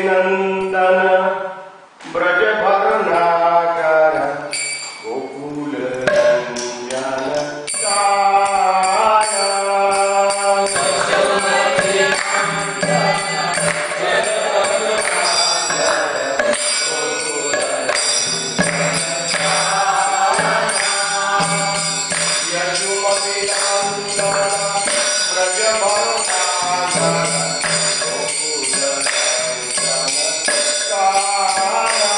नंदन ब्रज भरनागर गोकुल रंजन काया यशोमती नंदन ब्रज भरनागर गोकुल रंजन काया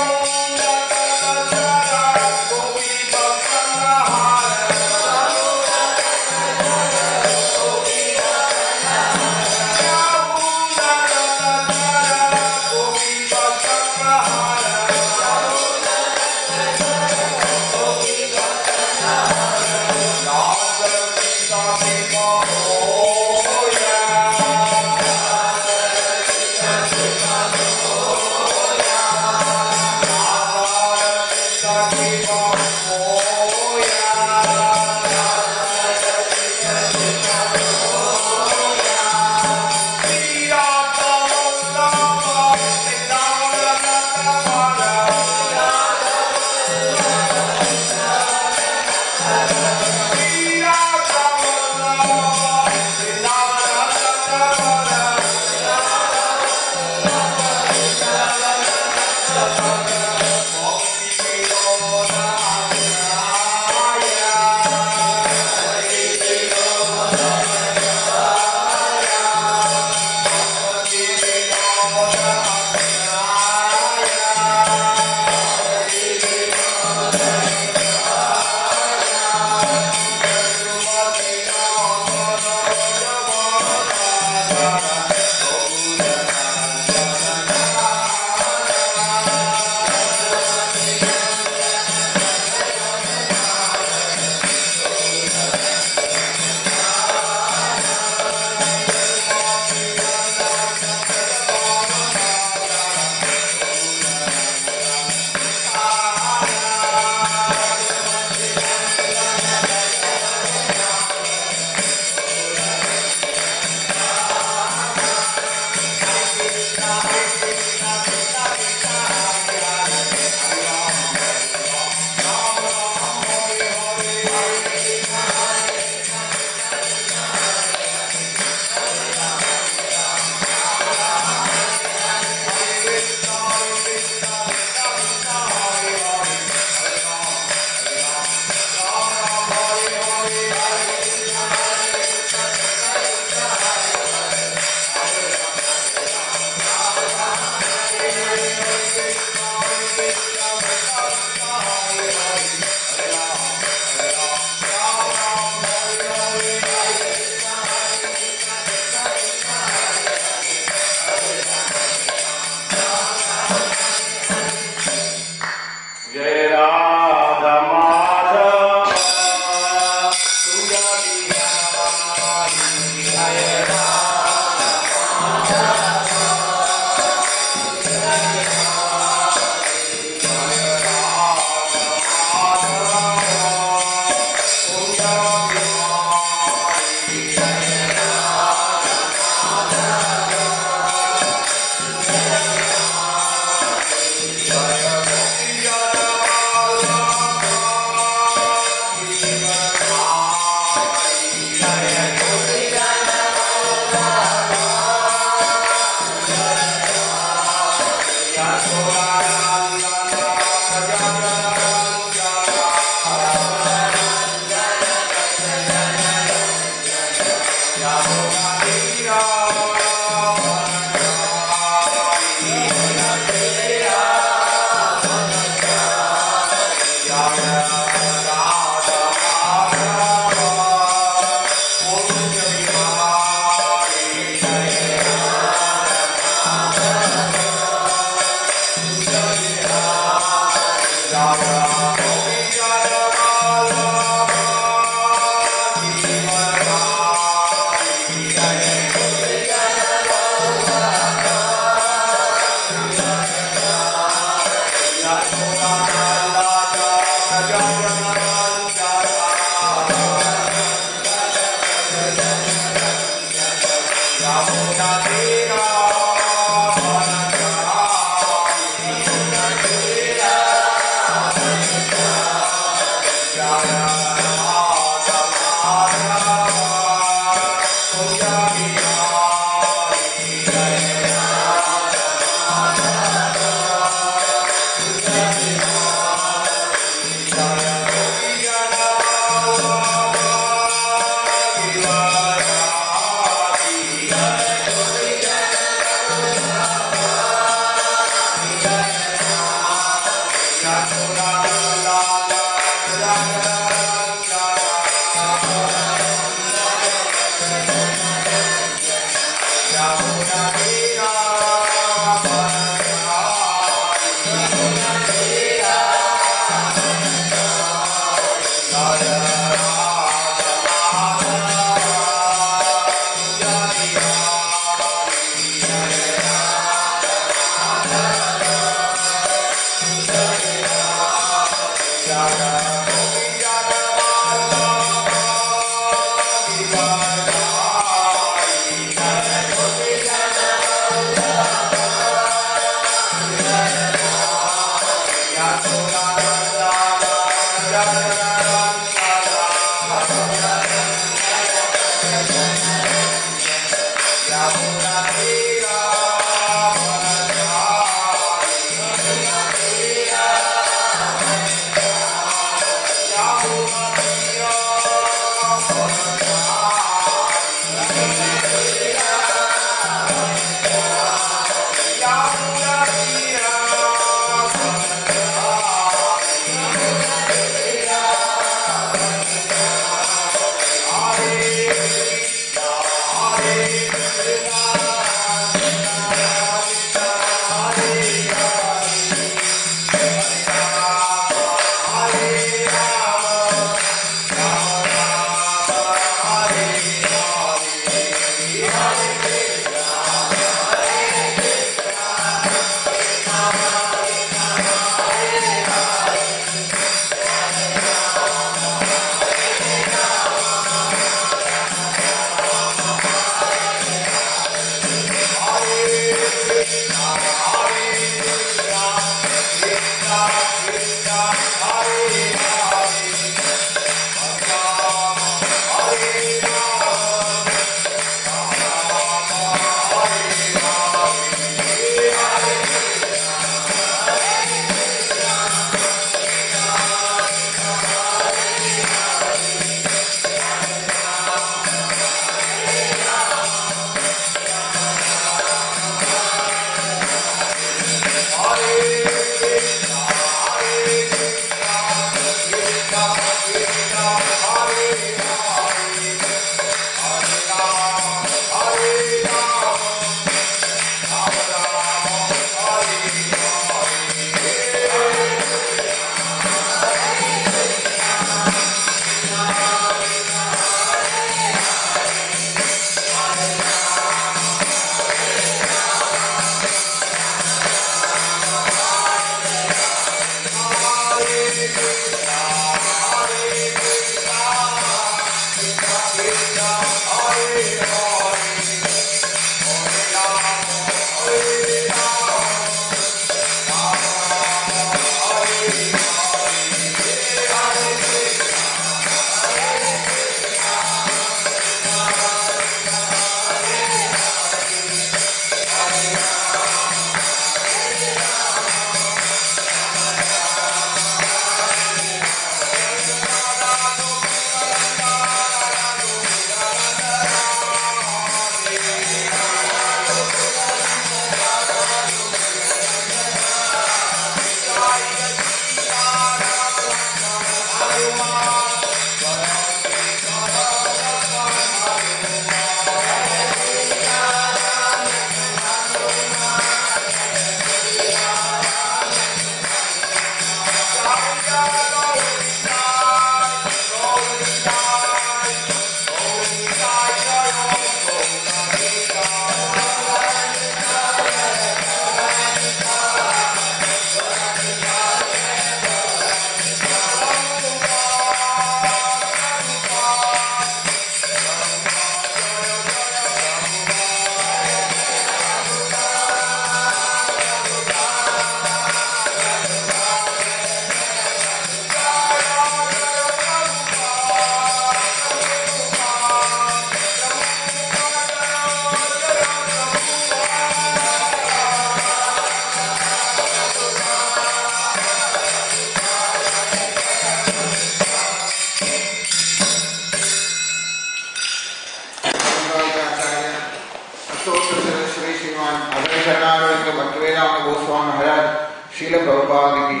शरणागत भक्तिवेदांत गोस्वामी महाराज शील प्रभुपाद की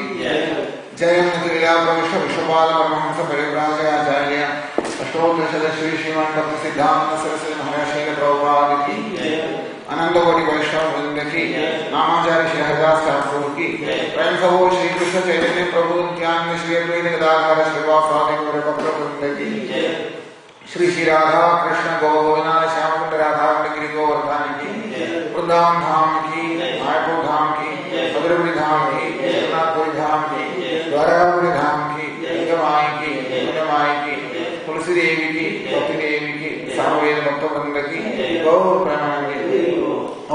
जय। लीला प्रविष्ट विश्वपाल परमहंस परिव्राजक आचार्य अष्टोत्तर श्री श्रीमान भक्त सिद्धांत सरस्वती महाराज शील प्रभुपाद की अनंत कोटि वैष्णव वृंद की नामाचार्य श्री हरिदास ठाकुर की प्रेम सबो श्री कृष्ण चैतन्य प्रभु नित्यानंद श्री अद्वैत गदाधर श्रीवासादि गौर भक्त वृंद की श्री श्री राधा कृष्ण गोविंद श्याम कुंड राधा गिरि गोवर्धन की वृंदावन धाम की मायापुर धाम की मधुरपुरी धाम की जगन्नाथपुरी धाम की द्वारकापुरी धाम की गंगमाई की यमुनामाई की तुलसी देवी की भक्ति देवी की सामवेद भक्त वृंद की गौर प्रेमानंद की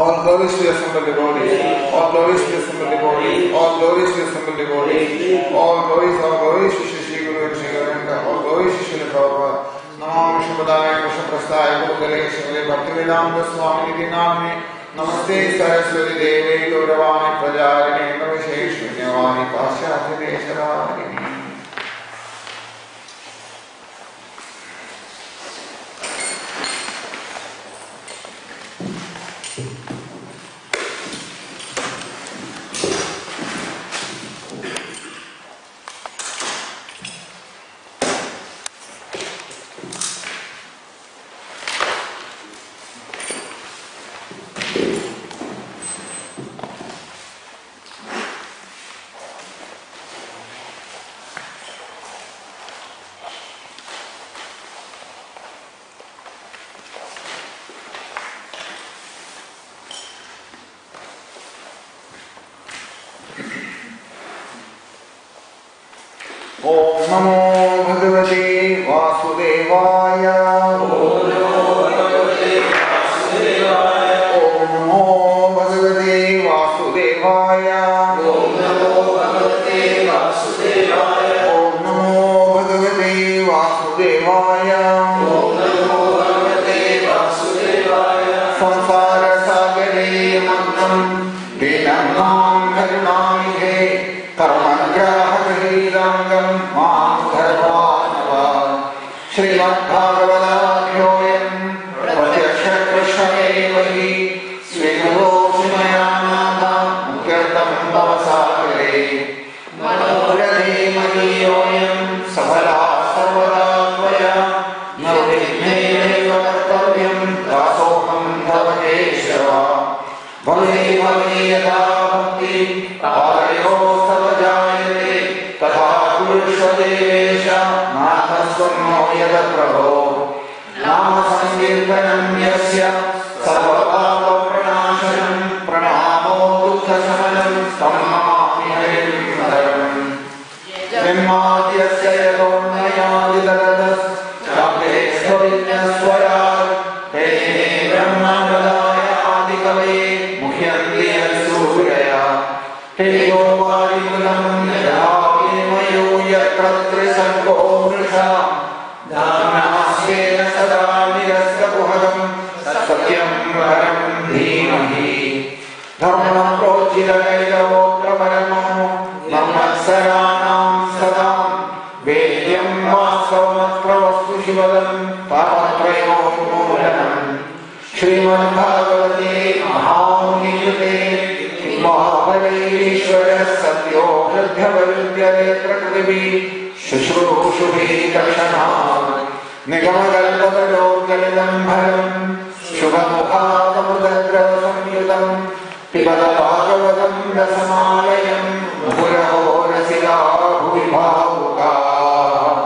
all glories to the assembled devotees, all glories to the assembled devotees, all glories to the assembled devotees, all glories to Shri Guru and Shri Gauranga, all glories to Shri Prabhupada. नमो विष्णुपदाय कृष्णप्रस्थाय भूतले श्रीमते भक्तिवेदांत स्वामी के नामे नमस्ते सरस्वती देवे गौरवाणी प्रजारिणे प्रविशेष शून्यवाणी पाश्चात्य देशरारिणे। ओम नमो भगवते वासुदेवाय। ओम नमो भगवते वासुदेवाय। ओम नमो भगवते वासुदेवाय। ओम नमो भगवते वासुदेवाय। ओम नमो भगवते वासुदेवाय। संसार सागरे मग्नं दीनानां करुणानिधे कर्मग्राहकहीरांगं मां धर्मानव। श्रीमद्भागवताख्योऽयं प्रत्यक्षकृष्णमेव हि स्वीकृतोऽसि मया नाथ मुख्यर्थं भव सागरे। मनोरथे मदीयोऽयं सफला सर्वदा त्वया निर्विघ्नेनैव कर्तव्यं दासोऽहं तव केशव। भवे भवे यथा भक्ति पारयोस्तव जायते तथा कुरुष्व देवेश नाथस्त्वं यद प्रभो। नाम संकीर्तनं यस्य सर्वपापप्रणाशनं प्रणामो दुःखशमनं तं नमामि हरिं। जन्माद्यस्य यतोऽन्वयादितरतश्चाप्येष्वविज्ञस्वराट् तेने ब्रह्महृदाय आदिकवये मुह्यन्ति यत्सूरयः। तेजो वारिमृतं यथा विनिमयो यत्र त्रिसर्गो मृषा धाम्नास्येन सदा निरस्तकुहकं सत्यं परं धीमहि। धर्मप्रोज्झितकैतवोग्रपरमो मन्मत्सराणां सदा वेद्यं वास्तवमत्र शिवदं तापत्रयोन्मूलनम्। श्रीमद्भागवते महामुनिकृते महाबलेश्वरः सत्यो हृद्यवरुध्यते प्रकृतिभिः शुश्रूषुभिः दर्शनात् निगमकल्पतरोर्गलितं फलं शुभमुखादमृतद्रवसंयुतं पिबत भागवतं रसमालयं मुहुरहो रसिका भुवि भावुकाः।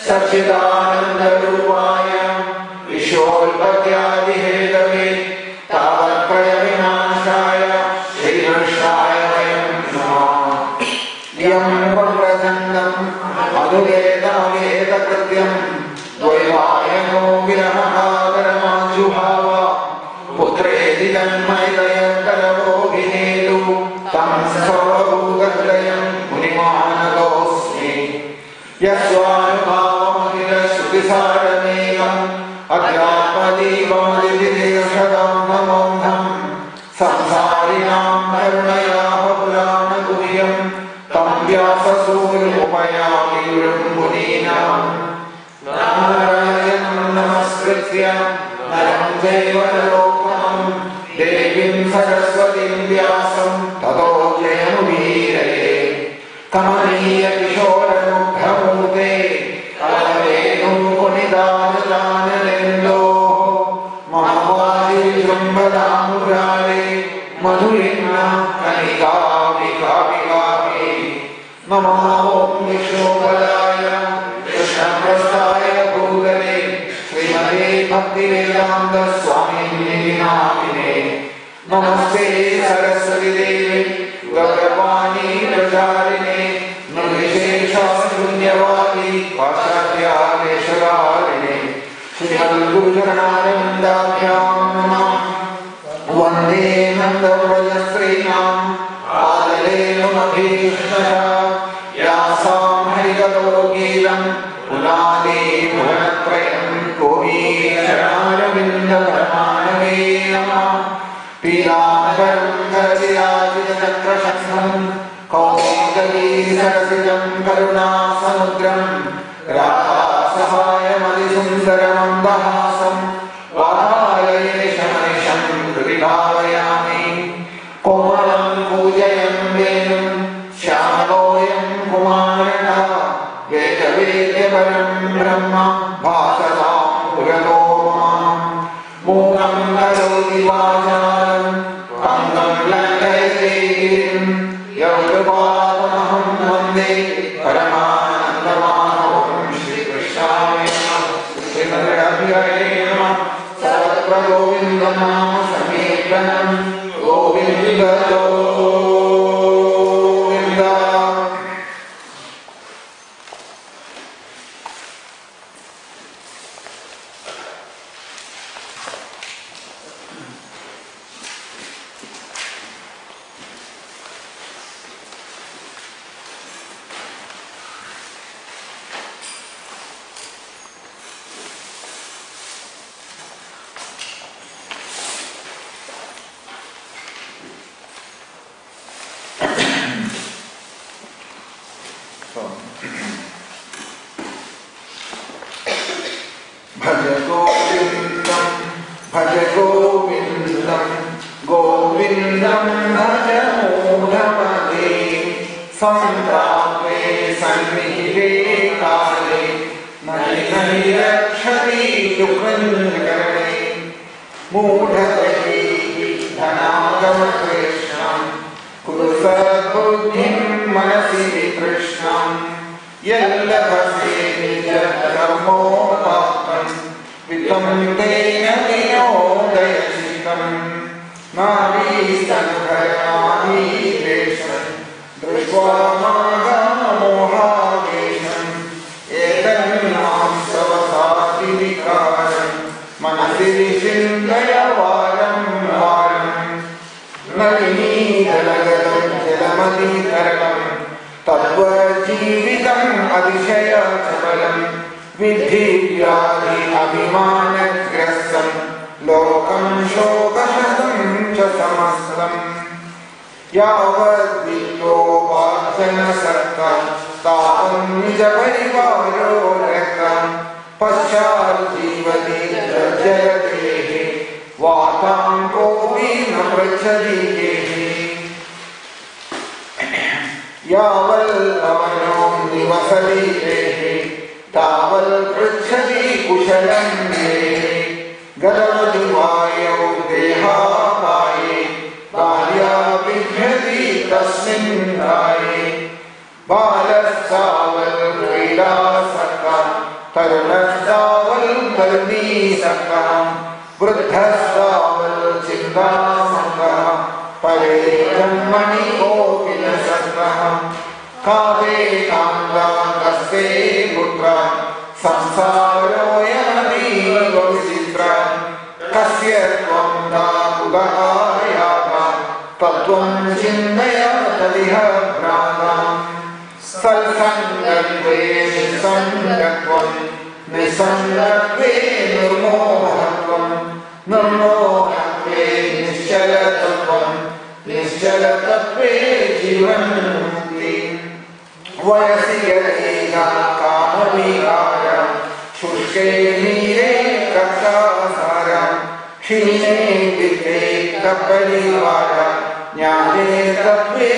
सच्चिदानन्दरूपाय विश्वोत्पत्त्यादिहेतवे तावत्प्रलयविनाशाय श्रीकृष्णाय वयं नमः। यं प्रचण्डं मधुवेदकृत्यं द्वैवायनो विरहकातरमाजुभाव पुत्रेति तन्मयदयकरवोऽभिनेदु तं सर्वभूतहृदयं मुनिमानतोऽस्मि। यस्वानुभावमखिलश्रुतिसारमेकम् अध्यात्मदीपमदितिदेशदं नमोऽहं संसारिणां करुणयाः पुराणगुह्यं तं व्याससूरिमुपयामि मुनीनाम्। नारायणं नमस्कृत्य नरं चैव नरोत्तमं देवीं सरस्वतीं मधुरिम्ना कनिकाविकाविकावि नमः ॐ विष्णुपदाय कृष्णप्रस्थाय भूतले श्रीमते भक्तिवेदान्त स्वामिने नामिने नमस्ते सरस्वती देवी गौरवाणी प्रचारिणे निर्विशेषशून्यवादी पाश्चात्यादेशकारिणे श्रीमद्गुरुचरणारविन्दाभ्यां नमः वन्दे नन्दव्रजस्त्रीणाम् आदरेणुमभीष्णशः यासां हरिकथोगीतं पुनादे भुवनत्रयं गोपीचरणारविन्दपरमानवे नमः पीताम्बरं धरतिराजितचक्रशङ्खं कौमुदगीसरसिजं करुणासमुद्रं राधासहायमतिसुन्दरमन्दहासं वातालयेशमनिशं हृदि भावयामि कोमलं पूजयन् वेणुं श्यामलोऽयं कुमारः वेदवेद्यपरं ब्रह्म भासतां पुरतो माम् मूलं करोति वाचालं अङ्गं लङ्घयते गिरिं यौगपादमहं वन्दे परमानन्दमाधवं श्रीकृष्णाय नमः श्रीमद्राधिकारे नमः सर्वत्र गोविन्दनाम समीकरणं गोविन्द गोविन्द भज गोविन्दं गोविन्दं भज मूढमते सम्प्राप्ते सन्निहिते काले मयि नहि रक्षति दुःखनिकरणे मूढमते धनागमकृष्णं कुरु सद्बुद्धिं मनसि कृष्णं यल्लभसे निजकर्मोपात्मन् वित्तं तेन विनोदयचित्तं नारीस्तनुभयानीवेशं दृष्ट्वा माघमोहावेशम् एतन्नां सवसाति विकारं मनसि विचिन्तय वारं वारं नलिनीजलगतं जलमधिकरणं तद्वजीवितम् अतिशयसबलं विद्धि व्याधि अभिमानग्रस्तं लोकं शोकशतं च समस्तम् यावद्विलोपार्जनसक्ता तापं निजपरिवारो रक्तं पश्चाज्जीवति जलदेः वातां कोऽपि न पृच्छति यावल्लवनो निवसति देः तावल् पृच्छति कुशलं देः गतवति वायौ देहापाये भार्या बिभ्यति तस्मिन् काये बालस्तावल् क्रीडासक्तः तरुणस्तावल् तरुणीसक्तः वृद्धस्तावल् चिन्तासक्तः परे ब्रह्मणि कोऽपि न सक्तः काले कान्ता कस्ते पुत्रः संसारोऽयमतीव विचित्रः कस्य त्वं दापुगायाः तत्त्वं चिन्तय तदिह भ्राताम् सत्सङ्गत्वे निसङ्गत्वं निसङ्गत्वे निर्मोहत्वं निर्मोहत्वे निश्चलतत्वं निश्चलतत्वे जीवन्मुक्ति वयसि यदेका कामविकारं शुष्के नीरे कथासारं क्षीणे विद्ये कपरिवारं ज्ञाने तत्त्वे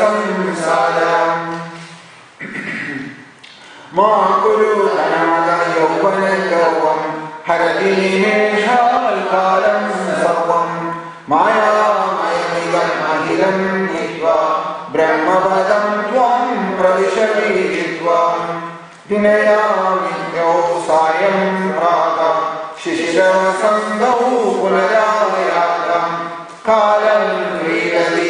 संसारम् मा कुरु अनादयौवनगौवं हरति निमेषाल्कालं सर्वं मायामयमिदं शरीरं हित्वा ब्रह्मपदं त्वं प्रविशतीत्वा विनयामिन्यो सायं प्रातः शिशिरवसन्तौ पुनरायातं कालं क्रीडति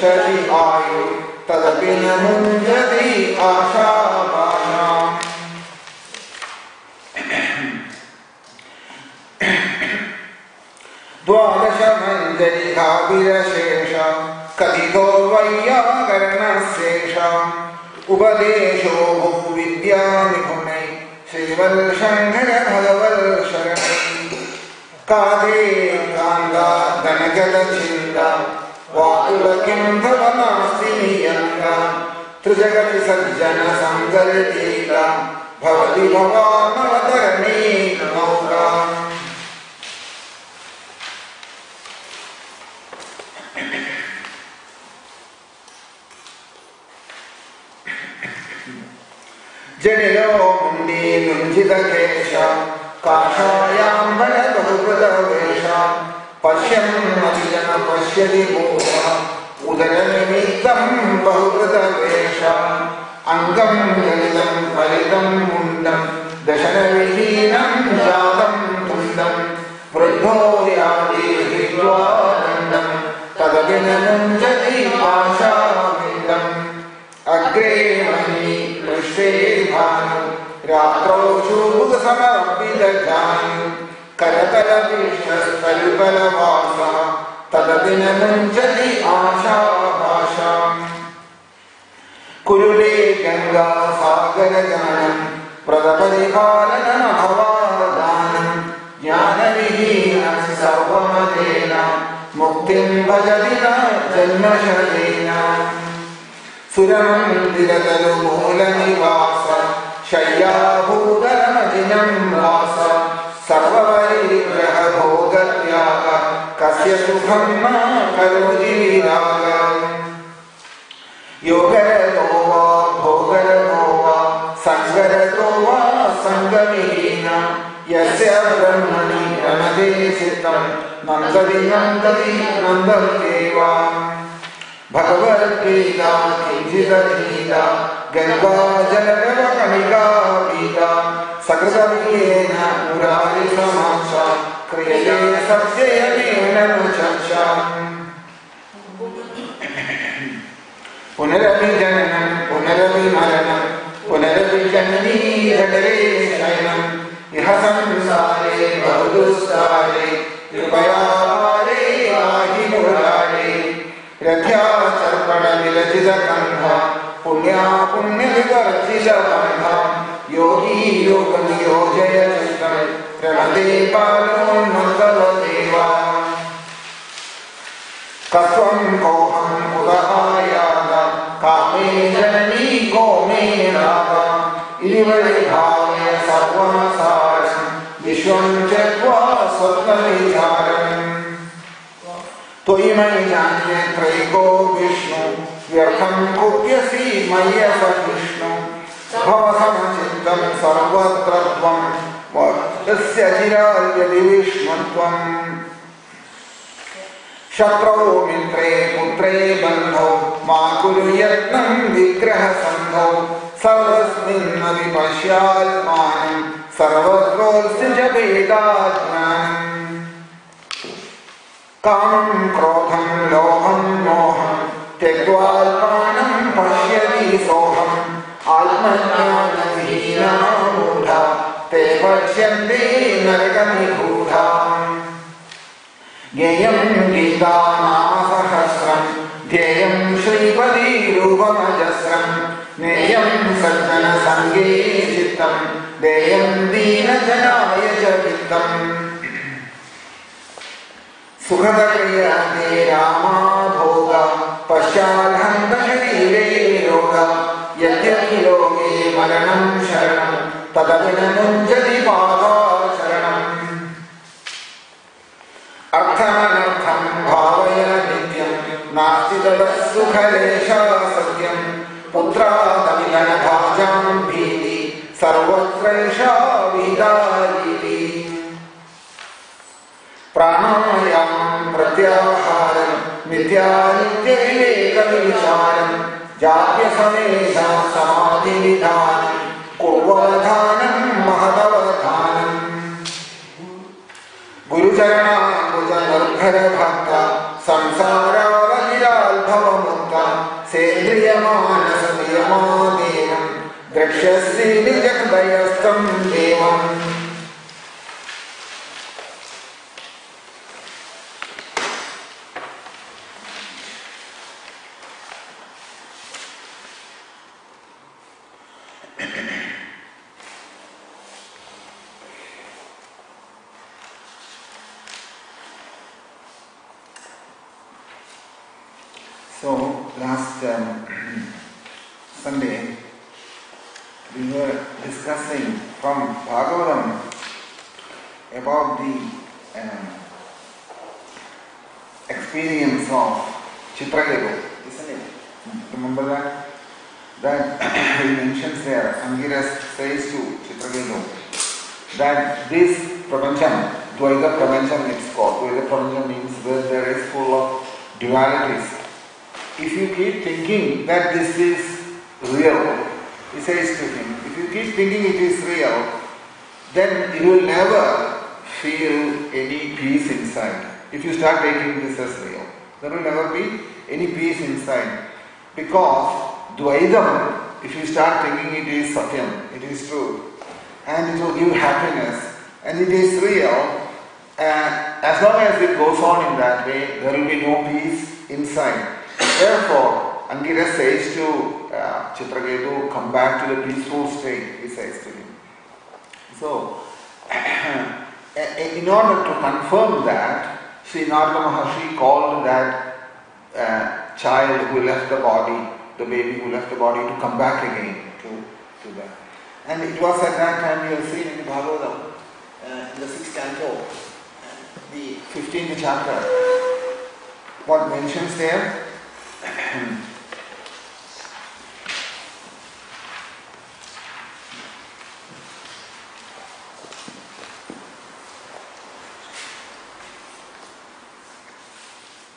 शशि आयु तदपि न मुञ्जति आशापाशाम् द्वादशमञ्जरिकाभिरशेष कथितो वैयाकरणशेषाम् उपदेशो भूविद्यानिपुणै श्रीवल्शङ्कर भगवल्शरणै कादे कान्दा धनगदचिन्ता वाकुलकिं तव नास्ति नियन्ता त्रिजगति सज्जन संगरतीला भवति भवानवतरणी नौका जडिलो मुण्डी लुञ्जितकेश काषायाम्बर बहुकृतवेष पश्यन्नभिजन पश्यति मूढः उदरनिमित्तं बहुकृतवेष अङ्गं गलितं फलितं मुण्डं दशनविहीनं जातं तुण्डं वृद्धो याति हित्वा दण्डं तदपि न मुञ्जति आशामिन्दम् अग्रे मही पृष्ठे भानु रात्रौ शूभसमर्पितजानु करतलविष्टस्थलुकलवासः तदपि न मुञ्जति आशाभाषाम् कुरुले गङ्गा सागरगानं प्रदपरिपालनमभवादानं ज्ञानविहीनं सर्वमतेन मुक्तिं भजति न जन्मशतेन सुरमन्दिरतरुमूलनिवास शय्याभूतरमजिनं वास सर्वपरिग्रह भोगत्याग कस्य सुखं न करोति विराग योगरतो वा भोगरतो वा सङ्गरतो वा सङ्गविहीन यस्य ब्रह्मणि रमते चित्तं नन्दति नन्दति नन्दत्येव भगवद्गीता किञ्चिदधीता गङ्गाजलकणिका पीता सकृतज्ञेन मुरारिसमाक्षा क्रियते सत्ययनेन चर्चा पुनरपि जननं पुनरपि मरणं पुनरपि जननी जठरे शयनम् इह संसारे बहुदुस्तारे कृपया पारे पाहि मुरारे रथ्याचर्पणविलसितकण्ठा पुण्या पुण्यविवर्जितकण्ठा योगी योगनियोजय चित्तं प्रणते पालोन्मन्दवदेवा कस्त्वं कोऽहं उदहायाद कामे जननी को मे राग इति वैभावे सर्वमसारं विश्वं त्यक्त्वा स्वप्नविचारम् त्वयि मयि जान्ये त्रैको विष्णु व्यर्थं कुप्यसि मय्यसहिष्णु भवसमचित्तं सर्वत्र त्वं वर्तस्य चिरायति विष्णुत्वम् शत्रौ मित्रे पुत्रे बन्धौ मा कुरु यत्नं विग्रहसन्धौ सर्वस्मिन्नपि पश्यात्मानं सर्वत्रोऽस्ति च भेदाज्ञानम् कामं क्रोधं लोभं मोहं त्यक्त्वात्मानं पश्यति सोऽहम् आत्मज्ञानविहीना मूढा ते पश्यन्ति नरकनिगूढा ज्ञेयं गीतानामसहस्रं ध्येयं श्रीपतिरूपमजस्रं नेयं सज्जनसङ्गे चित्तं देयं दीनजनाय च वित्तम् सुखदक्रियते रामा भोग पश्चादहन्त शरीरे रोग यद्यपि लोके मरणं शरणं तदपि न मुञ्जति पादाचरणम् अर्थमनर्थं भावय नित्यं नास्ति तदसुखलेशा सत्यं पुत्रादविगणभाजां भीति सर्वत्रैषा विदायिति प्राणायामं प्रत्याहारं नित्यं नित्यानित्यविवेकविचारं जात्यसमेधा समाधिविधानं कुर्ववधानं महदवधानम् गुरुचरणाम्बुजनिर्भरभक्ता संसारावनिराल्भवमुक्ता सेन्द्रियमानसनियमादेवं द्रक्ष्यसि निजहृदयस्थं देवम्. So, last Sunday, we were discussing from Bhagavatam about the experience of Chitraketu, isn't it? Remember that? That he mentions there, Angiras says to Chitraketu, that this Prapancham, Dvaita Prapancham it's called. Dvaita Prapancham means where there is full of dualities. If you keep thinking that this is real, he says to him, if you keep thinking it is real, then you will never feel any peace inside. If you start taking this as real, there will never be any peace inside. Because Dvaidam, if you start thinking it is Satyam, it is true, and it will give happiness, and it is real, as long as it goes on in that way, there will be no peace inside. Therefore, Angiras says to Chitraketu, come back to the peaceful state, he says to him. So, in order to confirm that, Sri Narada Maharshi called that child who left the body, the baby who left the body, to come back again to that. And it was at that time you have seen in the Bhagavatam, in the 6th canto, the 15th chapter, what mentions there?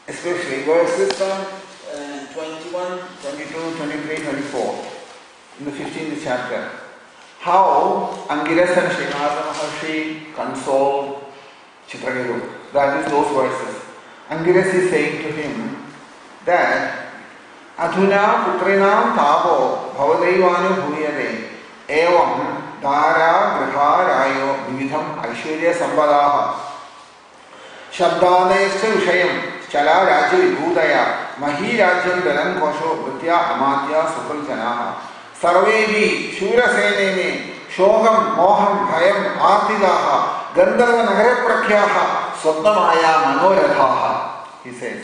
Especially verses from 21, 22, 23, 24 in the 15th chapter. How Angiras and Sri Narada Maharshi consoled Chitraketu. That is those verses. Angiras is saying to him that Adhuna putrinam tavo bhavadaivanu bhuyade evam dara griha rayo vividham aishwarya sambadaha shabdanayascha vishayam chala rajya vibhudaya mahi rajyam dalan kosho vritya amadya sukaljanaha sarvevi shurasenene shogam moham bhayam artidaha gandharva nagara prakhyaha swapnamaya manorathaha. He says.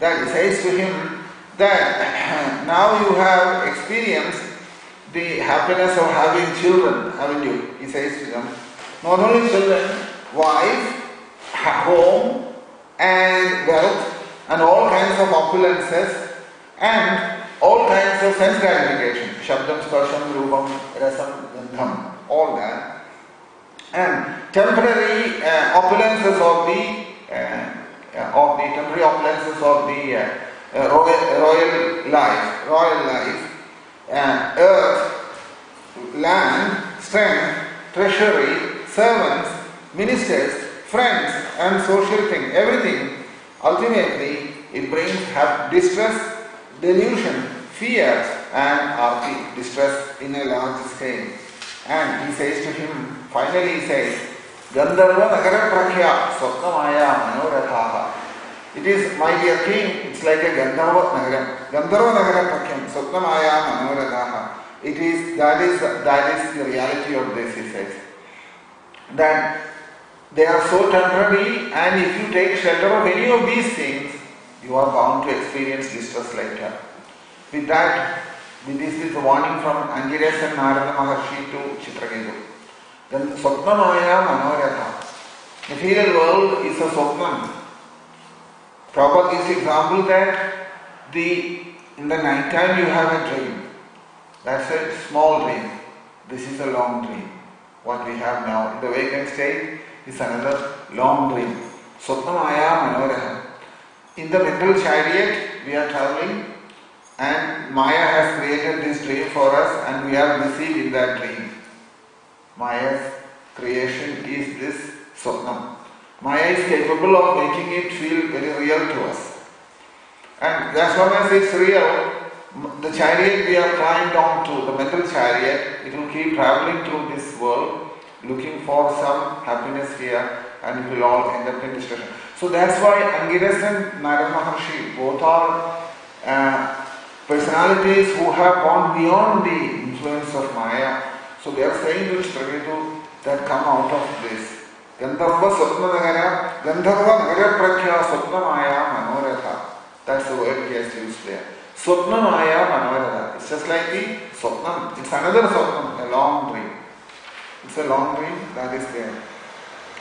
That he says to him that now you have experienced the happiness of having children, haven't you? He says to them, not only children, wife, home, and wealth, and all kinds of opulences, and all kinds of sense gratification, shabdam, sparsham, rupam, rasam, gandham, all that, and temporary opulences of the temporary opulences of the royal life, earth, land, strength, treasury, servants, ministers, friends, and social thing, everything. Ultimately, it brings distress, delusion, fear, and arti, distress in a large scale. And he says to him, finally he says, Gandharva Nagara Prakhya Swapnamaya Manorathaha. It is, my dear king, it's like a Gandharva Nagaram. Gandharva Nagara Prakhya Swapnamaya Manorathaha. That is the reality of this, he says. That they are so temporary, and if you take shelter of any of these things, you are bound to experience distress later. With that, this is the warning from Angiras and Narada Maharshi to Chitraketu. Then Swapnamaya Manoratha. Material world is a Swapnam. Prabhupada gives example that in the night time you have a dream. That's a small dream. This is a long dream. What we have now in the waking state is another long dream. Swapnamaya Manoratha. in the mental chariot we are traveling, and Maya has created this dream for us, and we are busy in that dream. Maya's creation is this Swapnam. Maya is capable of making it feel very real to us. And as long as it's real, the chariot we are climbed onto, the mental chariot, it will keep traveling through this world, looking for some happiness here, and it will all end up in destruction. So that's why Angiras and Narada Maharshi both are personalities who have gone beyond the influence of Maya. So they are saying to Chitraketu that come out of this. Gandharva Swapna Nagara, Gandharva Nagara Prakhya Swapna Maya Manoratha. That's the word he has used there. Swapna Maya Manoratha. It's just like the Swapnam. It's another Swapnam, a long dream. It's a long dream that is there.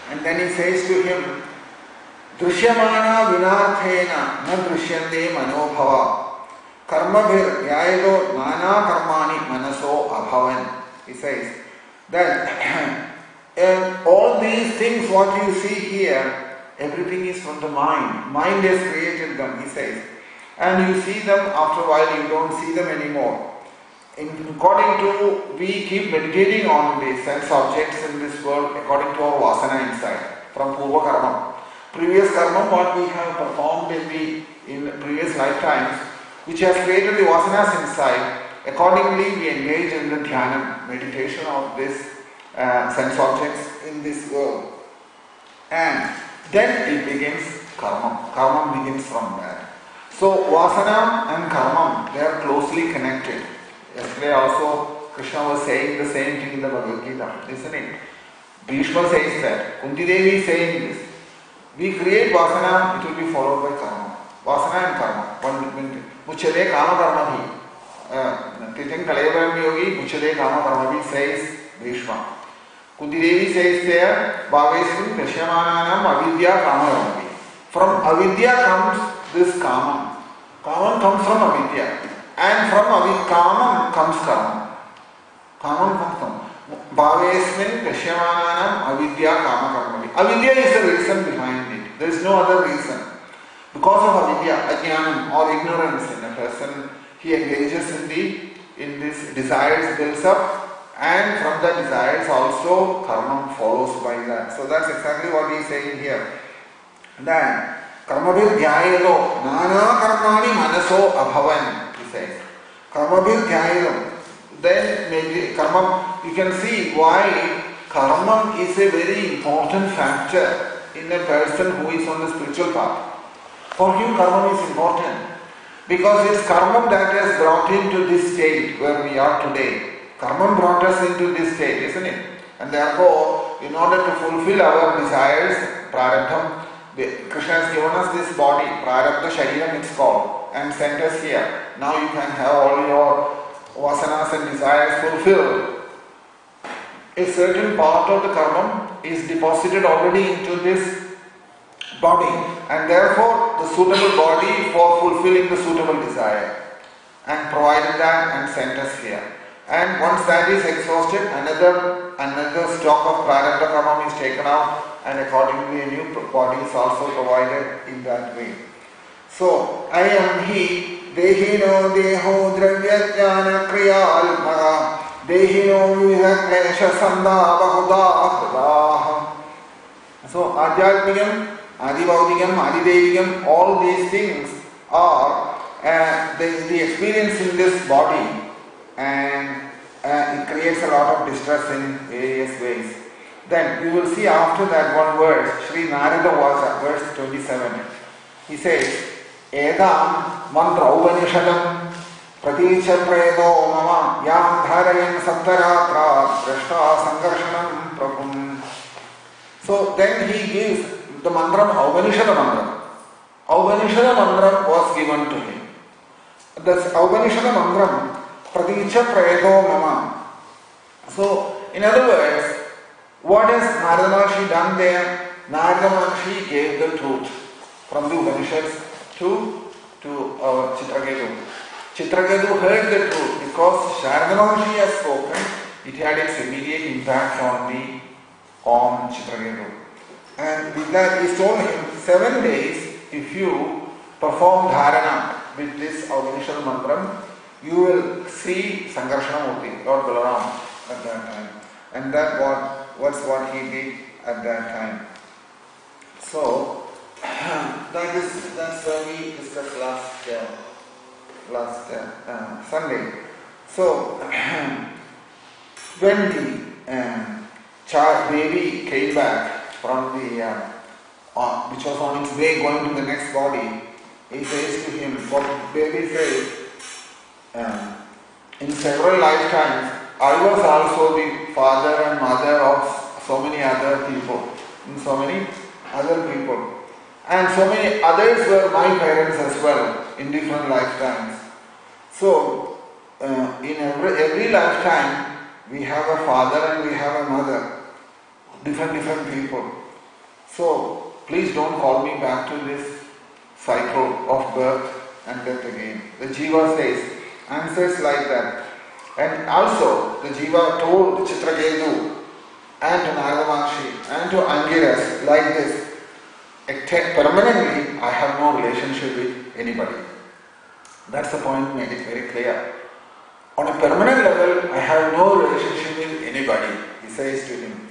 And then he says to him, Drishyamana Vinarthena Na Drishyante Manobhava Karmabhir Yayedo Nana Karmani Manaso Abhavan. He says that all these things what you see here, everything is from the mind. Mind has created them, he says. And you see them, after a while you don't see them anymore. According to, we keep meditating on the sense objects in this world according to our vasana inside, from Purva Karma. Previous karma, what we have performed in previous lifetimes, which has created the vasanas inside, accordingly we engage in the dhyana, meditation of this sense objects in this world. And then it begins karma. Karma begins from there. So vasana and karma, they are closely connected. Yesterday also Krishna was saying the same thing in the Bhagavad Gita, isn't it? Bhishma says that, Kunti Devi is saying this. We create vasana, it will be followed by karma. Vasana and karma. Muchade kama karma bhi. Titin Kalayaparam Yogi, Muchade kama karma bhi says Bhishma. Kunti Devi says there, Bhavesmin Krishyamananam avidya kama karma bhi. From avidya comes this kama. Kama comes from avidya. And from kama comes karma. Kama comes from Bhavesmin Krishyamananam avidya kama karma bhi. Avidya is the reason behind it. There is no other reason. Because of avidya, ajnanam or ignorance in a person, he engages in this desires builds up, and from the desires also karma follows by that. So that's exactly what he is saying here. Then karmabhir dhyayedo nana karmani manaso abhavan, he says. Karmabhir dhyayedo. Then maybe karma, you can see why karma is a very important factor in a person who is on the spiritual path. For him, karma is important because it's karma that has brought him to this state where we are today. Karma brought us into this state, isn't it? And therefore, in order to fulfill our desires, prarabdham, Krishna has given us this body, prarabdha shariram it's called, and sent us here. Now you can have all your vasanas and desires fulfilled. A certain part of the karma is deposited already into this body, and therefore the suitable body for fulfilling the suitable desire, and provided that and sent us here. And once that is exhausted, another stock of prarabdha karma is taken out, and accordingly a new body is also provided in that way. So I am he dehino deho dravyajnana kriyalmara dehino vihaklesha sandha bahudah. So Adhyatmikam, Adibhautikam, Adidevigam, all these things are the experience in this body, and it creates a lot of distress in various ways. Then you will see after that one verse, Sri Narada Vacha, verse 27. He says, Edam mantra upanishadam praticha predo mama yam dharayan saptaratra drashta sangarshanam prabhum. So then he gives the mantra, Upanishada mantra. Upanishada mantra was given to him. The Upanishada mantra, Praticha Prayedo Mama. So, in other words, what has Narada Maharshi done there? Narada Maharshi gave the truth from the Upanishads to Chitraketu. Chitraketu heard the truth because Narada Maharshi has spoken. It had its immediate impact on Chitraketu. And with that, he told him, 7 days, if you perform dharana with this our initial mantra, you will see Sankarshanamurti, Lord Balaram, at that time. And what's what he did at that time. So, that's what we discussed last Sunday. So, when the child baby came back from the which was on its way going to the next body, he says to him, what baby says, in several lifetimes, I was also the father and mother of so many other people, and so many other people. And so many others were my parents as well in different lifetimes. So, in every lifetime, we have a father and we have a mother, different people. So, please don't call me back to this cycle of birth and death again. The Jiva says, answers like that. And also, the Jiva told Chitraketu and to Narada Maharshi and to Angiras like this, permanently I have no relationship with anybody. That's the point, made it very clear. On a permanent level, I have no relationship with anybody, he says to him.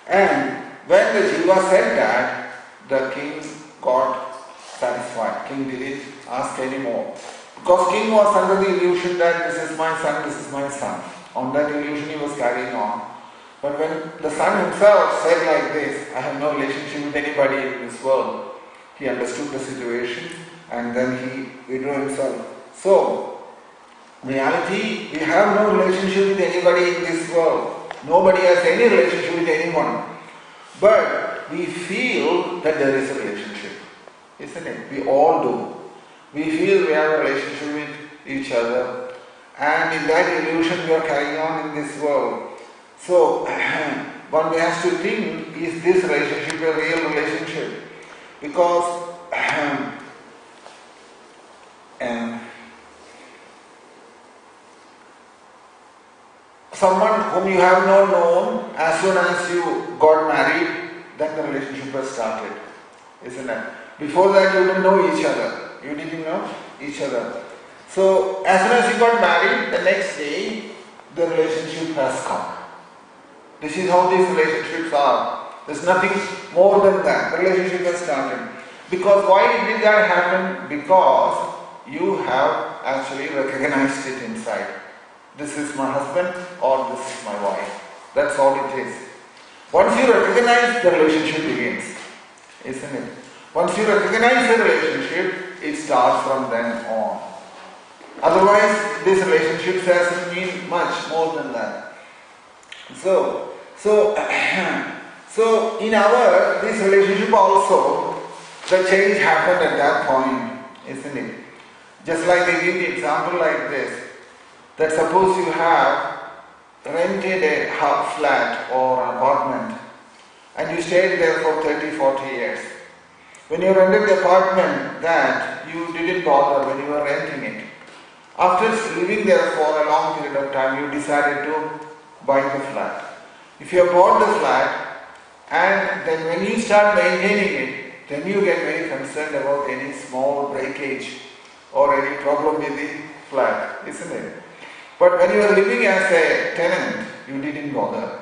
And when the Jiva said that, the king got satisfied. King didn't ask anymore. Because king was under the illusion that this is my son, this is my son. On that illusion he was carrying on. But when the son himself said like this, I have no relationship with anybody in this world, he understood the situation and then he withdrew himself. So, in reality, we have no relationship with anybody in this world. Nobody has any relationship with anyone. But we feel that there is a relationship. Isn't it? We all do. We feel we have a relationship with each other. And in that illusion we are carrying on in this world. So, one has to think, is this relationship a real relationship? Because someone whom you have not known, as soon as you got married, then the relationship has started. Isn't it? Before that you didn't know each other. You didn't know each other. So, as soon as you got married, the next day, the relationship has come. This is how these relationships are. There's nothing more than that. The relationship has started. Because why did that happen? Because you have actually recognized it inside. This is my husband or this is my wife. That's all it is. Once you recognize, the relationship begins. Isn't it? Once you recognize the relationship, it starts from then on. Otherwise, this relationship doesn't mean much more than that. So in this relationship also, the change happened at that point, isn't it? Just like they give the example like this, that suppose you have rented a flat or an apartment and you stayed there for 30-40 years. When you rented the apartment, that you didn't bother when you were renting it. After living there for a long period of time, you decided to buy the flat. If you have bought the flat and then when you start maintaining it, then you get very concerned about any small breakage or any problem with the flat, isn't it? But when you were living as a tenant, you didn't bother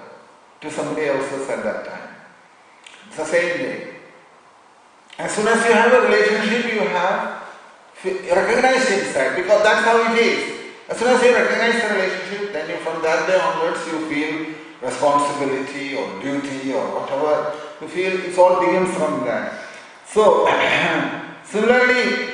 to somebody else's at that time. It's the same way. As soon as you have a relationship, you have recognized inside, because that's how it is. As soon as you recognize the relationship, then from that day onwards you feel responsibility or duty or whatever. You feel it all begins from that. So, similarly,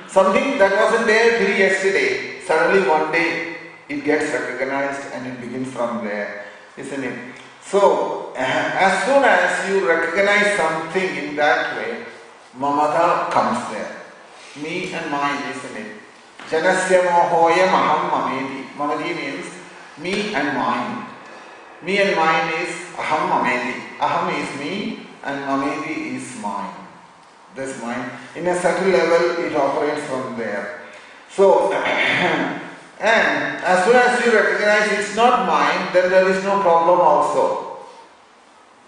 something that wasn't there till yesterday, suddenly one day it gets recognized and it begins from there, isn't it? So, as soon as you recognize something in that way, mamata comes there. Me and mine, isn't it? Janasya mohoya maham mameti. Mamati means me and mine. Me and mine is aham mameti. Aham is me and mameti is mine. That's mine. In a subtle level, it operates from there. So, and as soon as you recognize it's not mine, then there is no problem also.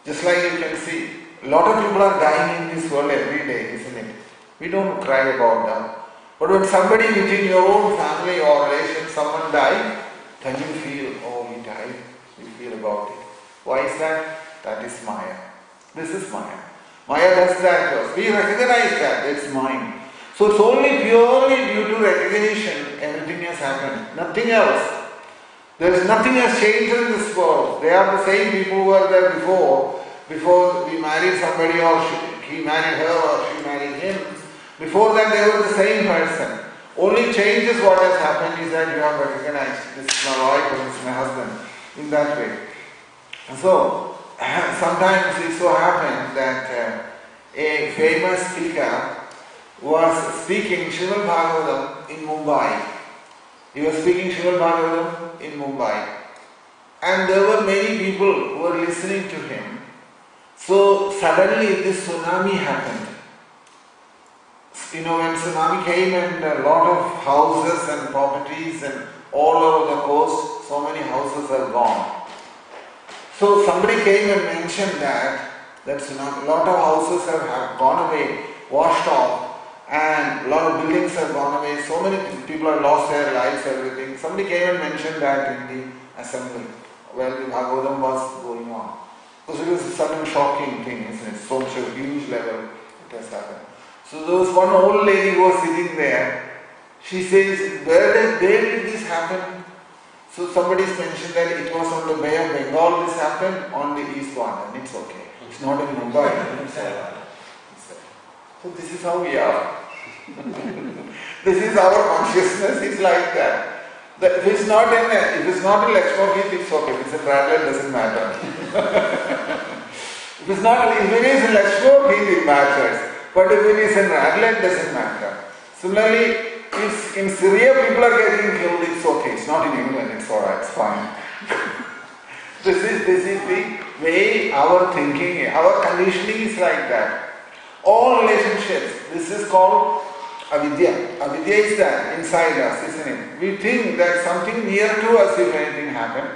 Just like you can see, a lot of people are dying in this world every day, isn't it? We don't cry about them. But when somebody within your own family or relation, someone died, then you feel, oh, he died. You feel about it. Why is that? That is Maya. This is Maya. Maya does that to us. We recognize that it's mine. So it's only purely due to recognition everything has happened. Nothing else. There is nothing has changed in this world. They are the same people who were there before. Before we married somebody or he married her or she married him. Before that they were the same person. Only change is what has happened is that you have recognized this is my wife or this is my husband. In that way. So sometimes it so happened that a famous speaker was speaking Srimad Bhagavatam in Mumbai. He was speaking Srimad Bhagavatam in Mumbai. And there were many people who were listening to him. So suddenly this tsunami happened. You know, when tsunami came and a lot of houses and properties and all over the coast, so many houses are gone. So somebody came and mentioned that tsunami, a lot of houses have gone away, washed off, and a lot of buildings have gone away, so many people have lost their lives, everything. Somebody came and mentioned that in the assembly, where the Bhagavatam was going on. Because it was a sudden shocking thing, isn't it? So much a huge level it has happened. So there was one old lady who was sitting there. She says, where did this happen? So somebody's mentioned that it was on the Bay of Bengal, this happened on the East one, and it's okay. It's not in Mumbai. So this is how we are. This is our consciousness, it's like that. If it's not in Lakshmagit, it's okay. If it's in Radler, it doesn't matter. If it is in Lakshmagit, it matters. But if it is in Radler, it doesn't matter. Similarly, if in Syria people are getting killed, it's okay. It's not in England, it's alright, it's fine. This is the way our thinking, our conditioning is like that. All relationships, this is called avidya. Avidya is that inside us, isn't it? We think that something near to us, if anything happens,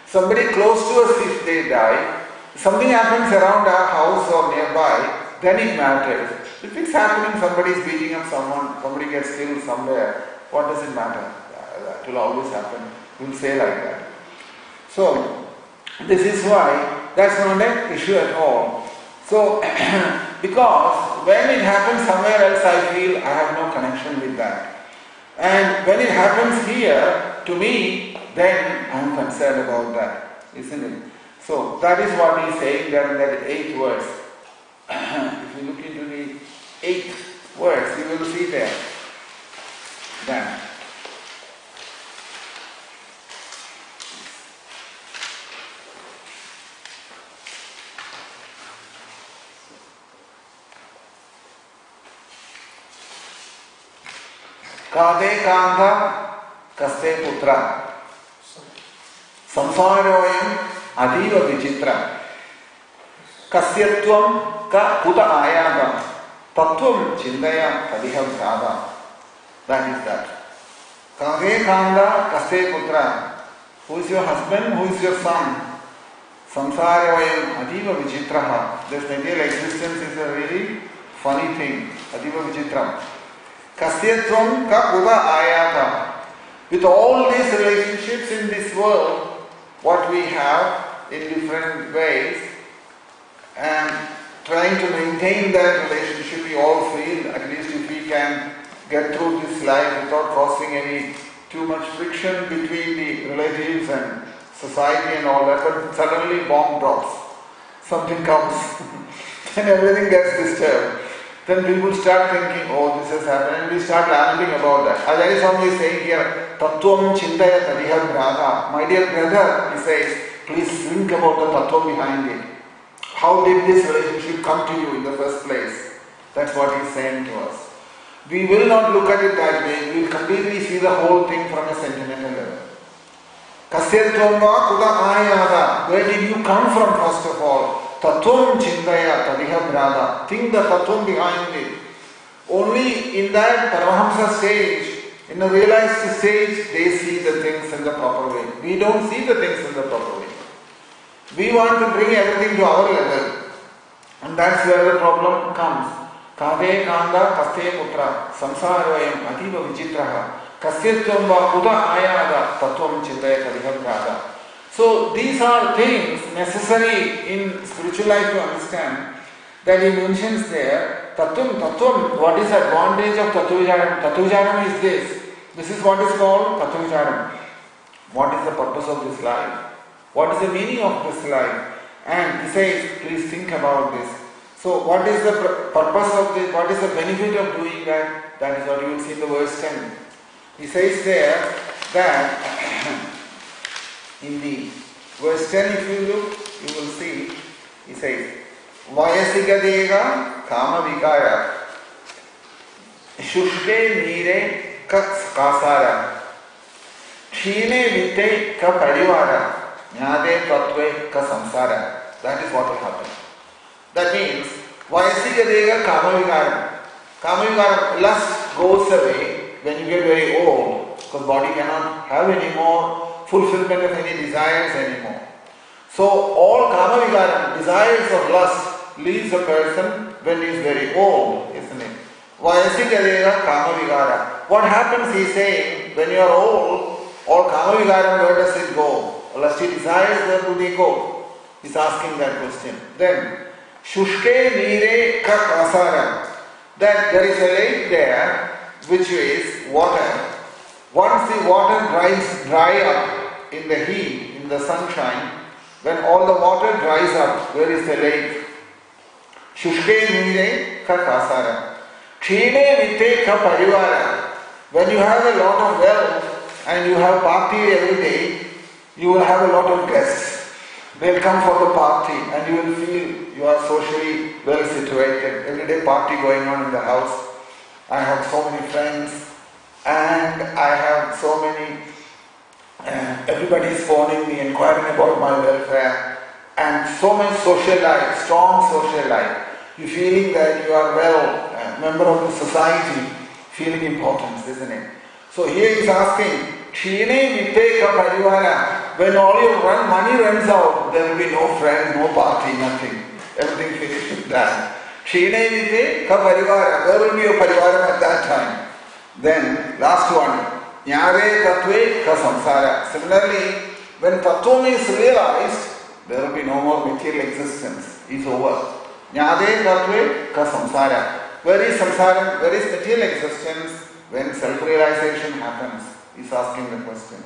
somebody close to us, if they die, something happens around our house or nearby, then it matters. If it's happening, somebody is beating up someone, somebody gets killed somewhere, what does it matter? That will always happen. We'll say like that. So, this is why that's not an issue at all. So, because when it happens somewhere else, I feel I have no connection with that. And when it happens here, to me, then I am concerned about that, isn't it? So, that is what he is saying there in that 8th verse. If you look into the 8th verse, you will see there that Kade Kanta Kaste Putra Samsaroyam Adiva Vichitra Kasyatvam Ka Puta Ayagam Tattvam Chindaya Tadiham Sada. That is that. Kade Kanda Kaste Putra. Who is your husband? Who is your son? Samsaroyam Adiva Vichitraha. This material existence is a really funny thing. Adiva Vichitram. Kasyatvam ka puta ayata. With all these relationships in this world, what we have in different ways, and trying to maintain that relationship, we all feel, at least if we can get through this life without causing any too much friction between the relatives and society and all that, but suddenly bomb drops, something comes, and everything gets disturbed. Then people start thinking, oh, this has happened, and we start lamenting about that. Ajay Swami is saying here, Tattvam Chindaya Tadiham Radha. My dear brother, he says, please think about the Tattvam behind it. How did this relationship come to you in the first place? That's what he's saying to us. We will not look at it that way. We will completely see the whole thing from a sentimental level. Kasyatvam va kuda ayada. Where did you come from first of all? Tattvam chindaya tadiham radha. Think the tattvam behind it. Only in that Paramahamsa stage, in a realized stage, they see the things in the proper way. We don't see the things in the proper way. We want to bring everything to our level. And that's where the problem comes. Kade kanda kaste putra samsaroyam ativa vichitraha kasyatvam va uda ayada tattvam chintaya karihabrada. So these are things necessary in spiritual life to understand, that he mentions there. Tattvam, what is the advantage of Tattva-vicharam? Tattva-vicharam is this. This is what is called Tattva-vicharam. What is the purpose of this life? What is the meaning of this life? And he says, please think about this. So what is the purpose of this? What is the benefit of doing that? That is what you will see in the verse 10. He says there that in the verse 10, if you look, you will see, he says, Vayasika dega kama vikara shushke nire ka kasara Shine vite ka parivara Nyade tatve ka samsara. That is what will happen. That means, Vayasika dega kama vikara. Kama vikara, lust goes away when you get very old, because body cannot have any more fulfillment of any desires anymore. So all kama vikara, desires of lust, leaves a person when he is very old, isn't it? Vayasika dega kama vikara. What happens, he is saying, when you are old, all kama vikara, where does it go? Lusty desires, where do they go? He is asking that question. Then, shushke nire ka kasara. That there is a lake there, which is water. Once the water dry up in the heat, in the sunshine, when all the water dries up, where is the lake? Shushke nire ka kasara. Kshine vite ka parivara. When you have a lot of wealth and you have party every day, you will have a lot of guests. They will come for the party and you will feel you are socially well situated. Every day party going on in the house. I have so many friends and I have so many, everybody is phoning me, inquiring about my welfare, and so much social life, strong social life. You feeling that you are well, a member of the society, feeling importance, isn't it? So here he is asking, Kshine vite ka parivara. When all your money runs out, there will be no friends, no party, nothing. Everything finished with that. Kshine vite ka parivara. Where will be your parivaram at that time? Then, last one, Nyade tatve ka samsara. Similarly, when tattvam is realized, there will be no more material existence. It's over. Nyade tatve ka samsara. Where is samsara? Where is material existence? When self-realization happens. He's asking the question.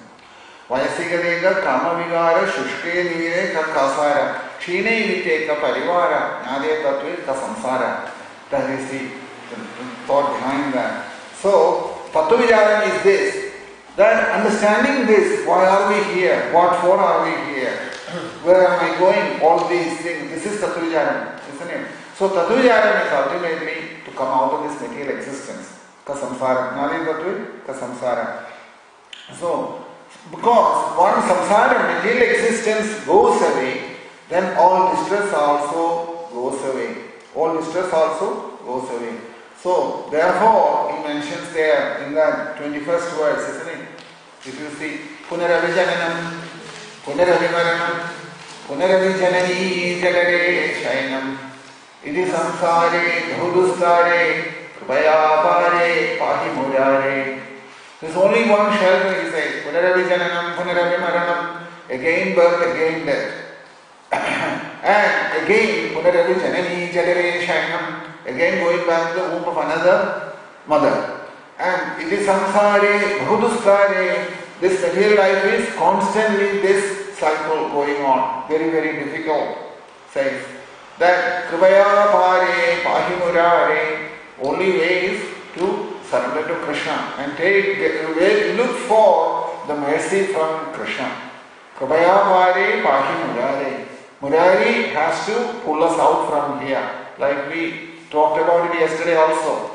Vayasika dega kama vigara shushke nire ka kasara kshine vite ka parivara nyade tatve ka samsara. That is the thought behind that. So, Tattva-vicharam is this, that understanding this, why are we here? What for are we here? Where am I going? All these things. This is Tattva-vicharam, isn't it? So, Tattva-vicharam is ultimately to come out of this material existence. Ka samsara. Nyade tatve ka samsara. So, because one samsara, material existence, goes away, then all distress also goes away. All distress also goes away. So, therefore, he mentions there in that 21st verse, isn't it? If you see, Punaravijananam, Punaravimaranam, Punaravijanani Jagare Shainam, Idi Samsare, Dhudustare, Kripayapare, Pahi Murare. There's only one shelter, he says, Punaravijananam, Punaravimaranam, again birth, again death. And again, Punaravijanani Jagare Shainam, again going back to the womb of another mother. And it is samsare, bhudustare, this material life is constantly this cycle going on. Very, very difficult. Says that kripaya pare, pahimurare, only way is to surrender to Krishna and look for the mercy from Krishna. Kripaya pare, pahimurare. Murari has to pull us out from here, like we talked about it yesterday also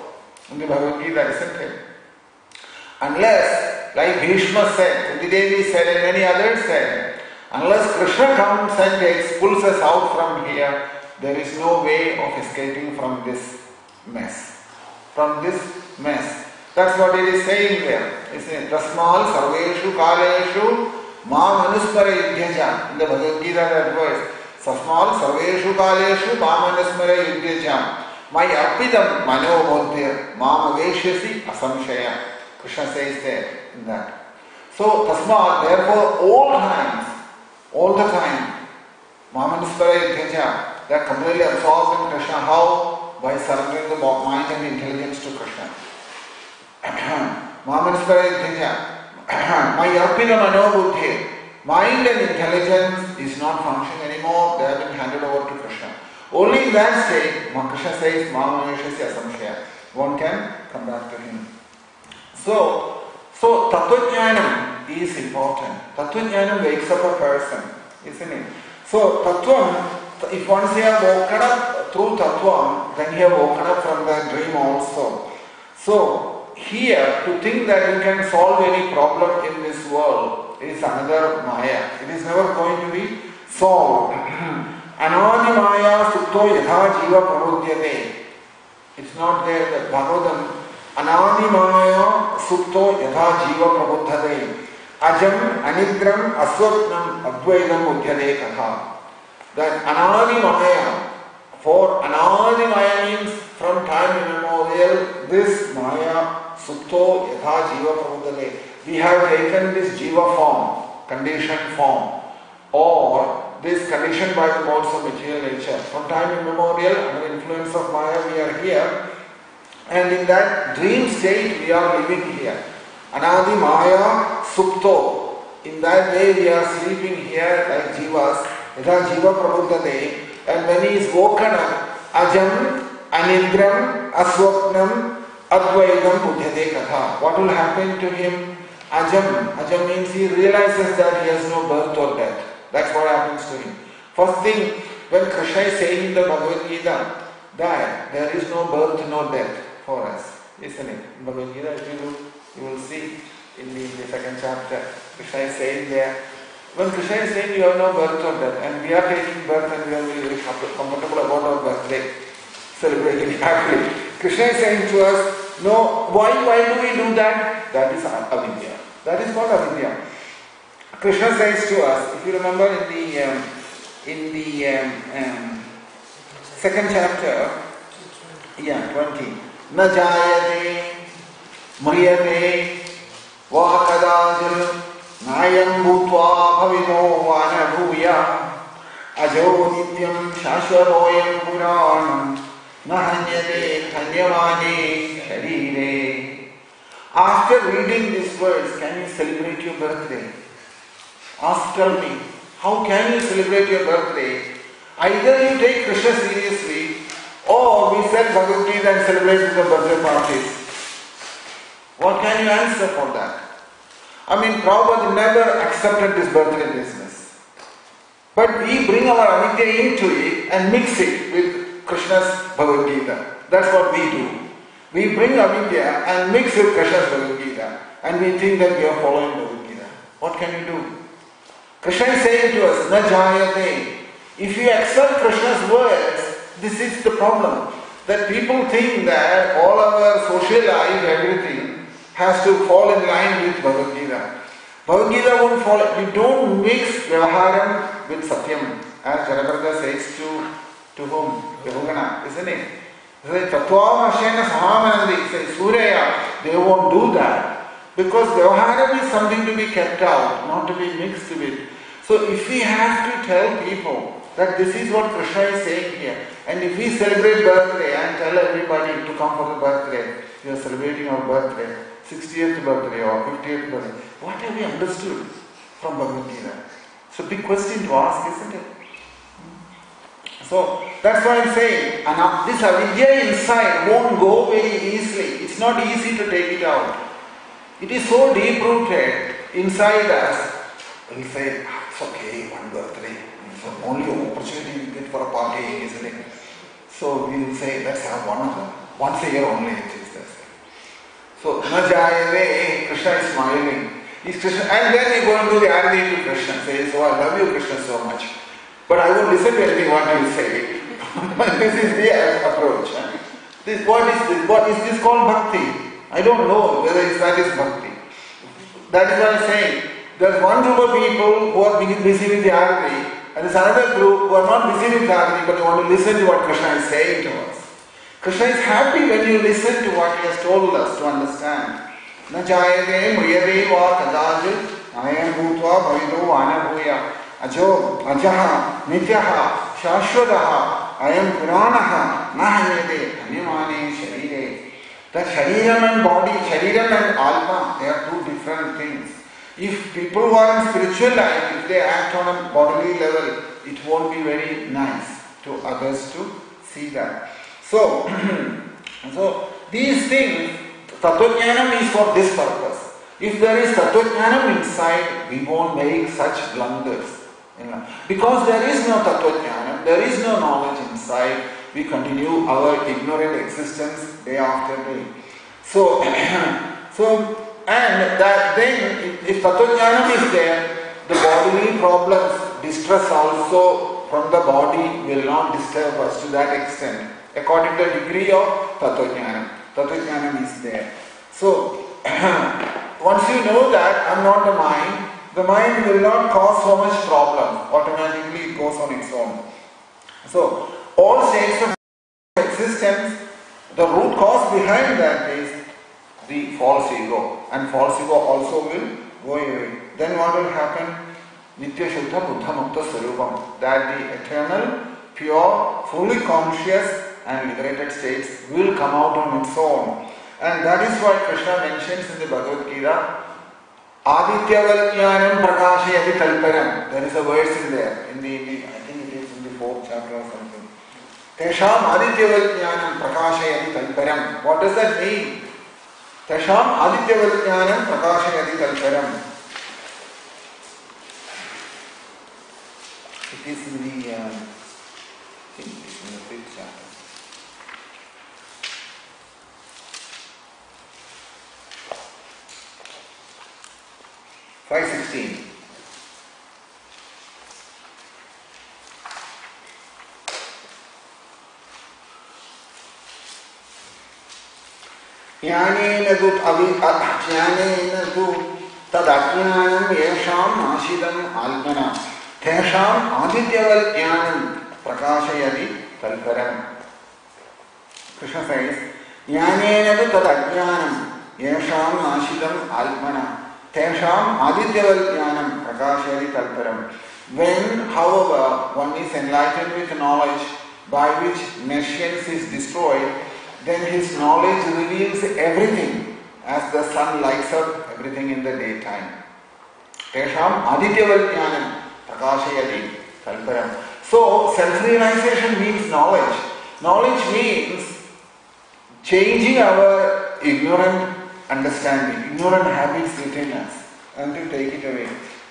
in the Bhagavad Gita, isn't it? Unless, like Bhishma said, Kunti said, and many others said, unless Krishna comes and pulls us out from here, there is no way of escaping from this mess. From this mess. That's what it is saying there. Isn't it? Tasmal sarveshu kaleshu ma manuspara yudhyaja. In the Bhagavad Gita, that verse. Tasmal sarveshu kaleshu ma manuspara yudhyaja. My arpitam manobuddhir mamaveshyasi asamshaya. Krishna says there in that. So, tasma, therefore, all the time, Mahamanusvara Yudhyaja, they are completely absorbed in Krishna. How? By surrendering the mind and intelligence to Krishna. Mahamanusvara Yudhyaja, my arpita manobuddhi, mind and intelligence is not functioning anymore, they have been handed over to Krishna. Only in that state, Krishna says, Mahamaveshasya Samshaya, one can come back to him. So Tattvajnanam is important. Tattvajnanam wakes up a person, isn't it? So Tattvam, if once he has woken up through Tattvam, then he has woken up from the dream also. So here, to think that you can solve any problem in this world is another Maya. It is never going to be solved. Anadi Maya Sukto Yatha Jiva Prabudyate. It's not there that Bhagavatam Anadi Maya Sukto Yatha Jiva Prabuddhate. Ajam Anidram Aswapnam Advaidam Udhyate Katha. That Anadi Maya, for Anadi Maya means from time immemorial, this Maya Sukto Yatha Jiva Prabuddhate. We have taken this Jiva form, conditioned form, or this conditioned by the modes of material nature. From time immemorial, under influence of Maya, we are here, and in that dream state, we are living here. Anadi Maya Supto. In that way, we are sleeping here like Jivas. Yatha Jiva Prabuddhate. And when he is woken up, Ajam, Anidram, Aswapnam, Advaidam Buddhyate Katha. What will happen to him? Ajam means he realizes that he has no birth or death. That's what happens to him. First thing, when Krishna is saying in the Bhagavad Gita that there is no birth, no death for us, isn't it? In Bhagavad Gita, if you look, you will see in the second chapter, Krishna is saying there, when Krishna is saying you have no birth or death, and we are taking birth and we are very comfortable about our birthday, celebrating happily. Krishna is saying to us, no, why do we do that? That is avidya. That is called avidya. Krishna says to us, if you remember in the second chapter, 20, Na jayate, mriyate, vahakadajal, nayam bhutva bhavino vanabhuya, ajo nityam shashvaroyam puranam, nahanyate dhanyavane sharire. After reading these words, can you celebrate your birthday? Tell me, how can you celebrate your birthday? Either you take Krishna seriously, or we sell Bhagavad Gita and celebrate with the birthday parties. What can you answer for that? I mean, Prabhupada never accepted this birthday business. But we bring our avidya into it and mix it with Krishna's Bhagavad Gita. That's what we do. We bring avidya and mix with Krishna's Bhagavad Gita, and we think that we are following Bhagavad Gita. What can you do? Krishna is saying to us, Na jayate. If you accept Krishna's words, this is the problem. That people think that all our social life, everything, has to fall in line with Bhagavad Gita. Bhagavad Gita won't fall. You don't mix Vyavaharam with Satyam, as Janakarta says to whom? Yahugana, isn't it? They say, Tattvam Ashena Sahamanandi, says Surya, they won't do that. Because Vyavaharam is something to be kept out, not to be mixed with. So if we have to tell people that this is what Krishna is saying here, and if we celebrate birthday and tell everybody to come for the birthday, we are celebrating our birthday, 60th birthday or 50th birthday, what have we understood from Bhagavad Gita? It's a big question to ask, isn't it? So that's why I'm saying, this avidya inside won't go very easily. It's not easy to take it out. It is so deep rooted inside us. We'll say, it's okay, one birthday. It's the only opportunity we get for a party, isn't it? So we'll say, let's have once a year only it is this. So, na jayave, Krishna is smiling. He's Krishna, and then we go and do the arati to Krishna, says, oh, I love you, Krishna, so much. But I won't listen to anything what you say. This is the approach. What is this called bhakti? I don't know whether that is bhakti. That is what I'm saying. There's one group of people who are busy with the arati, and there's another group who are not busy with the arati, but they want to listen to what Krishna is saying to us. Krishna is happy when you listen to what he has told us to understand. Na jayate mriyate va kadajit ayam bhutva bhavido anabhuya ajo ajaha nityaha shashwataha ayam puranaha na hanyate anyamane sharire. That shariram and body, shariram and alma, they are two different things. If people who are in spiritual life, if they act on a bodily level, it won't be very nice to others to see that. So, these things, Tattva-jnanam is for this purpose. If there is Tattva-jnanam inside, we won't make such blunders. Because there is no Tattva-jnanam, there is no knowledge inside, we continue our ignorant existence day after day. So, and that then, if Tattva-jnanam is there, the bodily problems, distress also from the body will not disturb us to that extent, according to the degree of Tattva-jnanam. Tattva-jnanam is there. So, once you know that I am not the mind will not cause so much problem. Automatically it goes on its own. So, all states of existence, the root cause behind that is the false ego. And false ego also will go away. Then what will happen? Nitya Shuddha Buddha Mukta Swarupam. That the eternal, pure, fully conscious and liberated states will come out on its own. And that is why Krishna mentions in the Bhagavad Gita, Adityaval Jnanam Prakashayati Kalparam. There is a verse in there, I think it is in the 4th chapter or something. Tesham Adityaval Jnanam Prakashayati Kalparam. What does that mean? Tesham Adityaval Jnanam Prakashayati Kalparam. It is in the, I think it is in the 5th chapter. Verse 16. Jnanena tu tadajnanam yesham nashidam almana tesham adityaval jnanam prakashayati kalparam. Krishna says, Jnanena tu tadajnanam yesham nashidam almana tesham adityaval jnanam prakashayati kalparam. When, however, one is enlightened with knowledge by which nescience is destroyed, then his knowledge reveals everything as the sun lights up everything in the daytime. Tesham adityaval jnanam prakashayati kalparam. So, self-realization means knowledge. Knowledge means changing our ignorant understanding, ignorant habits within us, and to take it away.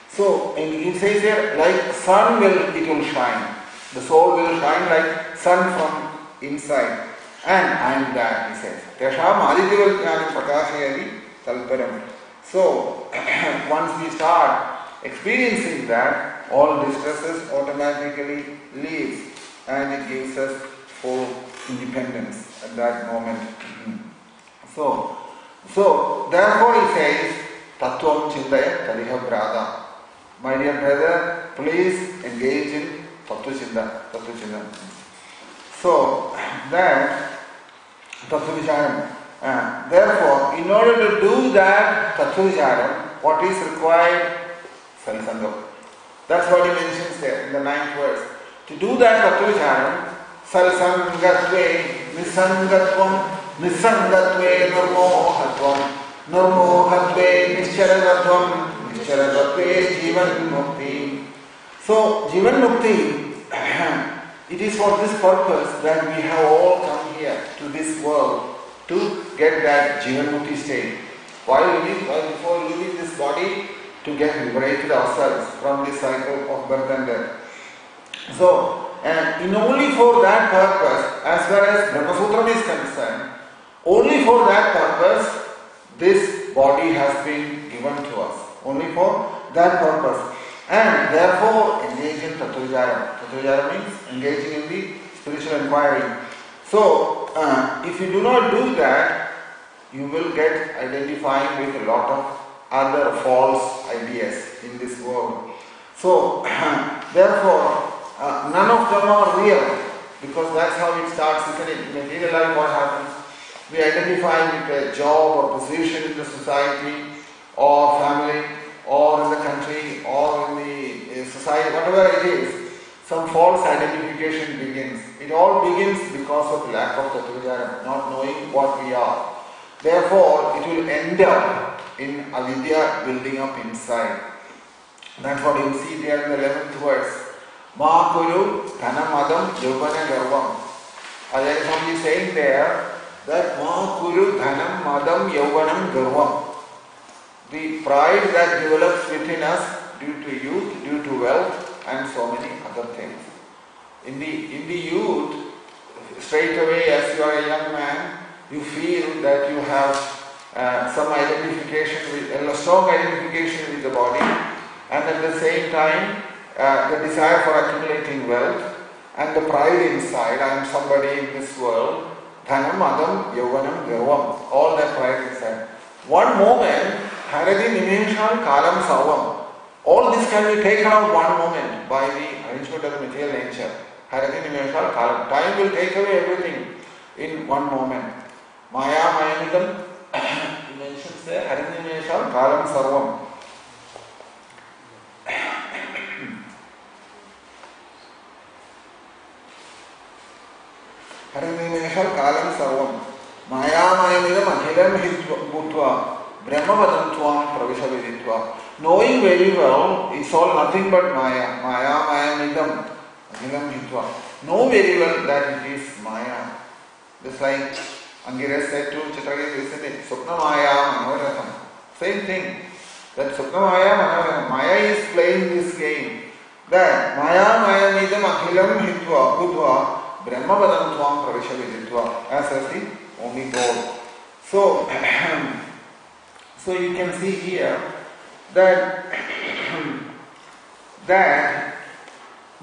So, it says here, like sun it will shine. The soul will shine like sun from inside. And I am that, he says. Tesham adityaval jnanam prakashayati kalparam. So, once we start experiencing that, all distresses automatically leaves and it gives us full independence at that moment. So therefore he says, Tattvam Chindaya Tariha Brada. My dear brother, please engage in Tattva Chinda. So that Tattva Vicharam. Therefore, in order to do that Tattva Vicharam, what is required? Salasangam. That's what he mentions there in the 9th verse. To do that Tattva Vicharam, Salasangatve Nisangatvam Nisangatve Nirmohatve Nischaragatvam Nischaragatve Jivan Mukti. So, Jivan Mukti, it is for this purpose that we have all come here to this world to get that Jivan Mukti state. While before leaving this body, to get liberated ourselves from this cycle of birth and death. So, and only for that purpose, as far as Brahma Sutra is concerned, only for that purpose, this body has been given to us. Only for that purpose. And therefore, engage in Tattva Vicharam. Tattva Vicharam means engaging in the spiritual inquiry. So, if you do not do that, you will get identifying with a lot of other false ideas in this world. So, therefore, none of them are real. Because that's how it starts, isn't it? In material life, what happens? We identify with a job or position in the society or family or in the country or in the society, whatever it is. Some false identification begins. It all begins because of lack of tattva, not knowing what we are. Therefore, it will end up in avidya building up inside. That's what you see there in the 11th verse. Ma kuru dhanamadam yavana garvam. Ajay Swami is saying there that ma kuru dhanam madam yauvanam garvam. The pride that develops within us due to youth, due to wealth and so many other things. In the youth, straight away as you are a young man, you feel that you have some identification with, a strong identification with the body, and at the same time the desire for accumulating wealth and the pride inside, I am somebody in this world, dhanam, madam, yauvanam, garvam, all that pride inside. One moment, haradi nimeshal kalam savam, all this can be taken out one moment by the arrangement of the material nature. Haradi nimeshal kalam, time will take away everything in one moment. Maya mayamidam, he mentions there, haradi nimeshal kalam sarvam. Harinimeshal kalam sarvam mayamayamidam akhilam bhutva brahmapadam tvam pravishaviditva. Knowing very well is all nothing but maya. Mayamayamidam akhilam bhutva. Know very well that it is maya. Just like Angiras said to Chitraketu, isn't it? Sukna maya manoratham. Same thing. That Sukna maya manoratham. Maya is playing this game. That mayamayamidam akhilam bhutva Brahmapadam Tvam Pravishaviditva, as the only goal. So you can see here that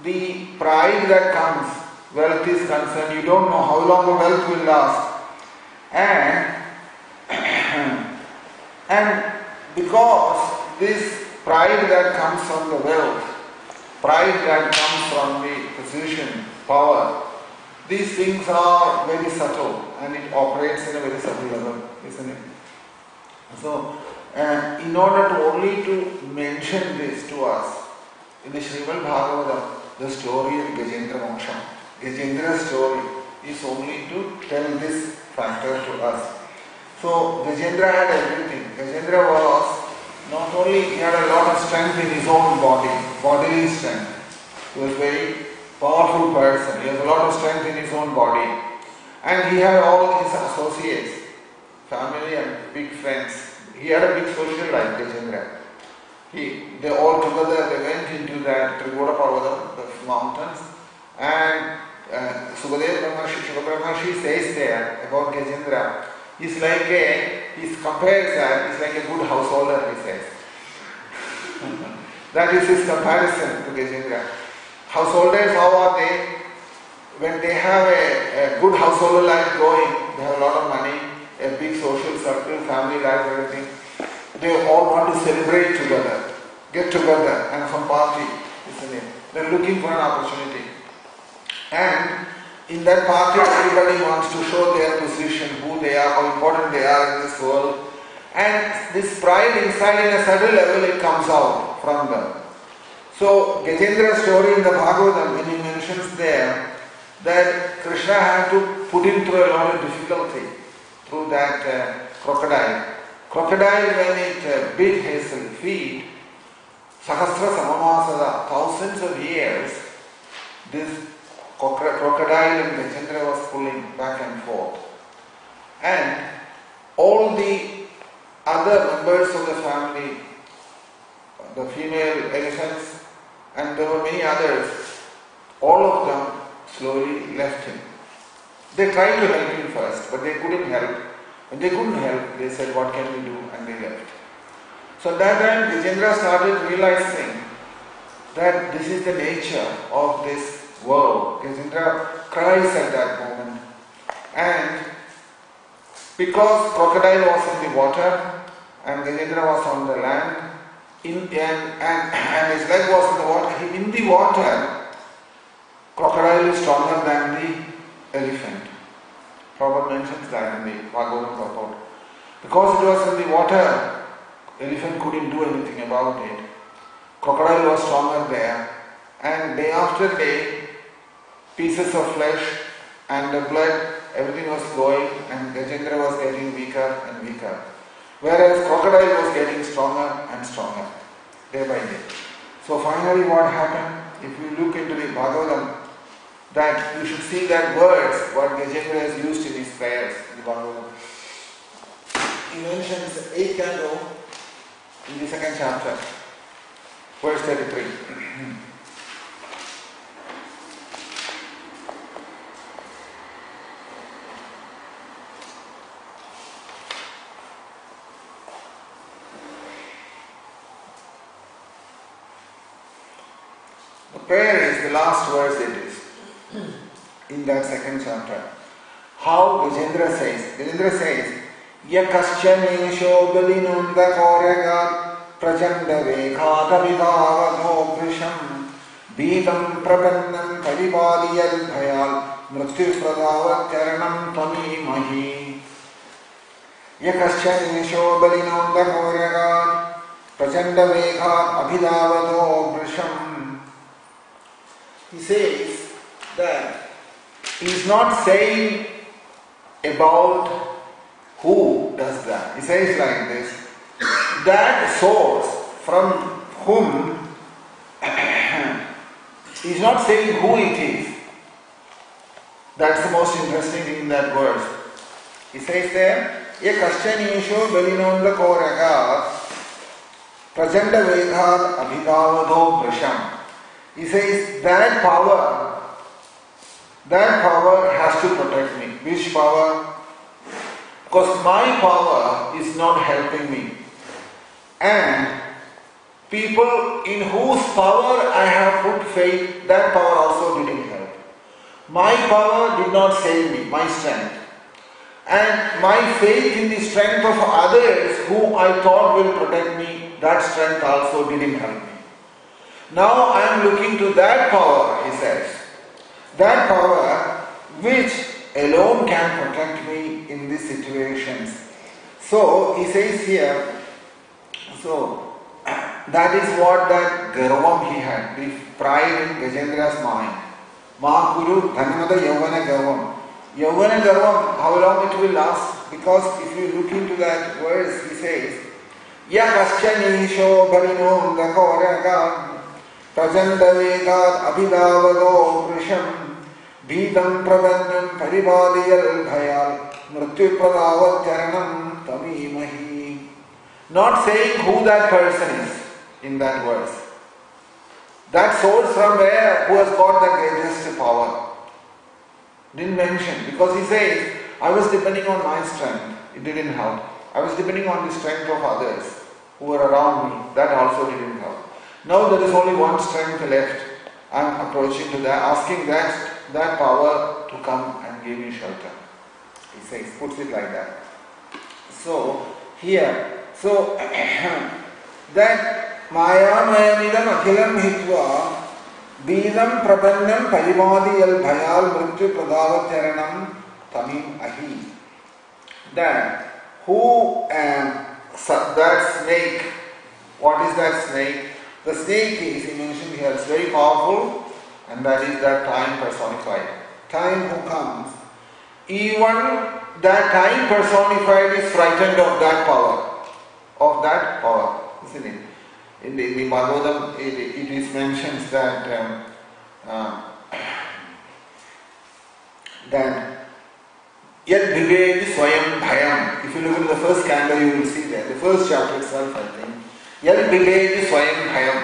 the pride that comes, wealth is concerned, you don't know how long the wealth will last. And because this pride that comes from the wealth, pride that comes from the position, power, these things are very subtle and it operates in a very subtle level, isn't it? So, in order to only to mention this to us, in the Srimad Bhagavatam, the story of Gajendra Moksham, Gajendra's story is only to tell this factor to us. So, Gajendra had everything. Gajendra was not only, he had a lot of strength in his own body, bodily strength. He was very powerful person. He has a lot of strength in his own body. And he had all his associates, family and big friends. He had a big social life, Gajendra. They all together, they went into that Trigura Parvata, the mountains, and Sukadeva Brahmarshi says there about Gajendra, he compares that, he's like a good householder, he says. That is his comparison to Gajendra. Householders, how are they? When they have a good household life going, they have a lot of money, a big social circle, family life, everything, they all want to celebrate together, get together and some party, isn't it? They're looking for an opportunity. And in that party, everybody wants to show their position, who they are, how important they are in this world. And this pride inside, in a certain level, it comes out from them. So, Gajendra's story in the Bhagavatam, when he mentions there that Krishna had to put him through a lot of difficulty through that crocodile. Crocodile, when it bit his feet, Sahasra Samamasada, thousands of years, this crocodile and Gajendra was pulling back and forth. And all the other members of the family, the female elephants, and there were many others, all of them slowly left him. They tried to help him first, but they couldn't help. When they couldn't help, they said, what can we do? And they left. So at that time, Gajendra started realizing that this is the nature of this world. Gajendra cries at that moment. And because crocodile was in the water and Gajendra was on the land, and his leg was in the water, crocodile is stronger than the elephant. Prabhupada mentions that in the Bhagavatam purport. Because it was in the water, elephant couldn't do anything about it. Crocodile was stronger there, and day after day, pieces of flesh and the blood, everything was flowing, and Gajendra was getting weaker and weaker. Whereas crocodile was getting stronger and stronger, day by day. So finally what happened, if you look into the Bhagavatam, that you should see that words, what Gajendra has used in his prayers in the Bhagavatam. He mentions the 8th canto in the 2nd chapter, verse 33. The prayer is the last verse it is in that 2nd chapter. How Gajendra says, Yakaschanesho balinunda koragat prachanda vekhatavitavato krisham beetam prabannam parivadiyal bhayal mrityuspradavat karanam tamimahi. Yakaschanesho balinunda koragat prachanda vekhatavitavato krisham. He says that he is not saying about who does that. He says like this, that source from whom, he is not saying who it is. That's the most interesting thing in that verse. He says there, Ye kashchanisho balinonda koraga prachanda vekhat abhidavado brasham. He says that power has to protect me. Which power? Because my power is not helping me. And people in whose power I have put faith, that power also didn't help. My power did not save me, my strength. And my faith in the strength of others who I thought will protect me, that strength also didn't help me. Now I am looking to that power, he says. That power which alone can protect me in these situations. So he says here, so that is what that garvam he had, the pride in Gajendra's mind. Ma Guru Dhanamada Yavana Garvam. Yavana Garvam, how long it will last? Because if you look into that verse, he says, Yakaschanisho Bharino Dakoraga Prajanda Vegat Abhidavado Prisham Bhidam Prabandam Parivadiyal Bhayal Mrityu Pradavat Charanam Tamimahi. Not saying who that person is in that verse. That source from where, who has got the greatest power. Didn't mention, because he says, I was depending on my strength. It didn't help. I was depending on the strength of others who were around me. That also didn't help. Now there is only one strength left. I am approaching to that, asking that power to come and give me shelter. He says, puts it like that. So here, that Maya Mayamidam Akhilam Hitva Beedam Prabannam Parivadiyal Bhayal Mrityu Pradavat Charanam Tamim Ahi. That who that snake, what is that snake? The snake is, he mentioned here, is very powerful, and that is that time personified. Time who comes. Even that time personified is frightened of that power. Of that power, isn't it? In the Bhagavatam, it is mentioned that Yad Vivedi Swayam Bhayam. If you look at the first canto, you will see that. The first chapter itself, I think. Yad Vivedi Swayam Bhayam.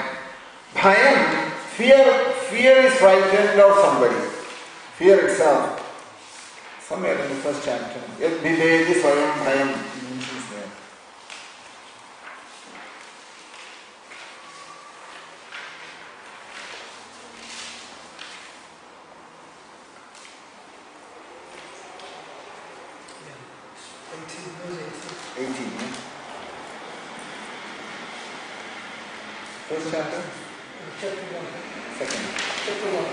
Bhayam, fear is frightened of somebody. Fear itself. Somewhere in the first chapter. Yad Vivedi Swayam Bhayam. It mentions there. First chapter? Chapter 1. Second. Chapter 1.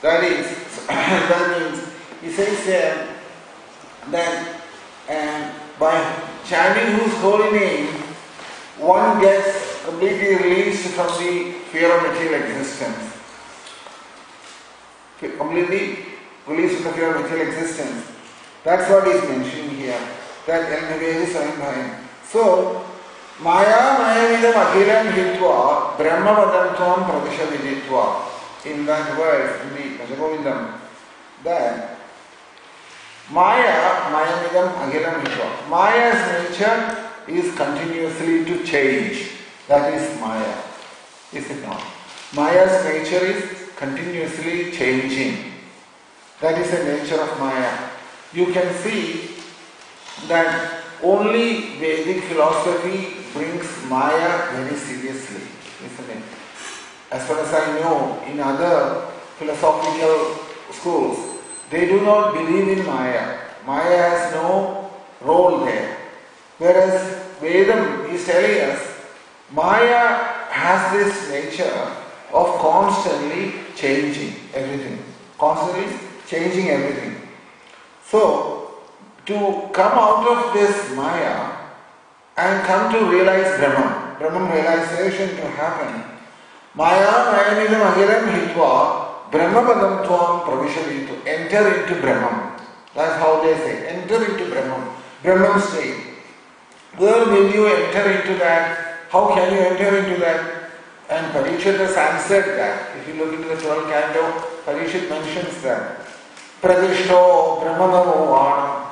That is, that means, he says that by chanting whose holy name, one gets completely released from the fear of material existence. Completely released from the fear of material existence. That's what is mentioned here. That Elmavedi Swayambhayam. So, Maya Mayamidam Akhilam Hitva Brahmavadam Tvam Pravisha Viditva. In that verse, in the Bhajagovindam, that Maya Mayamidam Akhilam Hitva. Maya's nature is continuously to change. That is Maya. Is it not? Maya's nature is continuously changing. That is the nature of Maya. You can see that only Vedic philosophy brings Maya very seriously, isn't it? As far as I know, in other philosophical schools, they do not believe in Maya. Maya has no role there. Whereas Vedam is telling us, Maya has this nature of constantly changing everything. Constantly changing everything. So, to come out of this Maya and come to realize Brahman realization to happen, Maya Mayamidam Ahiram Hitva Brahmapadam Tvam Pravishavitu. Enter into Brahman. That's how they say. Enter into Brahman state. Where will you enter into that? How can you enter into that? And Parikshit has answered that. If you look into the 12th canto, Parikshit mentions that. Pradishto Brahmanamo Vanam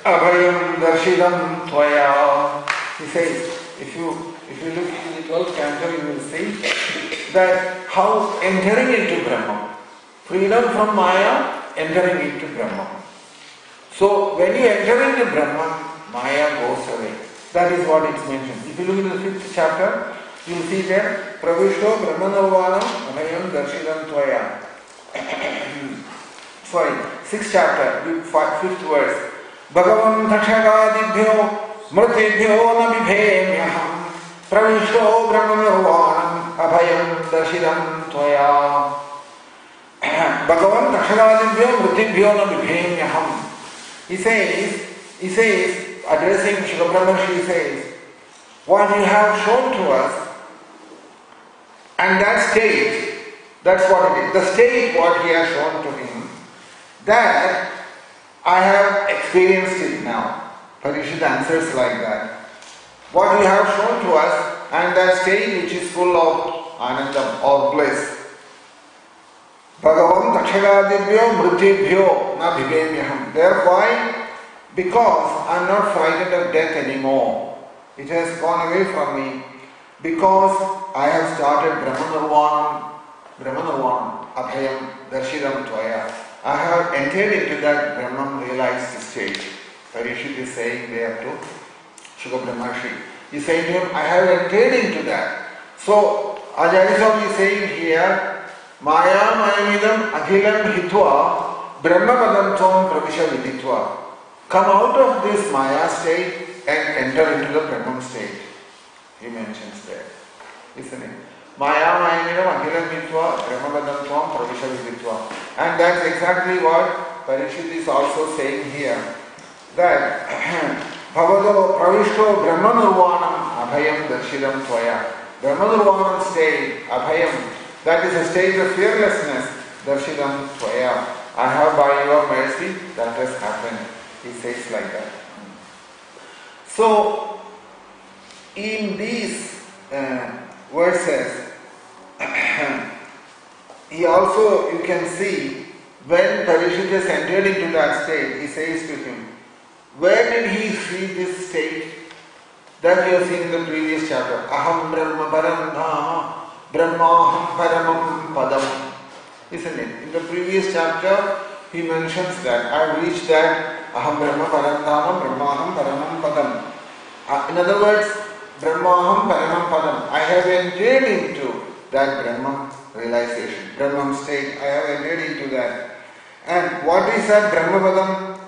Abhayam Darshidam Tvaya. He says, if you look into the 12th canto, you will see that how entering into Brahman, freedom from Maya, entering into Brahman. So when you enter into Brahman, Maya goes away. That is what it's mentioned. If you look into the 5th chapter, you will see there, Pravishto Brahmanavanam Abhayam Darshidam Tvaya. Sorry, 6th chapter, 5th verse. Bhagavan Takshagadibhyo Mrtibhyo Nabhibhemyaham Pravishto Brahmanavanam Abhayam Darshidam Tvaya. Bhagavan Takshagadibhyo Mrtibhyo Nabhibhemyaham. He says, addressing Srila Brahmarshi, he says, what you have shown to us, and that state, that's what it is. The state what he has shown to him, that I have experienced it now. Parikshit answers like that. What you have shown to us, and that state which is full of anandam or bliss. Bhagavan Takshagadibhyo Mritibhyo Na Bhibemyaham. Therefore, because I am not frightened of death anymore. It has gone away from me. Because I have started Brahmanarvanam, Abhayam, Darshidam Tvaya. I have entered into that Brahman realized state. Parikshit is saying there to Shuka Brahmarshi. He is saying to him, I have entered into that. So, Acharya Swami is saying here, Maya Mayamidam Akhilam Hitva Brahmapadam Tvam Pravisha Viditva. Come out of this Maya state and enter into the Brahman state. He mentions there. Isn't it? Maya Mayamidam Akhilam Hitva Brahmapadam Tvam Pravisha Viditva. And that's exactly what Parikshit is also saying here. That Bhavado Pravishto Brahmanurvanam Abhayam Darshidam Tvaya. Brahmanurvanam state, Abhayam, that is a state of fearlessness, Darshidam Tvaya. I have by your mercy that has happened. He says like that. So, in these verses, he also, you can see, when Parikshit has entered into that state, he says to him, where did he see this state? That we have seen in the previous chapter. Aham Brahma Param Dhama Brahmaham Paramam Padam. Isn't it? In the previous chapter, he mentions that I reached that Aham Brahma Param Dhama Brahmaham Paramam Padam. In other words, Brahmaham Paramam Padam. I have entered into that Brahman realization, Brahman state. I have entered into that. And what is that Brahmapadam?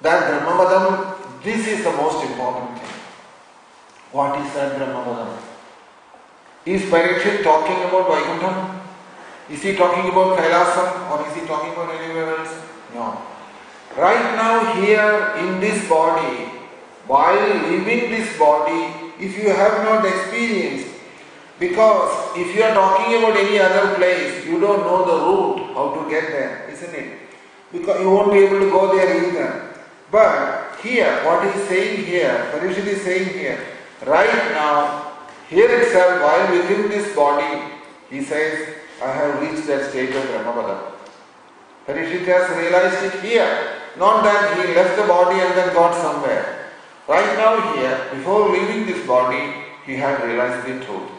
That Brahmapadam, this is the most important thing. What is that Brahmapadam? Is Parikshit talking about Vaikuntham? Is he talking about Kailasam or is he talking about anywhere else? No. Right now here in this body, while living this body, if you have not experienced, because if you are talking about any other place, you don't know the route, how to get there, isn't it? Because you won't be able to go there either. But here, what he is saying here, Parikshit is saying here, right now, here itself, while within this body, he says, I have reached that stage of Brahmapadam. Parikshit has realized it here, not that he left the body and then got somewhere. Right now here, before leaving this body, he had realized the truth.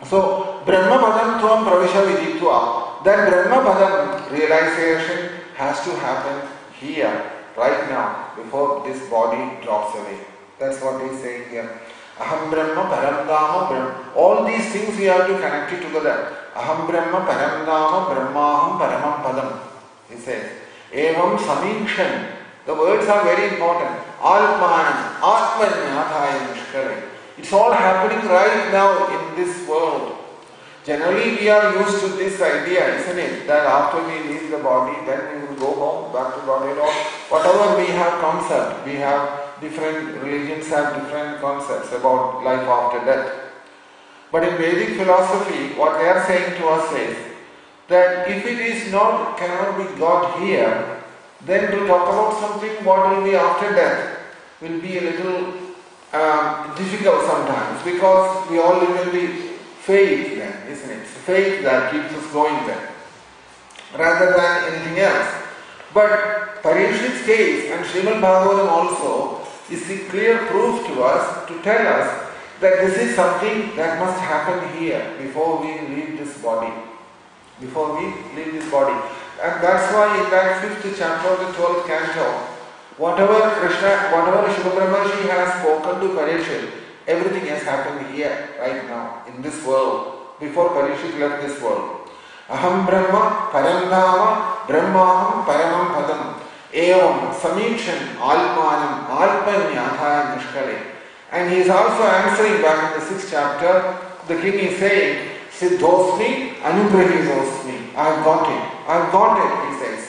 So, Brahmapadam Tvam Pravisha Viditva, that Brahmapadam realization has to happen here, right now, before this body drops away. That's what he is saying here. Aham Brahma Paramdhama Brahma. All these things we have to connect it together. Aham Brahma Paramdhama Brahmaham Paramam Padam. He says. Evam Samikshan. The words are very important. Alpanam, Atmanyadhaya Nishkare. It's all happening right now in this world. Generally we are used to this idea, isn't it? That after we leave the body, then we will go home, back to body, or whatever we have concept. We have different religions have different concepts about life after death. But in Vedic philosophy, what they are saying to us is that if it is not, cannot be got here, then to talk about something what will be after death will be a little difficult sometimes, because we all live in the faith then, isn't it? It's faith that keeps us going then, rather than anything else. But Parikshit's case and Srimad Bhagavatam also is the clear proof to us, to tell us that this is something that must happen here before we leave this body. Before we leave this body. And that's why in that 5th chapter of the 12th canto, whatever Shivabrahmashi has spoken to Parikshit, everything has happened here, right now, in this world, before Parikshit left this world. Aham Brahma Paramdhama Brahmaham Paramam Padam Evam Samikshan Alpanam Alpanyadhaya Nishkale. And he is also answering back in the 6th chapter, the king is saying, Siddhosmi Anugrahidosmi. I have got it, he says.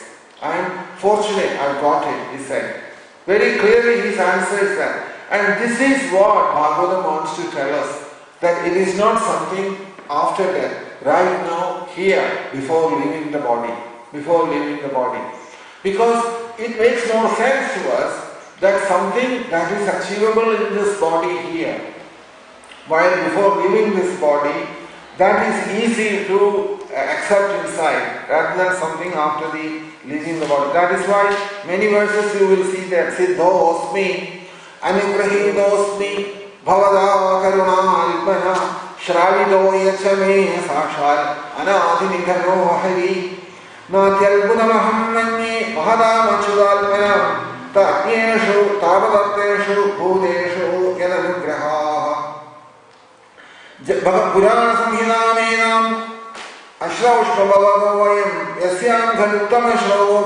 I am fortunate, I have got it, he said. Very clearly his answer is that. And this is what Bhagavatam wants to tell us, that it is not something after death, right now, here, before leaving the body. Because it makes no sense to us that something that is achievable in this body here, while before leaving this body, that is easy to accept inside, rather than something after the leaving the body. That is why many verses you will see that Siddhosmi, Anugrahidosmi, Bhavada Karuna Alpana, Shravido Yachame Sakshar, Anadinigano Hari, Natyalbunamaham Manye, Mahada Machudalpana, Tatnyeshu, Tabadatteshu, Bhudeshu, Yananugraha. Purana Samhidanam Ashraushvavavavayam Yasyam Khaluttama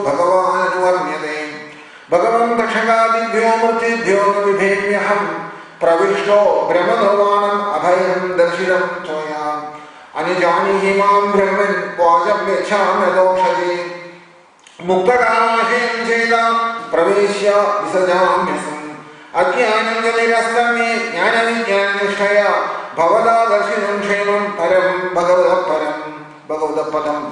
Bhagavan Anuvarnyadem Bhagavan Dakshakadibhyo Murtibhyo Navibhemyaham Pravishto Brahmanovanam Abhayam Darshiram Toya Anijani Himam Brahman Vajam Vecham Yadokshadi Muktakamashim Cheda Praveshya Visajam Yasam Ajnananjalirastami Jnanavignanishaya Bhavada Darshinam Shenam Param Bhagavada Padam.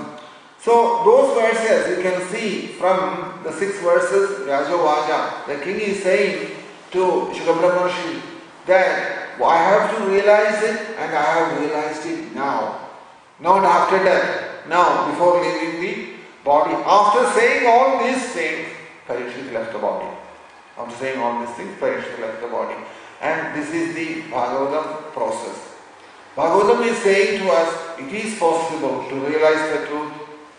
So those verses you can see from the 6 verses Rajavaja. The king is saying to Shivabrahmashi that I have to realize it and I have realized it now. Not after death. Now, before leaving the body. After saying all these things, Parikshit left the body. After saying all these things, Parikshit left the body. And this is the Bhagavatam process. Bhagavatam is saying to us, it is possible to realize the truth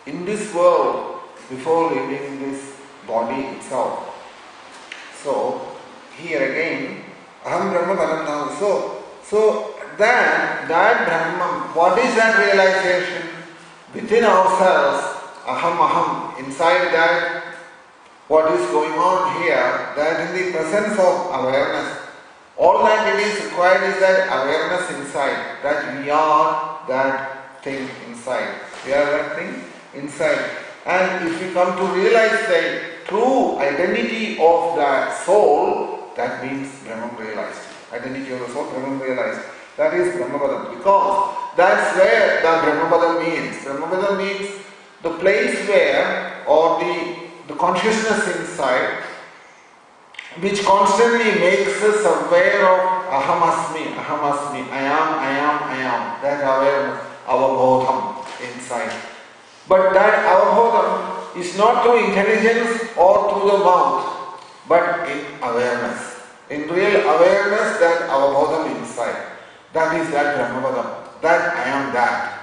in this world before leaving this body itself. So, here again, Aham Brahma Padam now. So that Brahman, what is that realization? Within ourselves, Aham, inside that, what is going on here, that in the presence of awareness, all that it is required is that awareness inside, that we are that thing inside. We are that thing inside. And if we come to realize the true identity of the soul, that means Brahman realized. Identity of the soul, Brahman realized. That is Brahmapadam. Because that's where the Brahmapadam means. Brahmapadam means the place where, or the consciousness inside, which constantly makes us aware of Aham Asmi, I am, that awareness, avabodham inside. But that avabodham is not through intelligence or through the mouth, but in awareness. In real awareness, that avabodham inside. That is that Brahmapadam. That I am that.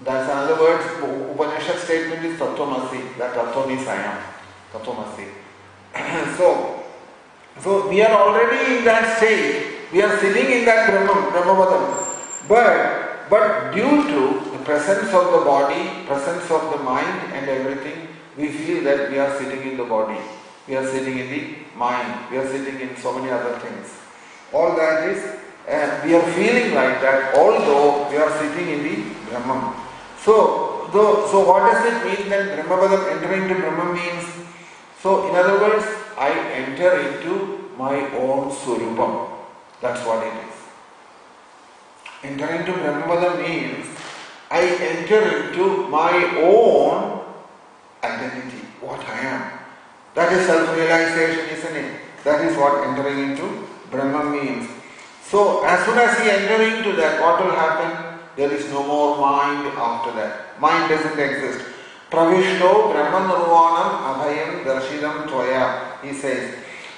That's another word, Upanishad statement is Tattvamasi. That Tattva means I am. Tattvamasi. So we are already in that state. We are sitting in that Brahmapadam. But due to the presence of the body, presence of the mind and everything, we feel that we are sitting in the body. We are sitting in the mind. We are sitting in so many other things. All that is, we are feeling like that, although we are sitting in the Brahman. So what does it mean that Brahmapadam, entering into Brahman means? So in other words, I enter into my own Swarupam. That's what it is. Entering into Brahmapadam means I enter into my own identity, what I am. That is self-realization, isn't it? That is what entering into Brahman means. So as soon as he enters into that, what will happen? There is no more mind after that. Mind doesn't exist. Pravishto Brahman Nirvanam Abhayam Darshidam Tvaya, he says.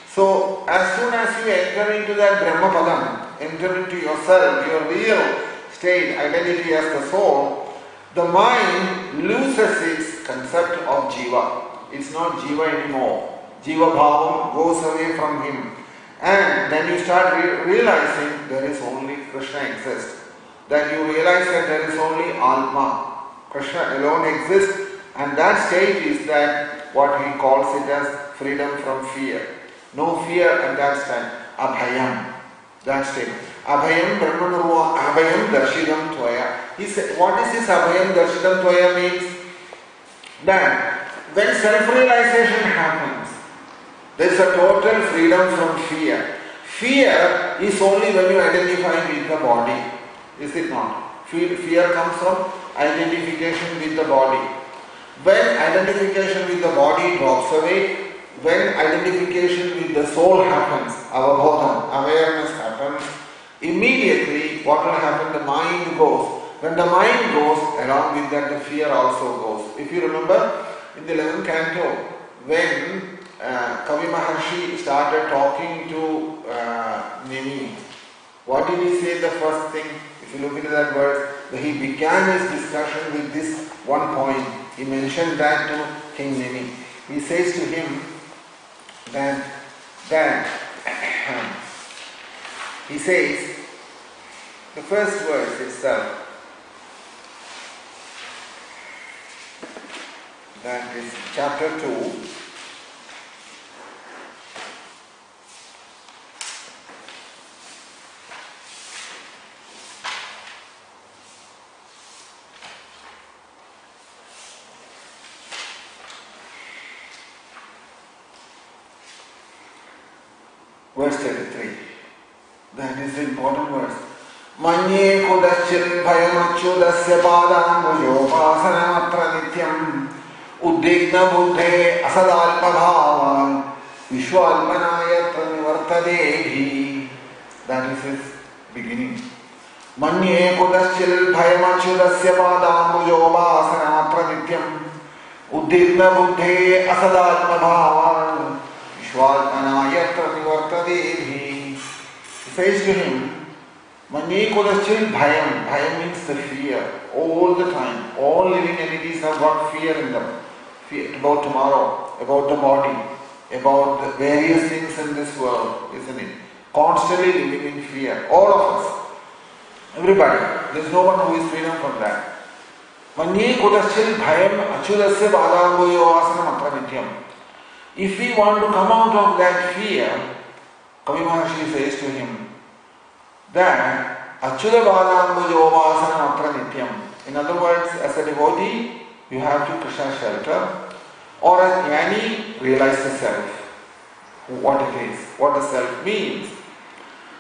So as soon as you enter into that Brahmapadam, enter into yourself, your real state, identity as the soul, the mind loses its concept of Jiva. It's not Jiva anymore. Jiva Bhavam goes away from him. And then you start realizing there is only Krishna exists. That you realize that there is only Alma. Krishna alone exists, and that state is that what he calls it as freedom from fear. No fear at that time. Abhayam. That state. Abhayam Brahmanurva Abhayam Darshidam Tvaya. He said, what is this Abhayam Darshidam Tvaya means? That when self-realization happens, there is a total freedom from fear. Fear is only when you identify with the body. Is it not? Fear comes from identification with the body. When identification with the body drops away, when identification with the soul happens, avabodham, awareness happens, immediately what will happen? The mind goes. When the mind goes, along with that the fear also goes. If you remember, in the 11th canto, when Kavi Maharshi started talking to Nemi, what did he say the first thing? If you look into that verse, he began his discussion with this one point. He mentioned that to King Nemi. He says to him that he says, the first verse itself, that is chapter 2. Verse 33. That is the important verse. Manye kudachil bhayamachudasya padamujopasana nityam uddhigna buddhe asadalpa bhavan vishwalpanayatra nivartadehi. That is his beginning. Manye kudachil bhayamachudasya padamujopasana nityam uddhigna buddhe asadalpa bhavan Vishwalpanayatra nivartadehi. He says to him, Manye kodachil bhayam. Bhayam means the fear. All the time. All living entities have got fear in them. Fear about tomorrow, about the body. about the various things in this world, isn't it? Constantly living in fear. All of us. Everybody. There's no one who is freedom from that. Manye kutashil bhayam achudasya badangoyo asana matra nityam. If we want to come out of that fear, Kavi Maharshi says to him that Achyuta badangoyo asana matra nityam. In other words, as a devotee, you have to Krishna shelter, or as jnani, realize the self, what it is, what the self means.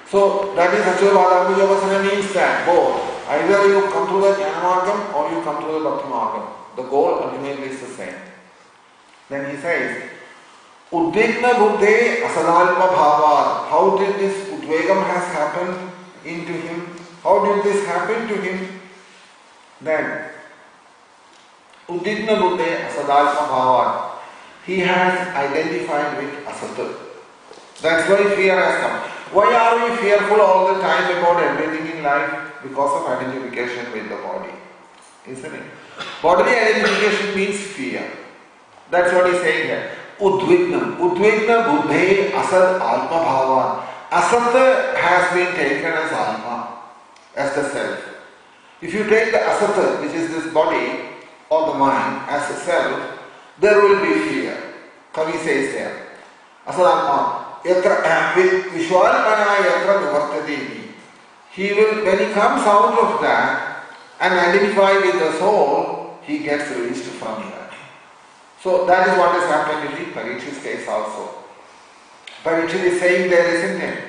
So that is Achyuta badangoyo asana means that both. Either you come through the Jnana Margam or you come through the Bhakti Margam. The goal ultimately is the same. Then he says, Uddvigna buddhe asadalpa bhavad. How did this Udvegam has happened into him? How did this happen to him? Then, Uddvigna buddhe asadalpa bhavad. He has identified with asata. That's why fear has come. Why are we fearful all the time about everything in life? Because of identification with the body. Isn't it? Bodily identification means fear. That's what he's saying here. Udvigna. Udvigna buddhe asad alpa bhava. Asat has been taken as alpa, as the self. If you take the asat, which is this body or the mind, as a self, there will be fear. Kavi says there. Asad alpa. Vishwalpana yatra nivartati. He will, when he comes out of that and identify with the soul, he gets released from here. So that is what has happened in Parikshit's case also. Parikshit is saying there, isn't it?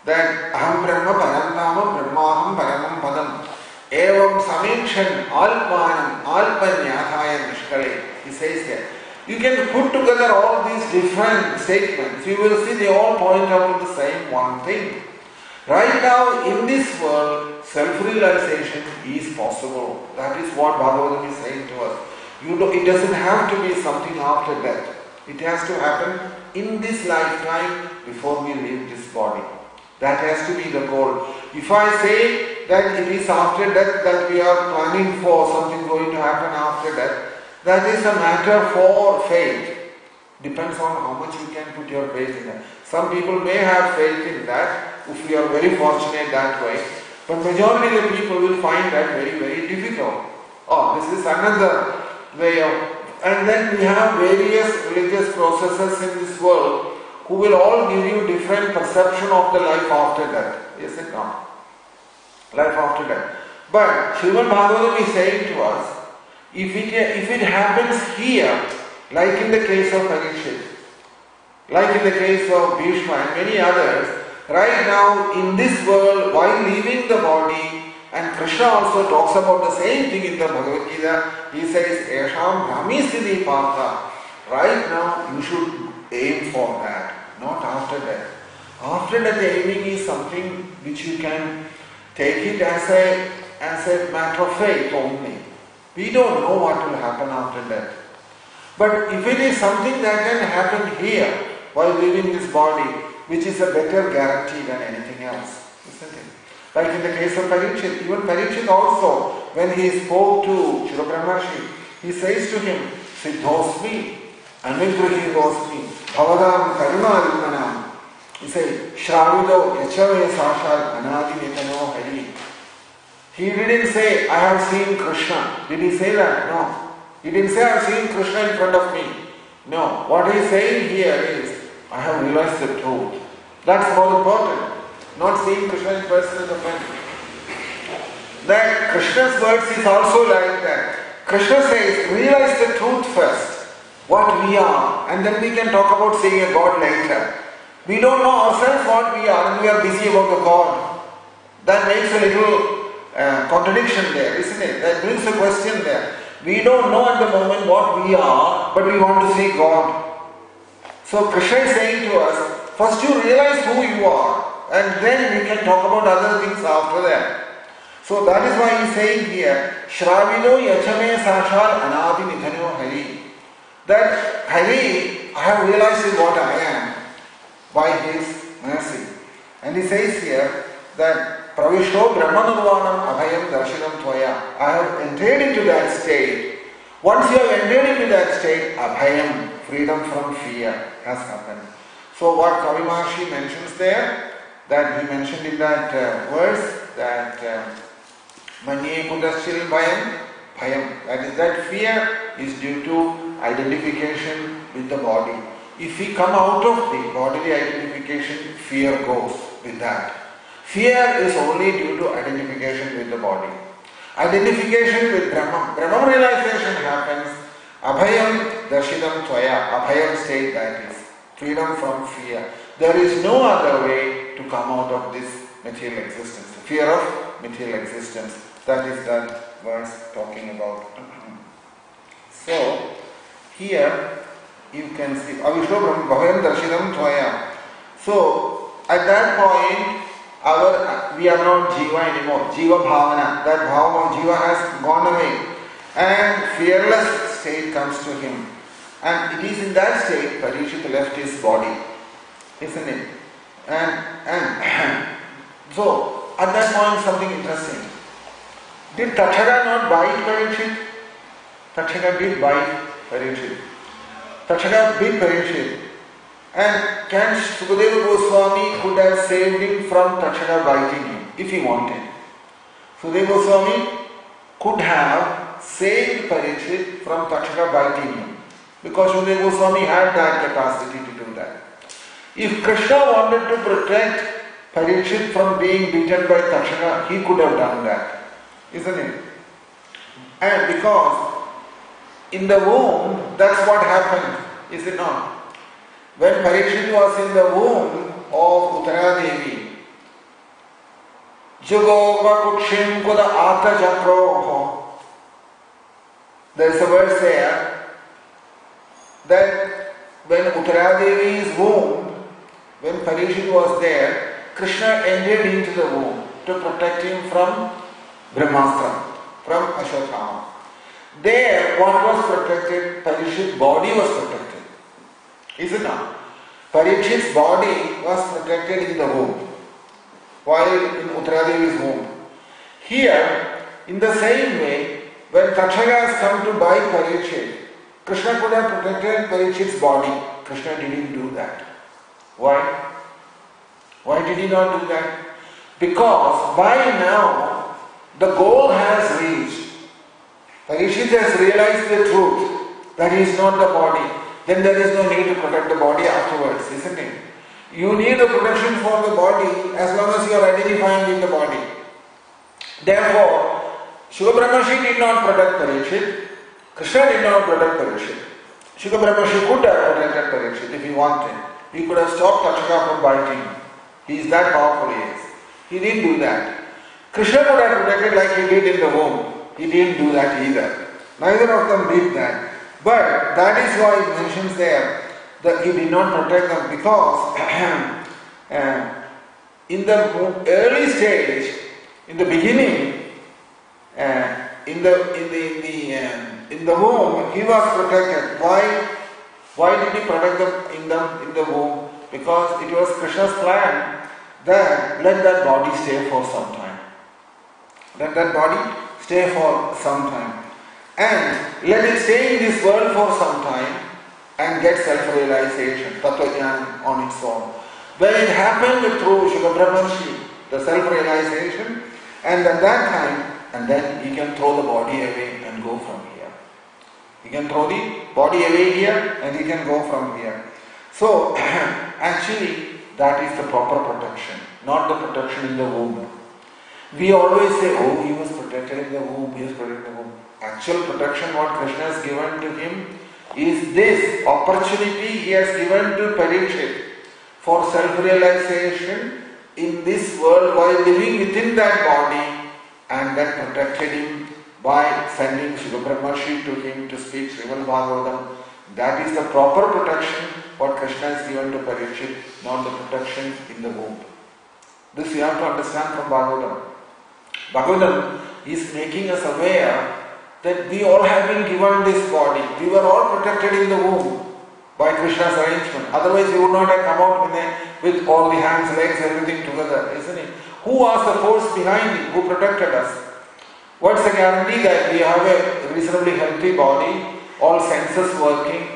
That aham brahma paramdhama brahmaham paramam padam evam samikshan alpanam alpanyathaya nishkale. He says here. You can put together all these different statements. You will see they all point out to the same one thing. Right now, in this world, self-realization is possible. That is what Bhagavatam is saying to us. It doesn't have to be something after death. It has to happen in this lifetime before we leave this body. That has to be the goal. If I say that it is after death that we are planning for something going to happen after death, that is a matter for faith. Depends on how much you can put your faith in that. Some people may have faith in that, if we are very fortunate that way. But majority of the people will find that very, very difficult. Oh, this is another way of... And then we have various religious processes in this world who will all give you different perception of the life after death. Is it not? Life after death. But Srimad Bhagavatam is saying to us, if it happens here, like in the case of Parikshit, like in the case of Bhishma and many others, right now in this world, while leaving the body, and Krishna also talks about the same thing in the Bhagavad Gita, he says, Esham Brahmistiti Partha. Right now, you should aim for that, not after death. After death, aiming is something which you can take it as a matter of faith only. We don't know what will happen after death. But if it is something that can happen here while leaving this body, which is a better guarantee than anything else, isn't it? Like in the case of Parikshit, even Parikshit also, when he spoke to Shri Brahmashi, he says to him, Siddhosmi, Anugrahidosmi, Bhavadam Karunarimanam. He says, Shravido Yachave Sashal Anadi Nitano Hari. He didn't say, I have seen Krishna. Did he say that? No. He didn't say, I have seen Krishna in front of me. No. What he is saying here is, I have realized the truth. That's more important. Not seeing Krishna in person in the front. That Krishna's words is also like that. Krishna says, realize the truth first. What we are. And then we can talk about seeing a God later. We don't know ourselves what we are and we are busy about the God. That makes a little contradiction there, isn't it? That brings a question there. We don't know at the moment what we are, but we want to see God. So Krishna is saying to us, first you realize who you are, and then we can talk about other things after that. So that is why he is saying here, Shravido Yachame Sashal Anadi Nidhanyo Hari. That Hari, I have realized is what I am by His mercy. And he says here that Pravishto Brahmanurvanam Abhayam Darshanam Tvaya. I have entered into that state Once you have entered into that state, abhayam, freedom from fear, has happened. So what Kavi Maharshi mentions there, that he mentioned in that verse, that manye kudaschil bhayam, that is that fear is due to identification with the body. If we come out of the bodily identification, fear goes with that. Fear is only due to identification with the body. Identification with Brahman. Brahman realization happens. Abhayam darshitam tvaya. Abhayam state, that is freedom from fear. There is no other way to come out of this material existence. Fear of material existence. That is that verse talking about. So, here you can see Avishno Bhavayam Darshitam Tvaya. So, at that point, we are not Jiva anymore. Jiva Bhavana. That Bhava of Jiva has gone away. And fearless state comes to him. And it is in that state Parikshit left his body. Isn't it? And so, at that point something interesting. Did Tathaga not bite Parikshit? Tathaga did bite Parikshit. Tathaga bit Parikshit. And can Sukadeva Goswami could have saved him from Tathaga biting him if he wanted. Sukadeva Goswami could have saved Parikshit from Tathaga biting him, because Sukadeva Goswami had that capacity to do that. If Krishna wanted to protect Parikshit from being beaten by Tathaga, he could have done that, isn't it? And because in the womb, that's what happened, is it not? When Parikshit was in the womb of Uttara Devi, Jugova Kukshim Kuda Ata Jakroho, there is a verse there that when Uttara Devi's womb, when Parikshit was there, Krishna entered into the womb to protect him from Brahmastra, from Ashwatthama. There, what was protected? Parikshit's body was protected. Is it not? Parikshit's body was protected in the womb, while in Uttara Devi's womb. Here, in the same way, when Tathaga has come to buy Parikshit, Krishna could have protected Parikshit's body. Krishna didn't do that. Why? Why did he not do that? Because by now, the goal has reached. Parikshit has realized the truth that he is not the body. Then there is no need to protect the body afterwards, isn't it? You need a protection for the body as long as you are identifying with the body. Therefore, Shuka Brahmashi did not protect Parikshit. Krishna did not protect Parikshit. Shuka Brahmashi could have protected Parikshit if he wanted. He could have stopped Tathaga from biting. He is that powerful he is. He didn't do that. Krishna could have protected like he did in the womb. He didn't do that either. Neither of them did that. But that is why it mentions there that he did not protect them, because in the early stage, in the beginning, in the womb, he was protected. Why did he protect them in the womb? Because it was Krishna's plan that let that body stay for some time. Let that body stay for some time. And let it stay in this world for some time and get self-realization, Tattva-jnana on its own. Well, it happened through Shuka Brahmashi, the self-realization, and at that time, and then he can throw the body away and go from here. He can throw the body away here and he can go from here. So, actually, that is the proper protection, not the protection in the womb. We always say, oh, he was protected in the womb, he was protected in the womb. Actual protection what Krishna has given to him is this opportunity he has given to Parikshit for self-realization in this world while living within that body, and then protected him by sending Shuka Brahmashi to him to speak Srimad Bhagavatam. That is the proper protection what Krishna has given to Parikshit, not the protection in the womb. This you have to understand from Bhagavatam. Bhagavatam is making us aware that we all have been given this body. We were all protected in the womb by Krishna's arrangement. Otherwise, we would not have come out with all the hands, legs, everything together, isn't it? Who was the force behind it? Who protected us? What's the guarantee that we have a reasonably healthy body, all senses working,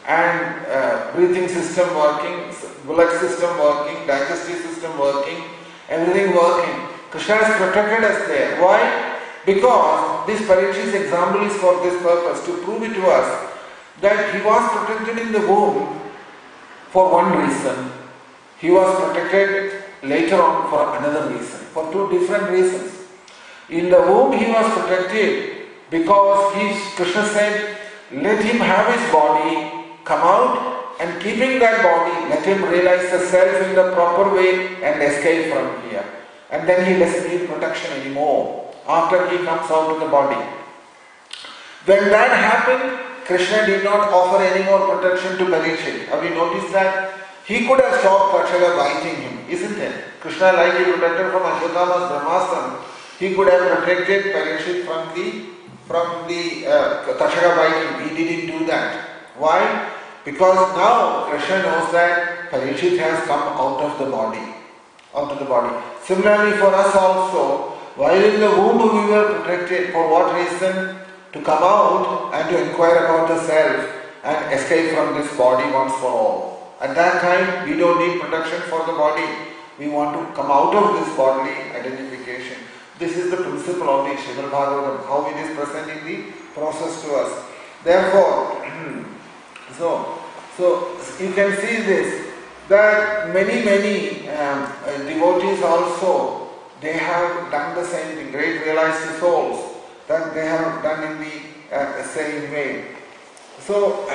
and breathing system working, blood system working, digestive system working, everything working? Krishna has protected us there. Why? Because this Parikshit's example is for this purpose, to prove it to us that he was protected in the womb for one reason. He was protected later on for another reason, for two different reasons. In the womb he was protected because Krishna said, let him have his body, come out, and keeping that body, let him realize the self in the proper way and escape from here. And then he doesn't need protection anymore after he comes out of the body. When that happened, Krishna did not offer any more protection to Parikshit. Have you noticed that? He could have stopped Takshaka biting him, isn't it? Krishna, like he protected from Ashwatthama's Brahmastra, he could have protected Parikshit from the Takshaka biting. He didn't do that. Why? Because now Krishna knows that Parikshit has come out of the body. Similarly for us also, while in the womb we were protected. For what reason? To come out and to inquire about the self and escape from this body once for all. At that time, we don't need protection for the body. We want to come out of this bodily identification. This is the principle of the Srimad Bhagavatam, how it is presenting the process to us. Therefore, so you can see this, that many devotees also, they have done the same thing, great realized souls, that they have done in the same way. So,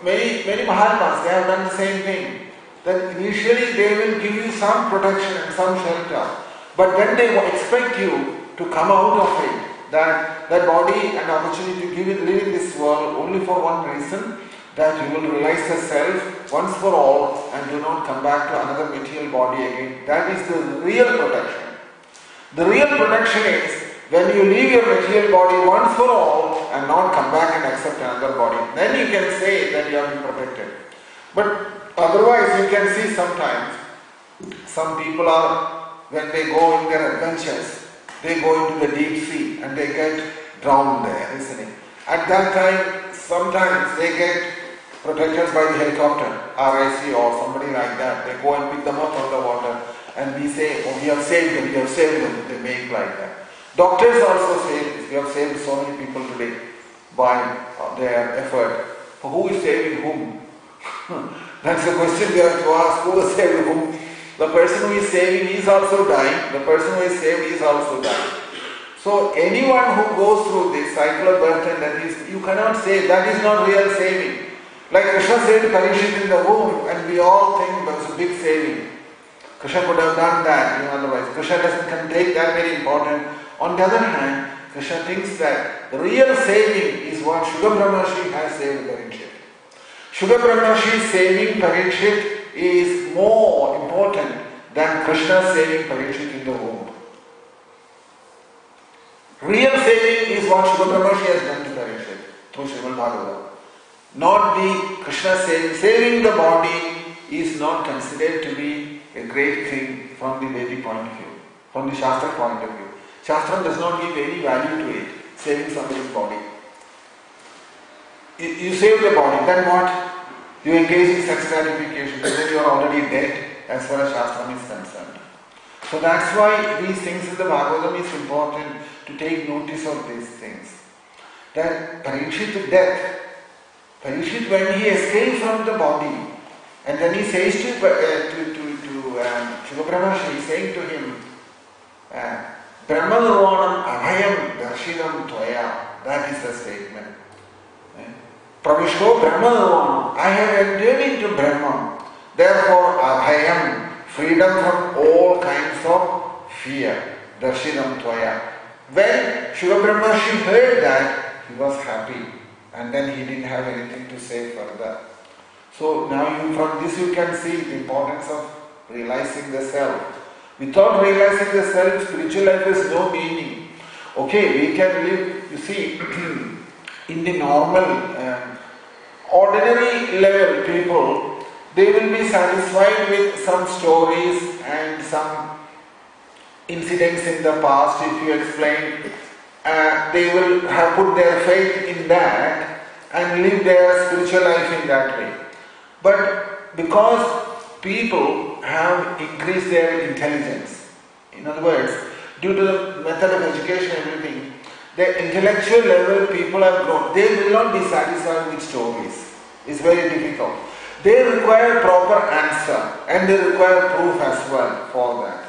many Mahatmas, they have done the same thing. That initially they will give you some protection and some shelter, but then they expect you to come out of it, that body and opportunity to live in this world only for one reason, that you will realize the self once for all and do not come back to another material body again. That is the real protection. The real protection is when you leave your material body once for all and not come back and accept another body. Then you can say that you have been protected. But otherwise you can see sometimes some people are, when they go in their adventures, they go into the deep sea and they get drowned there, isn't it? At that time, sometimes they get protected by the helicopter, RIC or somebody like that. They go and pick them up from the water and we say, oh, we have saved them. They make like that. Doctors also say this. We have saved so many people today by their effort. Who is saving whom? That's the question we have to ask. Who is saving whom? The person who is saving is also dying. The person who is saved is also dying. So anyone who goes through this cycle of birth and death, you cannot say that is not real saving. Like Krishna said Parikshit in the womb, and we all think that was a big saving. Krishna could have done that, otherwise. Krishna doesn't take that very important. On the other hand, Krishna thinks that the real saving is what Shukra Brahmarshi has saved Parikshit. Shukra Brahmarshi saving Parikshit is more important than Krishna saving Parikshit in the womb. Real saving is what Shukra Brahmarshi has done to Parikshit through Srimad Bhagavatam. Not the Krishna saving. Saving the body is not considered to be a great thing from the Vedic point of view, from the Shastra point of view. Shastra does not give any value to it, saving somebody's body. You save the body, then what? You engage in sex gratification, then you are already dead as far as Shastra is concerned. So that's why these things in the Bhagavatam is important to take notice of these things. That Parikshit's death, Parikshit, when he escaped from the body, and then he says to Shukra Brahmarshi, he is saying to him, Brahmanurvanam abhayam darshinam tvaya. That is the statement. Pravishko Brahmanurvanam. I have entered into Brahman. Therefore, abhayam, freedom from all kinds of fear. Darshinam tvaya. When Shukra Brahmarshi heard that, he was happy. And then he didn't have anything to say further. So now from this you can see the importance of realizing the self. Without realizing the self, spiritual life has no meaning. Okay, we can live, you see, in the normal, ordinary level people, they will be satisfied with some stories and some incidents in the past, if you explain, they will have put their faith in that and live their spiritual life in that way. But because people have increased their intelligence, in other words, due to the method of education and everything, the intellectual level people have grown. They will not be satisfied with stories. It's very difficult. They require proper answer and they require proof as well for that.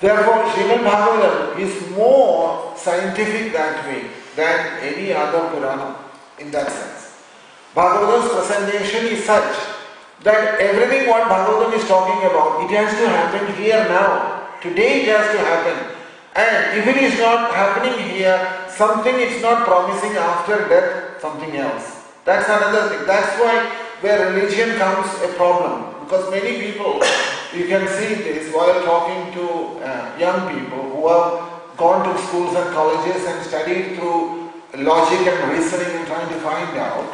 Therefore, Srimad Bhagavatam is more scientific that way than any other Purana in that sense. Bhagavatam's presentation is such that everything what Bhagavatam is talking about, it has to happen here now. Today it has to happen. And if it is not happening here, something is not promising after death, something else. That's another thing. That's why where religion comes a problem. Because many people, you can see this while talking to young people who have gone to schools and colleges and studied through logic and reasoning and trying to find out.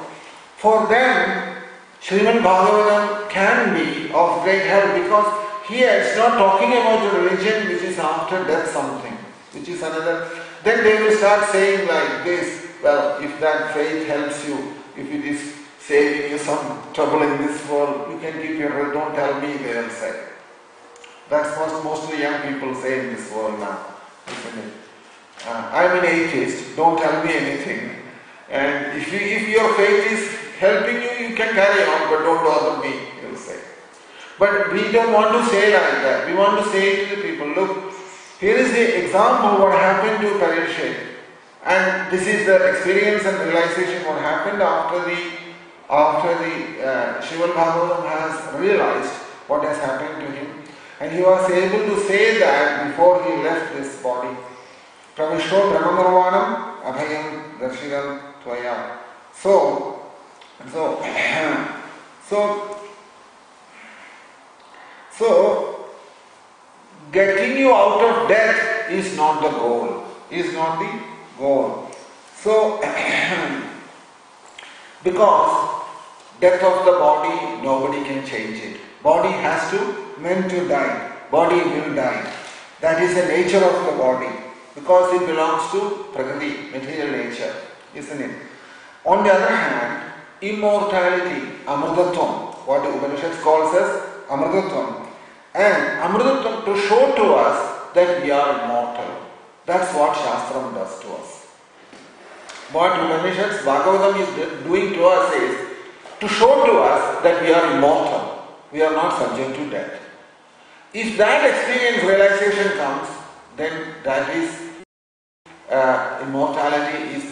For them, Srimad Bhagavatam can be of great help because here it's not talking about a religion which is after death something, which is another. Then they will start saying like this, well, if that faith helps you, if it is saving you some trouble in this world, you can keep your, don't tell me, they will say. That's what most of the young people say in this world now, isn't it? I'm an atheist, don't tell me anything. And if your faith is helping you, you can carry on, but don't bother me, you will say. But we don't want to say like that. We want to say to the people, look, here is the example what happened to Parikshit. And this is the experience and realization what happened after the Srimad Bhagavatam has realized what has happened to him. And he was able to say that before he left this body. Pravishto Brahmanirvanam Abhayam Darshiram Tvaya. So, getting you out of death is not the goal. Is not the goal. So, because death of the body, nobody can change it. Body has to, meant to die. Body will die. That is the nature of the body. Because it belongs to Prakriti, material nature. Isn't it? On the other hand, immortality, Amritattvam, what the Upanishads calls as Amritattvam. And Amritattvam to show to us that we are immortal. That's what Shastram does to us. What Upanishads, Bhagavatam is doing to us is to show to us that we are immortal. We are not subject to death. If that experience, realization comes, then that is immortality is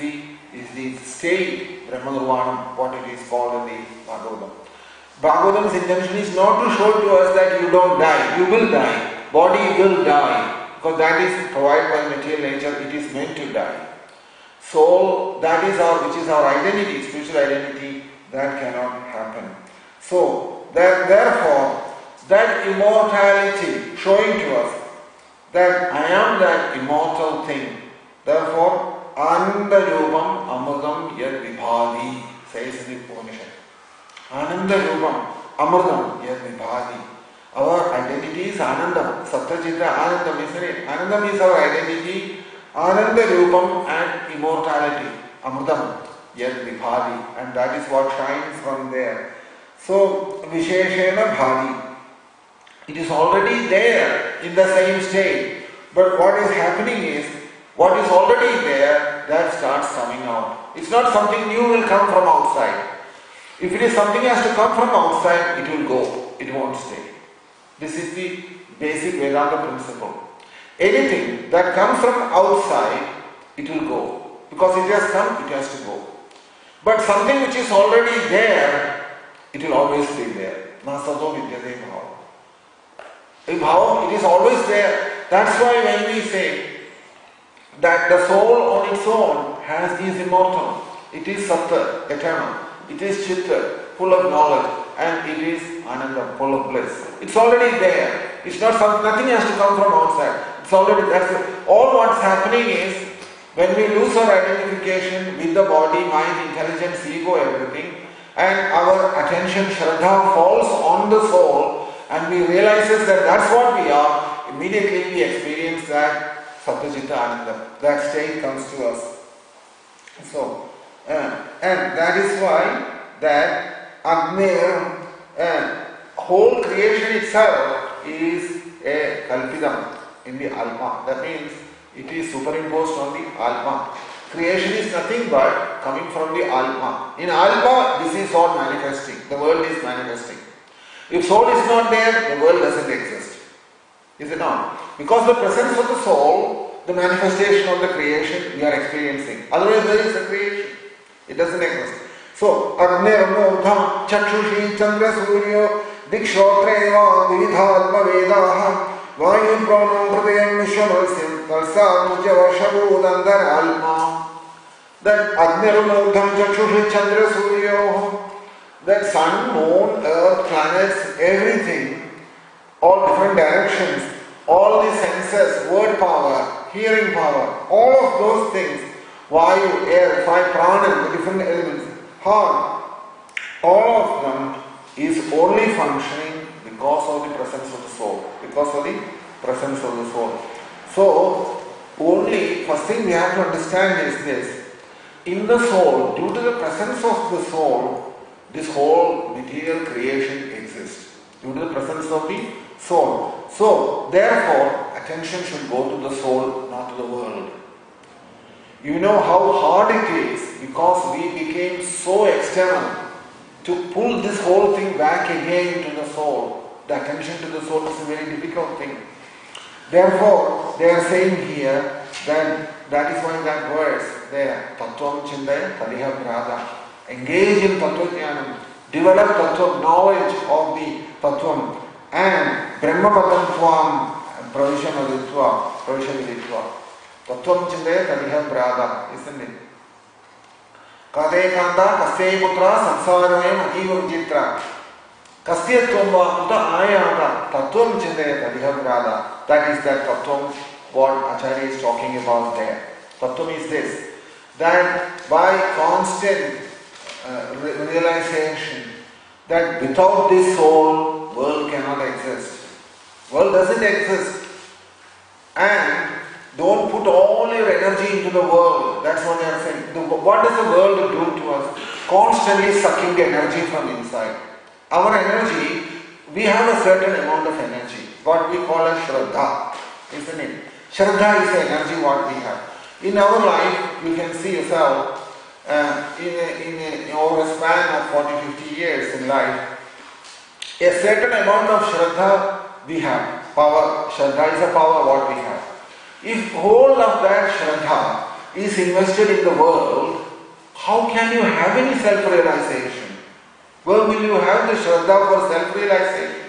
the state, Brahmanirvanam, what it is called in the Bhagavatam. Bhagavatam's intention is not to show to us that you don't die, you will die, body will die, because that is provided by material nature, it is meant to die. Soul, that is which is our identity, spiritual identity, that cannot happen. So, therefore, that immortality showing to us that I am that immortal thing. Therefore, Ananda Rupam Amrutam Yad Vibhadi, says in the Upanishad. Ananda Rupam Amrutam Yad Vibhadi. Our identity is Anandam. Satyajita Anandam, isn't it? Anandam is our identity. Ananda Rupam and immortality. Amrutam Yad Vibhadi. And that is what shines from there. So, Visheshena Bhadi. It is already there in the same state. But what is happening is, what is already there, that starts coming out. It's not something new will come from outside. If it is something has to come from outside, it will go. It won't stay. This is the basic Vedanta principle. Anything that comes from outside, it will go. Because it has come, it has to go. But something which is already there, it will always be there. Nasato vidyate bhava. Bhava, it is always there. That's why when we say that the soul on its own is immortal. It is Sattva, eternal. It is Chitta, full of knowledge. And it is Ananda, full of bliss. It's already there. It's not nothing has to come from outside. It's already there. All what's happening is, when we lose our identification with the body, mind, intelligence, ego, everything, and our attention, Shraddha, falls on the soul, and we realize that that's what we are, immediately we experience that Sattva-citta Ananda. That state comes to us. So, and that is why that Agneya, whole creation itself is a Kalpidam in the Alma. That means it is superimposed on the Alma. Creation is nothing but coming from the Alma. In Alma, this is all manifesting. The world is manifesting. If soul is not there, the world doesn't exist. Is it not? Because the presence of the soul, the manifestation of the creation we are experiencing. Otherwise, where is the creation? It doesn't exist. So, Agnermodha Chakshushi Chandra Suryo Dikshotreva Vidhatma Vedaha Vayum Pranam Pradayam Vishwamasyam Kalsam Mujavashabudandar Alma. That Agnermodha Chakshushi Chandra Suryo, that sun, moon, earth, planets, everything, all different directions, all the senses, word power, hearing power, all of those things, Vayu, air, fire, prana, the different elements, heart, all of them is only functioning because of the presence of the soul. Because of the presence of the soul. So, only first thing we have to understand is this. In the soul, due to the presence of the soul, this whole material creation exists. Due to the presence of the soul. So, therefore, attention should go to the soul, not to the world. You know how hard it is because we became so external to pull this whole thing back again to the soul. The attention to the soul is a very difficult thing. Therefore, they are saying here that is why in that verse there, Tattvam Chindaya Tadiha Brada. Engage in Tattva-jnanam, develop Tattva, knowledge of the Tattvam, and Brahma-padam Tvam, provision-viditva. Tattvam Chindaya Tadiha Brada, isn't it? Kade Kanda Kasya Putra Samsaravayam Ativa Vijitra. Kasya Tumva Puta Ayata Tattvam Chindaya Tadiha Brada. That is that Tattvam what Acharya is talking about there. Tattvam is this, that by constant realization that without this soul, world cannot exist. World doesn't exist. And don't put all your energy into the world. That's what they are saying. What does the world do to us? Constantly sucking energy from inside. Our energy, we have a certain amount of energy. What we call as Shraddha. Isn't it? Shraddha is the energy what we have. In our life, you can see yourself over a span of 40-50 years in life, a certain amount of Shraddha we have. Power, Shraddha is a power what we have. If whole of that Shraddha is invested in the world, how can you have any self-realization? Where will you have the Shraddha for self-realization?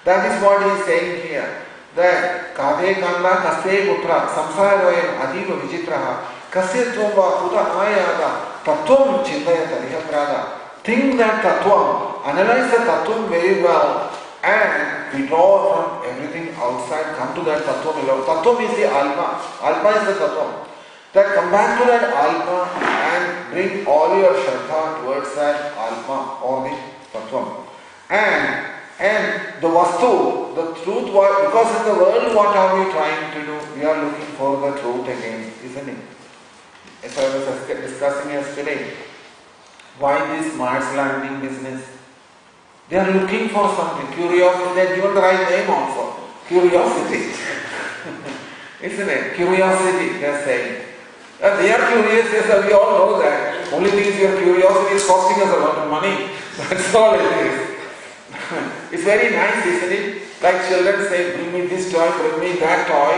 That is what he is saying here. That Kade Kanda Kasya Putra Samsaravayam Adiva Vijitraha Kasya Tumva Puta Ayada Tattvam Chindaya Tadiha Prada. Think that Tattvam, analyze the Tattvam very well and withdraw from everything outside, come to that Tattvam alone. Tattvam is the Alma. Alma is the Tattvam. That come back to that Alma and bring all your Shraddha towards that Alma or the Tattvam. And the Vastu, the truth, because in the world what are we trying to do? We are looking for the truth again, isn't it? As I was discussing yesterday, why this Mars landing business? They are looking for something, curiosity, they are given the right name also, curiosity. Isn't it? Curiosity, they are saying. They are curious, yes, we all know that. Only thing is your curiosity is costing us a lot of money. That's all it is. It's very nice, isn't it? Like children say, bring me this toy, bring me that toy,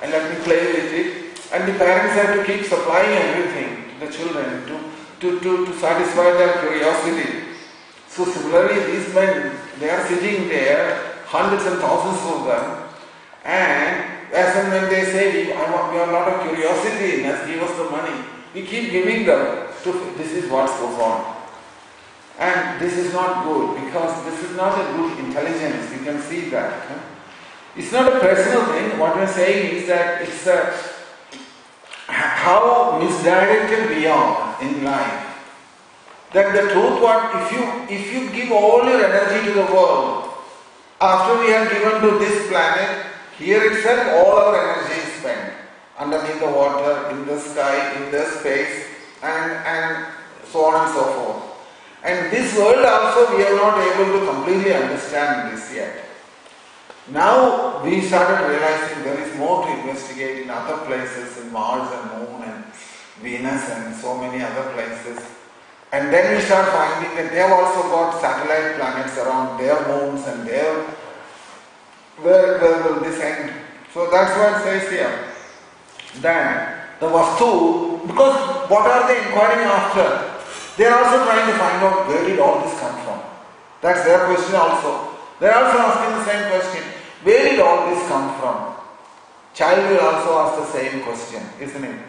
and let me play with it. And the parents have to keep supplying everything to the children to satisfy their curiosity. So similarly, these men, they are sitting there, hundreds and thousands of them, and as and when they say, we have a lot of curiosity in us, give us the money, we keep giving them. This is what goes on. And this is not good because this is not a good intelligence. You can see that. It's not a personal thing. What we are saying is that it's how misdirected we are in life. That the truth, if you give all your energy to the world, after we are given to this planet, Here itself all our energy is spent. Underneath the water, in the sky, in the space, and so on and so forth. And this world also we are not able to completely understand this yet. Now we started realizing there is more to investigate in other places, in Mars and Moon and Venus and so many other places. And then we start finding that they have also got satellite planets around their moons and their... Where will this end? So that's what it says here. That the Vastu, because what are they inquiring after? They are also trying to find out where did all this come from. That's their question also. They are also asking the same question. Where did all this come from? Child will also ask the same question, isn't it?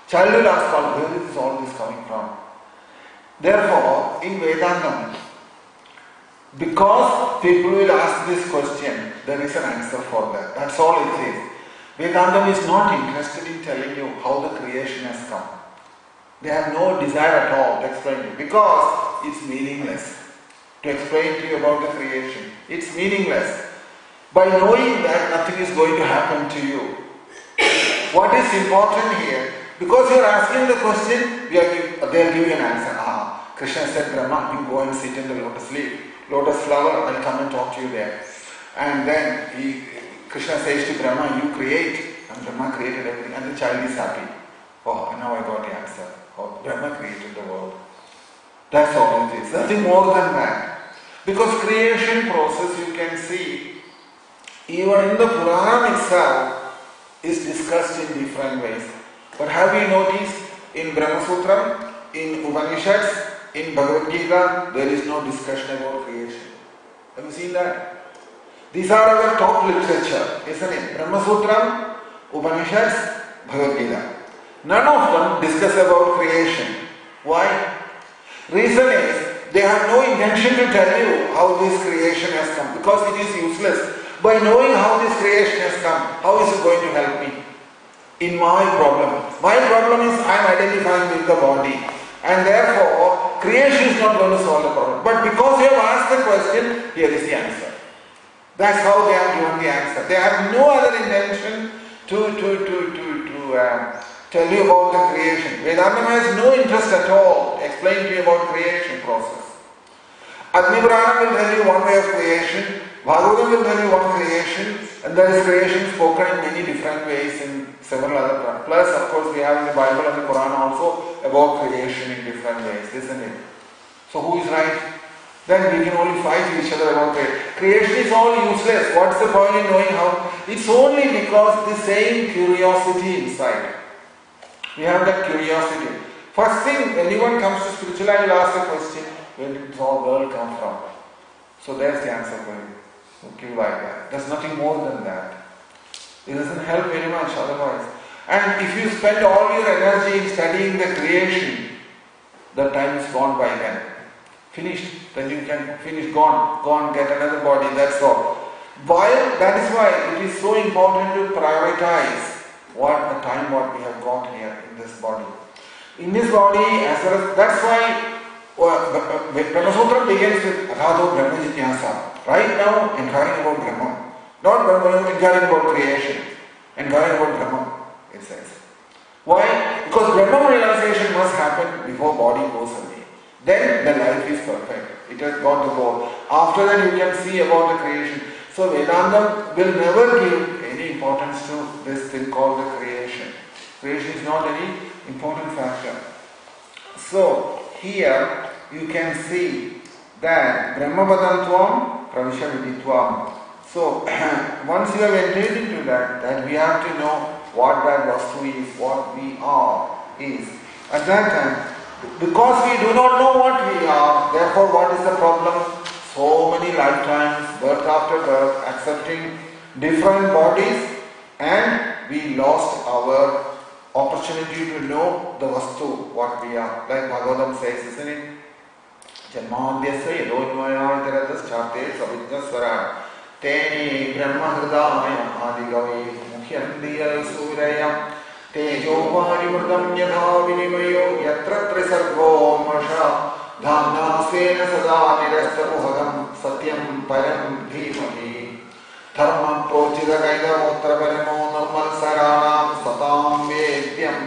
Child will ask, where is all this coming from? Therefore, in Vedantam, because people will ask this question, there is an answer for that. That's all it is. Vedantam is not interested in telling you how the creation has come. They have no desire at all to explain to you because it's meaningless to explain to you about the creation. It's meaningless. By knowing that, nothing is going to happen to you. What is important here? Because you are asking the question, they will give you an answer. Krishna said, Brahma, you go and sit in the lotus leaf, lotus flower, I'll come and talk to you there. And then Krishna says to Brahma, you create, and Brahma created everything, and the child is happy. Oh, now I got the answer. Oh, Brahma created the world. That's all it is. Nothing more than that. Because creation process, you can see, even in the Purana itself, is discussed in different ways. But have you noticed, in Brahma Sutra, in Upanishads, in Bhagavad Gita, there is no discussion about creation. Have you seen that? These are our top literature, isn't it? Brahma Sutra, Upanishads, Bhagavad Gita. None of them discuss about creation. Why? Reason is, they have no intention to tell you how this creation has come, because it is useless. By knowing how this creation has come, how is it going to help me in my problem? My problem is I am identifying with the body, and therefore creation is not going to solve the problem. But because you have asked the question, here is the answer. That's how they have given the answer. They have no other intention to tell you about the creation. Vedanta has no interest at all to explain to you about creation process. Agni Purana will tell you one way of creation, Bhagavatam will tell you one creation, and there is creation spoken in many different ways in several other Puranas. Plus, of course, we have in the Bible and the Quran also about creation in different ways, isn't it? So who is right? Then we can only fight each other about it. Creation is all useless. What's the point in knowing how? It's only because the same curiosity inside. We have that curiosity. First thing, when anyone comes to spirituality, will ask the question, where did this whole world come from? So there's the answer for you. Okay, like that. There's nothing more than that. It doesn't help very much otherwise. And if you spend all your energy in studying the creation, the time is gone by then. Finished. Then you can finish, gone, get another body, that's all. That is why it is so important to prioritize what we have got here in this body. In this body, that's why Brahma Sutra begins with Adhado Brahma Jityasa. Right now, inquiring about Brahma. Not Brahma, inquiring about creation. Inquiring about Brahma, it says. Why? Because Brahma realization must happen before body goes away. Then the life is perfect. It has got the goal. After that, you can see about the creation. So Vedanta will never give any importance to this thing called the creation. Creation is not any important factor. So here you can see that Brahmavadantvam Pravisha Viditvam. So once you have entered into that we have to know what that Vastu is, what we are is. At that time, because we do not know what we are, therefore what is the problem? So many lifetimes, birth after birth, accepting different bodies, and we lost our opportunity to know the Vastu, what we are. Like Bhagavatam says, isn't it? Janmandhyasya yadonvayātiratas chārte savijñasvara teni brahmahridāya ādigavi muhyandiyal surayam tejo vārimurdam yadhā vinimayo yatra trisargo masha dhamna svena sada nirastapuhagam satyam param dhimahi Dharma prochida kaida paramo normal saranam satam vedyam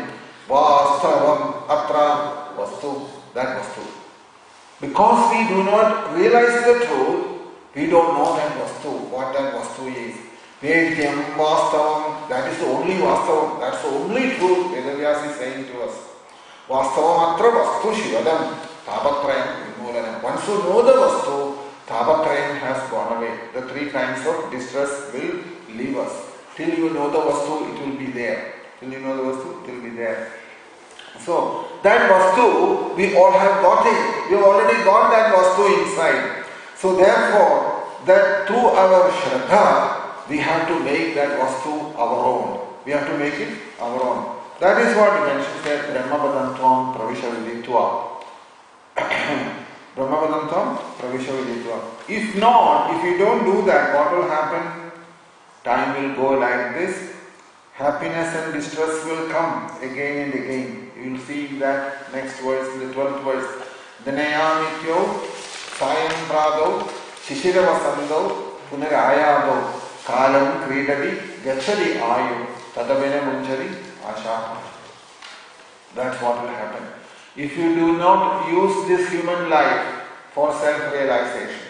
vastavam atra vastu. That vastu. Because we do not realize the truth, we don't know that vastu, what that vastu is. Vedyam vastavam, that is the only vastavam, that's the only truth Vedavyas is saying to us. Vastavam atra vastu shivadam tapatrayam vimulanam. Once you know the vastu, tapatrayam has gone away. The three kinds of distress will leave us. Till you know the vastu, it will be there. Till you know the vastu, it will be there. So, that vastu, we all have got it. We have already got that vastu inside. So therefore, that through our shraddha, we have to make that vastu our own. We have to make it our own. That is what he mentions there, Brahmapadantvam Pravishaviditva. Brahmapadantvam Pravishaviditva. If not, if you don't do that, what will happen? Time will go like this. Happiness and distress will come again and again. You will see that next verse, in the 12th verse. Danayamityo Sayam Prado Shishiravasanto Punarayado Kalam Kridadi Gachari Ayu Tadavena Munjari Asha. That's what will happen. If you do not use this human life for self-realization,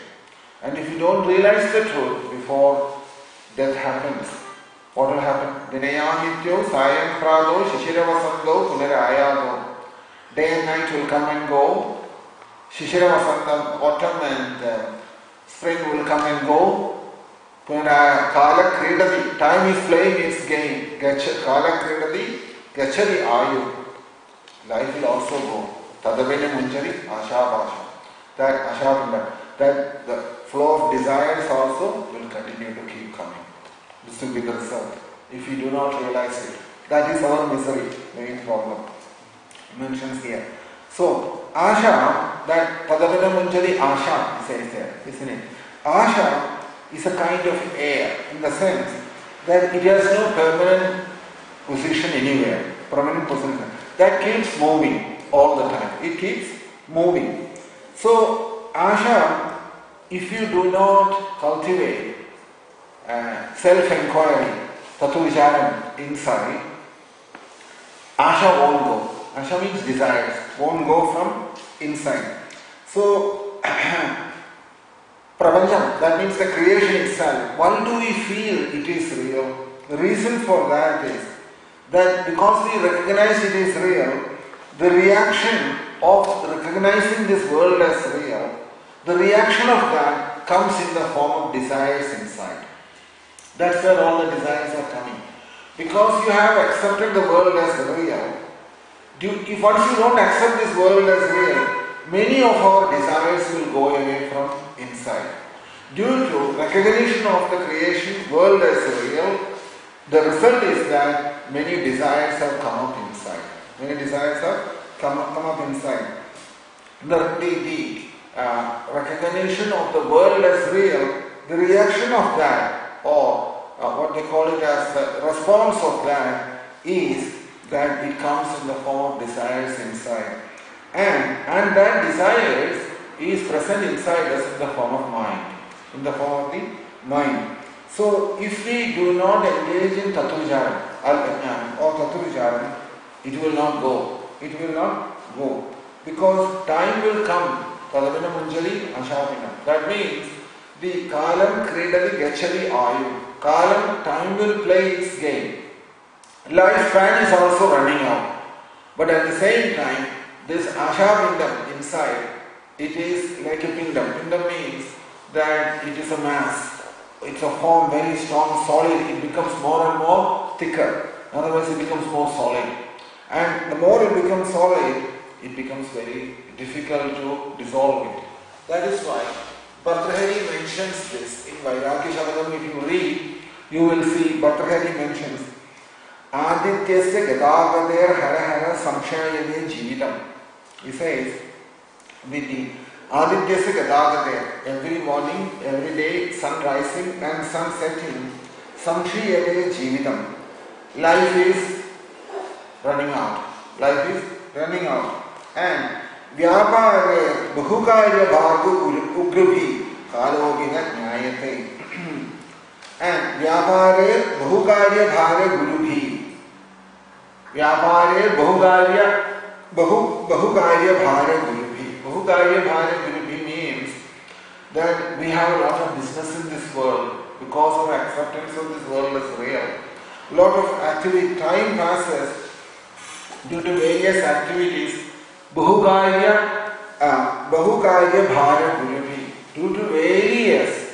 and if you don't realize the truth before death happens, what will happen? Dinayamityo Sayam Prado Shishiravasanto Punarayado. Day and night will come and go. Shishiravasantam, autumn and spring will come and go. Punara Kala Kridadi, time is playing its game. Kala Kridadi, Gachari Ayu. Life will also go. Tadavena Munjari, Asha. That Asha, that the flow of desires also will continue to keep coming. This will be the result. If we do not realize it, that is our misery, main problem. He mentions here. So, Asha, that Tadavena Munjari Asha, he says there, isn't it? Asha is a kind of air, in the sense that it has no permanent position anywhere, permanent position. That keeps moving all the time. It keeps moving. So, Asha, if you do not cultivate self-inquiry, Tatu-vicharam inside, Asha won't go. Asha means desires, won't go from inside. So, Prapancham, that means the creation itself. Why do we feel it is real? The reason for that is that because we recognize it is real, the reaction of recognizing this world as real, the reaction of that comes in the form of desires inside. That's where all the desires are coming. Because you have accepted the world as real, if once you don't accept this world as real, many of our desires will go away from inside. Due to recognition of the creation world as real, the result is that many desires have come up inside. Many desires have come up inside. The recognition of the world as real, the reaction of that, or what they call it as the response of that, is that it comes in the form of desires inside. And that desires is present inside us in the form of mind. In the form of the mind. So if we do not engage in Tatu-vicharam or Tatu-vicharam, it will not go. It will not go. Because time will come. Tadavena Munjali Ashapina. That means the Kalam Kridali Gachari Ayu. Kalam, time will play its game. Lifespan is also running out. But at the same time, this Ashapindam inside, it is like a pindam. Pindam means that it is a mass. It's a form very strong, solid. It becomes more and more thicker. Otherwise, it becomes more solid. And the more it becomes solid, it becomes very difficult to dissolve it. That is why Bhartrhari mentions this in Vairagya Shabadam. If you read, you will see Bhartrhari mentions Adityasya Gadagader Hara Hara Samshayane Jeevitam. He says, with the Adityasya Gadagader, every morning, every day, sun rising and sun setting, Samshayane Jeevitam. Life is running out. Life is running out. And Vyapare Bahukarya Bhagu Ugrubhi Kalogina Nyayate. And Vyapare Bahukarya Bhare Gurubhi. Vyapare Bahukarya Bhare Gurubhi. Bahukarya Bhare Gurubhi means that we have a lot of business in this world because of acceptance of this world as real. A lot of activity, time passes due to various activities. Bahukarya Bhara Gurubhi, due to various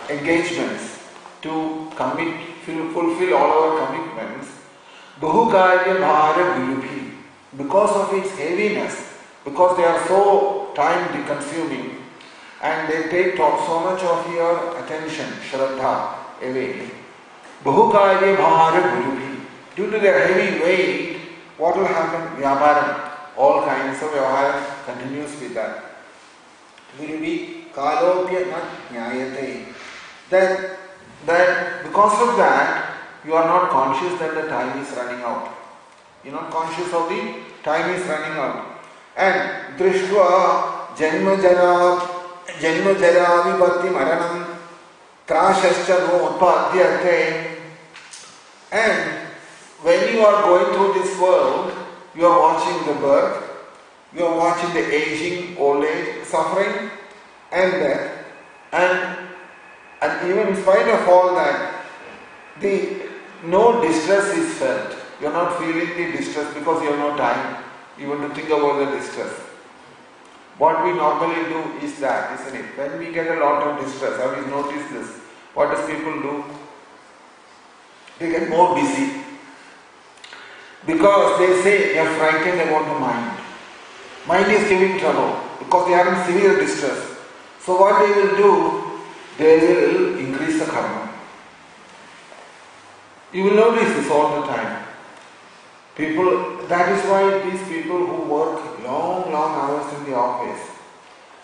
engagements to fulfill all our commitments. Bahukarya Bhara Gurubhi, because of its heaviness, because they are so time consuming and they take so much of your attention, Shraddha, away. Bahukarya Bhara Gurubhi, due to their heavy weight, what will happen? Vyaparam, all kinds of vyavaharam continues with that. Gurubhi kalopya nat nyayate. That because of that, you are not conscious that the time is running out. You are not conscious of the time is running out. And drishva janma jara vipatti maranam trashascha no utpadyate. And when you are going through this world, you are watching the birth, you are watching the aging, old age, suffering, and death, and even in spite of all that, no distress is felt. You are not feeling the distress because you have no time even to think about the distress. What we normally do is that, isn't it? When we get a lot of distress, have you noticed this? What does people do? They get more busy. Because they say they are frightened about the mind. Mind is giving trouble because they are in severe distress. So what they will do, they will increase the karma. You will notice this all the time. That is why these people who work long hours in the office,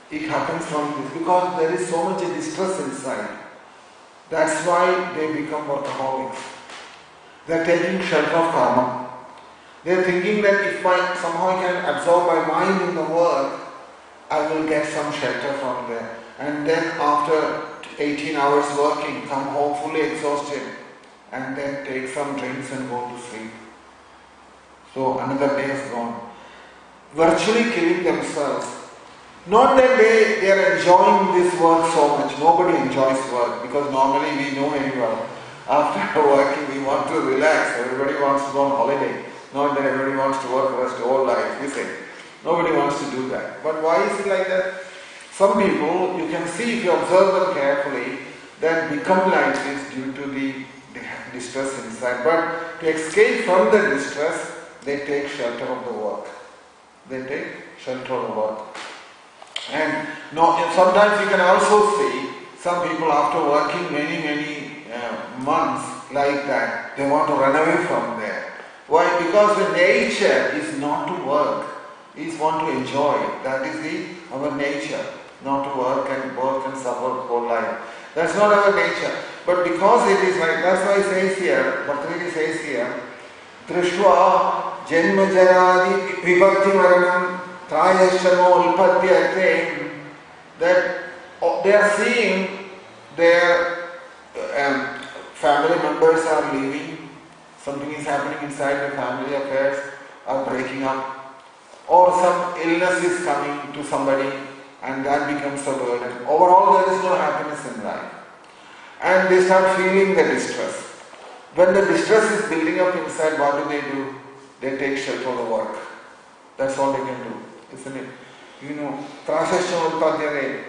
it happens from this because there is so much distress inside. That's why they become workaholics. They are taking shelter of karma. They are thinking that if somehow I can absorb my mind in the work, I will get some shelter from there. And then after 18 hours working, come home fully exhausted and then take some drinks and go to sleep. So another day is gone. Virtually killing themselves. Not that they are enjoying this work so much. Nobody enjoys work because normally we know very well. After working we want to relax. Everybody wants to go on holiday. Not that everybody wants to work the rest of whole life, you say. Nobody wants to do that. But why is it like that? Some people, you can see if you observe them carefully, that become like this due to the distress inside. But to escape from the distress, they take shelter of the work. They take shelter of the work. And sometimes you can also see some people after working many months like that, they want to run away from there. Why? Because the nature is not to work. Is want to enjoy. That is our nature. Not to work and suffer whole life. That's not our nature. But because it is like, that's why it says here, Bhakti says here, Drishva janma jaradi vibhakti maranam trayashamo ulpadyate, that they are seeing their family members are leaving. Something is happening inside the family affairs, are breaking up, or some illness is coming to somebody and that becomes a burden. Overall, there is no happiness in life. And they start feeling the distress. When the distress is building up inside, what do? They take shelter of the work. That's all they can do, isn't it? You know, Trashashya Ulpadyare,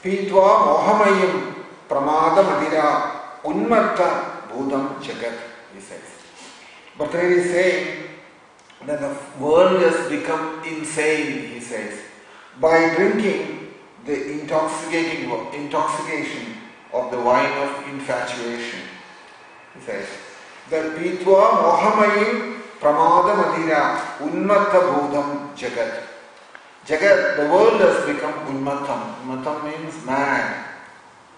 Pitva Mohamayam Pramada Madira Unmatta Bhudam Jagat, he says. But he is saying that the world has become insane, he says, by drinking the intoxication of the wine of infatuation. He says that Pitva Mohamayim Pramada Madira Unmatta Bhudam Jagat. Jagat, the world has become Unmattam. Unmattam means mad.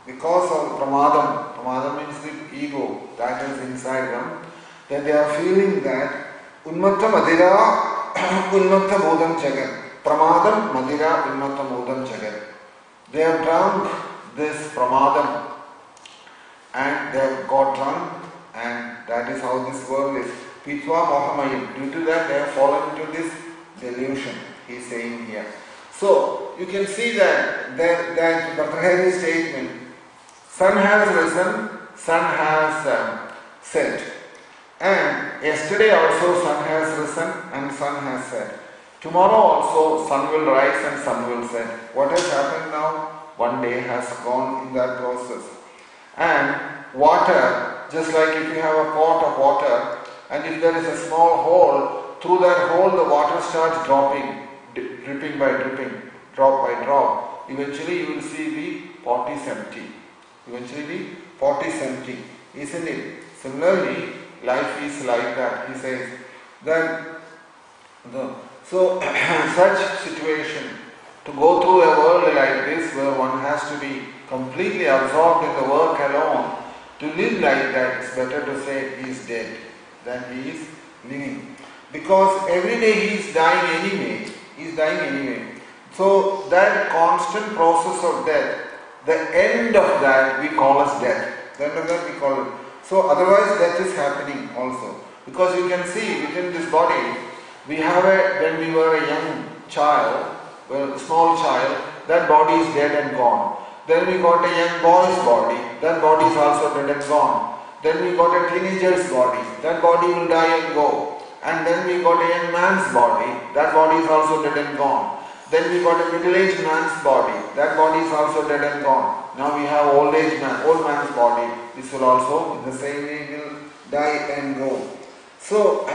Because of Pramadam. Pramadam means the ego that is inside them. That they are feeling that Unmatta Madira Unmatta Bhudam Jagat. Pramadam Madira Unmatta Bhudam Jagat. They have drunk this Pramadam and they have got drunk, and that is how this world is. Pitva Mohamayim. Due to that, they have fallen into this delusion, he is saying here. So, you can see that Bhartrhari's statement, sun has risen, sun has set. And yesterday also sun has risen and sun has set. Tomorrow also sun will rise and sun will set. What has happened now? One day has gone in that process. And water, just like if you have a pot of water, and if there is a small hole, through that hole the water starts dropping, dripping by dripping, drop by drop. Eventually you will see the pot is empty. Eventually the pot is empty, isn't it? Similarly, life is like that. He says that such situation, to go through a world like this where one has to be completely absorbed in the work alone, to live like that, it's better to say he is dead than he is living. Because every day he is dying anyway. He is dying anyway. So that constant process of death, the end of that we call as death. The end of that we call it. So otherwise death is happening also. Because you can see within this body, we have when we were a young child, a small child, that body is dead and gone. Then we got a young boy's body, that body is also dead and gone. Then we got a teenager's body, that body will die and go. And then we got a young man's body, that body is also dead and gone. Then we got a middle-aged man's body, that body is also dead and gone. Now we have old man's body, this will also in the same way will die and go. So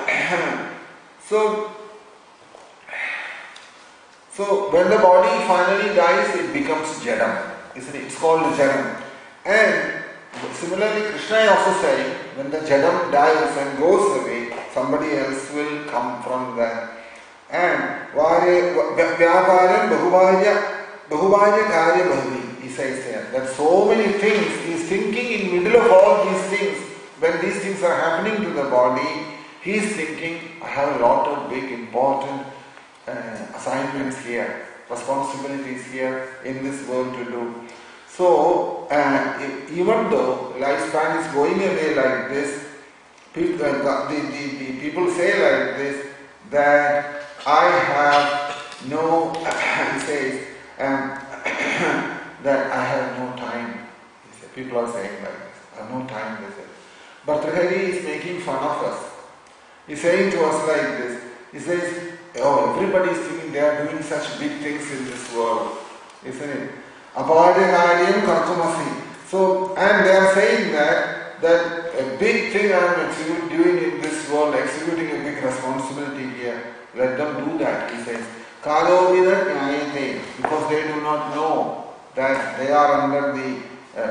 when the body finally dies, it becomes Jadam, isn't it? It's called Jadam. And similarly, Krishna is also saying, when the Jadam dies and goes away, somebody else will come from there. And Vyaparam Bahuvarya Karya Bhavi, he says there, that so many things, he is thinking in middle of all these things, when these things are happening to the body, he is thinking, I have a lot of big important assignments here, responsibilities here in this world to do. So, even though lifespan is going away like this, people, the people say like this, that I have no, he says, that I have no time. People are saying like this, I have no time, they say. But Bhartrhari is making fun of us. He's saying to us like this, he says, oh, everybody is thinking they are doing such big things in this world, isn't it? Aparadyakariyam kartumasi. So, and they are saying that a big thing I am doing in this world, executing a big responsibility here. Let them do that, he says. Kalovida nyayate, because they do not know that they are under the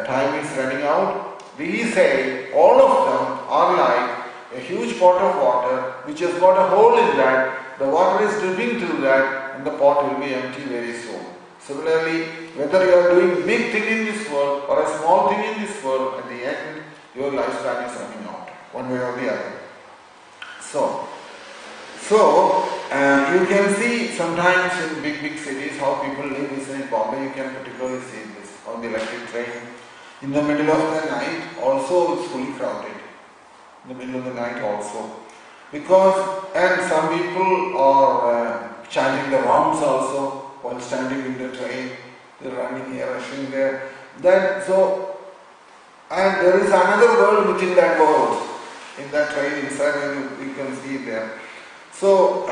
time is running out. We say all of them are like a huge pot of water which has got a hole in that. The water is dripping through that and the pot will be empty very soon. Similarly, whether you are doing big thing in this world or a small thing in this world, at the end your lifespan is running out, one way or the other. So you can see sometimes in big cities how people live. In Bombay, you can particularly see this on the electric train. In the middle of the night, also it's fully crowded. In the middle of the night also. Because, and some people are chanting the rounds also while standing in the train. They're running here, rushing there. And there is another world within that world. In that train inside, you can see there. So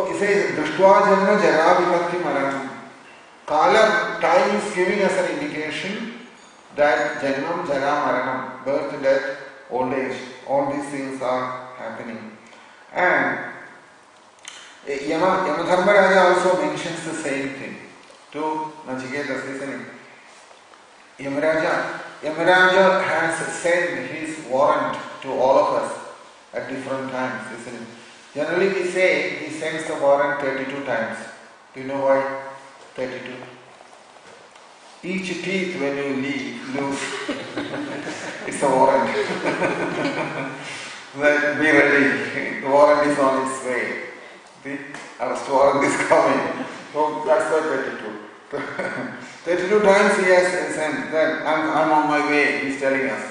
he says, Drishtva Janma Jara Vipatti Maranam. Kala, time is giving us an indication that Janmam Jara Maranam, birth, death, old age, all these things are happening. And Yamadharmaraja also mentions the same thing to Nachiketas, isn't it? Yamaraja has sent his warrant to all of us at different times, isn't it? Generally we say he sends the warrant 32 times. Do you know why 32? Each teeth when you lose, it's a warrant. Well, be ready. The warrant is on its way. The arrest warrant is coming. So that's why 32. 32 times he has sent that I'm on my way, he's telling us.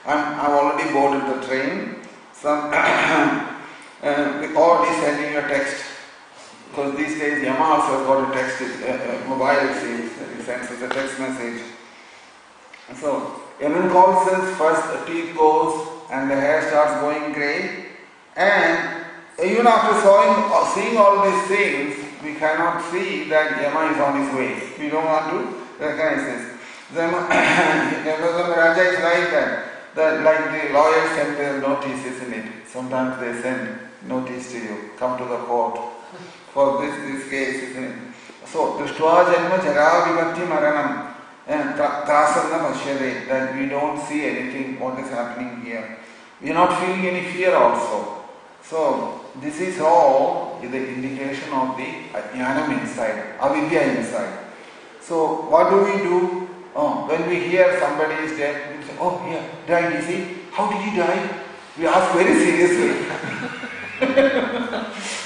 I've already boarded the train. Some or he's sending a text. Because these days Yama also has got a text, mobile he sends us a text message. So Yaman calls us, first the teeth goes and the hair starts going grey, and even after seeing all these things, we cannot see that Yama is on his way. We don't want to recognize this. The Raja is like that like the lawyers send their notice, isn't it? Sometimes they send notice to you, come to the court for this case, isn't it? So, Drishtva Janma Jara Vibhakti Maranam Trasanna Pashyade, that we don't see anything, what is happening here. We are not feeling any fear also. So, this is all the indication of the Jnanam inside, Avidya inside. So, what do? When we hear somebody is dead, we say, oh, yeah, died, is he? How did he die? We ask very seriously.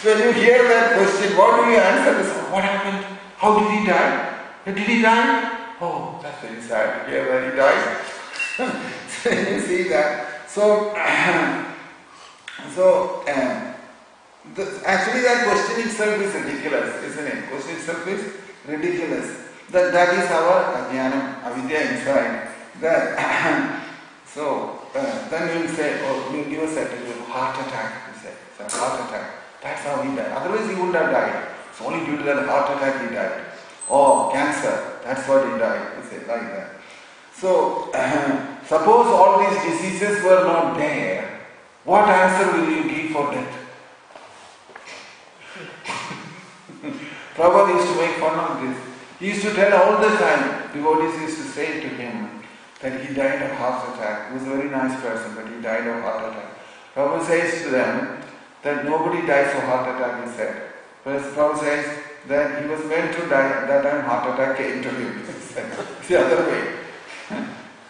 When you hear that question, what do you answer? What happened? How did he die? Did he die? Oh, that's very sad to hear that he died. So you see that. So actually that question itself is ridiculous, isn't it? Question itself is ridiculous. That is our jnanam, avidya inside. Then you will say, oh, you give us a heart attack. You say, it's a heart attack. That's how he died. Otherwise he wouldn't have died. It's only due to that heart attack he died. Or cancer, that's what he died. You say, like that. So, suppose all these diseases were not there, what answer will you give for death? Prabhupada used to make fun of this. He used to tell all the time, devotees used to say to him that he died of heart attack. He was a very nice person, but he died of heart attack. Prabhupada says to them that nobody dies of heart attack, he said. Prabhupada says that he was meant to die, that time heart attack came to him. It's the other way.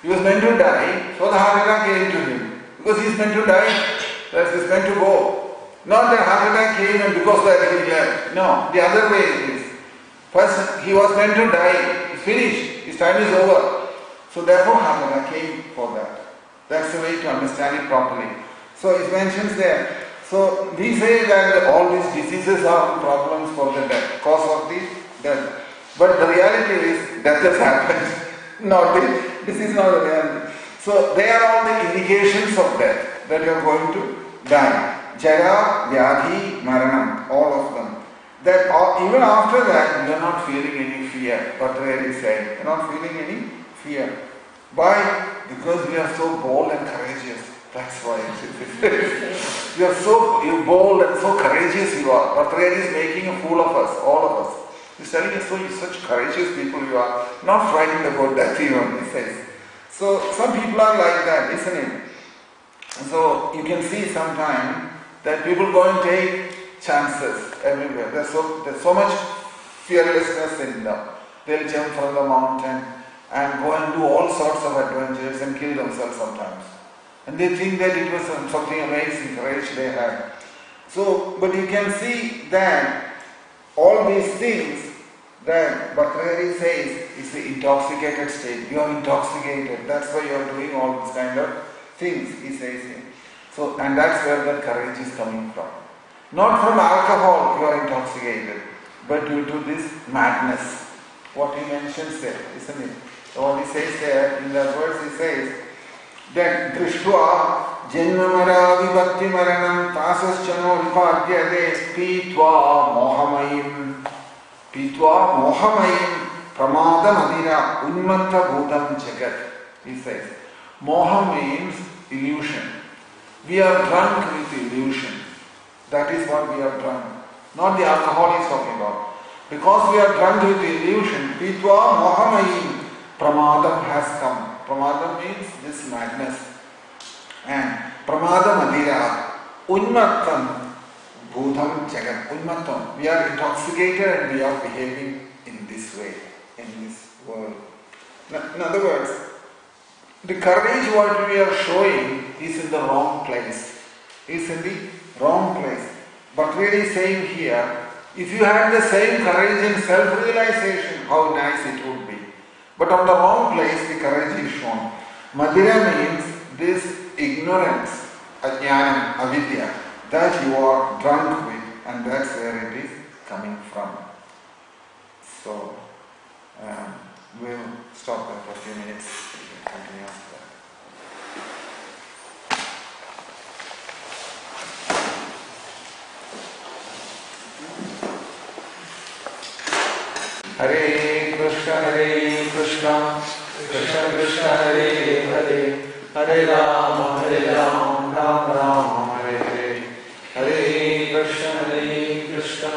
He was meant to die, so the heart attack came to him. Because he is meant to die, that he is meant to go. Not that heart attack came and because that he left. No, the other way it is. First, he was meant to die, he's finished, his time is over. So therefore heart attack came for that. That's the way to understand it properly. So it mentions there. So we say that all these diseases are problems for the death, cause of the death. But the reality is death has happened. This is not the reality. So they are all the indications of death, that you are going to die. Jara, Vyadhi, Maranam, all of them. That even after that you are not feeling any fear. But really said, you are not feeling any fear. Why? Because we are so bold and courageous. That's why. You are so bold and so courageous you are. Bhattacharya is making a fool of us, all of us. He's telling us, so you're such courageous people you are. Not frightened about death even, he says. So some people are like that, isn't it? So you can see sometime that people go and take chances everywhere. There's so much fearlessness in them. They'll jump from the mountain and go and do all sorts of adventures and kill themselves sometimes. And they think that it was something amazing courage they had. So, but you can see that all these things that Bhattacharya says is the intoxicated state. You are intoxicated. That's why you are doing all these kind of things, he says. So, and that's where the courage is coming from. Not from alcohol you are intoxicated, but due to this madness. What he mentions there, isn't it? So what he says there, in that verse he says, that Drishtva Janmamara Vibhakti Maranam Tasaschano Vipadyade Pitva Mohamayim Pramada Madira Unmanta Bhutam Jagat. He says, Moha means illusion. We are drunk with illusion. That is what we are drunk. Not the alcohol he is talking about. Because we are drunk with illusion, Pitva Mohamayim, Pramadam has come. Pramadam means this madness. And Pramada Madira, Unmattam, Bhutam Jagat, Unmattam. We are intoxicated and we are behaving in this way, in this world. In other words, the courage what we are showing is in the wrong place. Is in the wrong place. But really saying here If you had the same courage in self-realization, how nice it would be. But on the wrong place, the courage is shown. Madhira means this ignorance, ajnanam, avidya, that you are drunk with, and that's where it is coming from. So, we'll stop there for a few minutes. We'll continue after that. Hare Krishna, Krishna Krishna, Hare Hare, Hare Rama, Rama Rama, Hare Hare. Hare Krishna, Krishna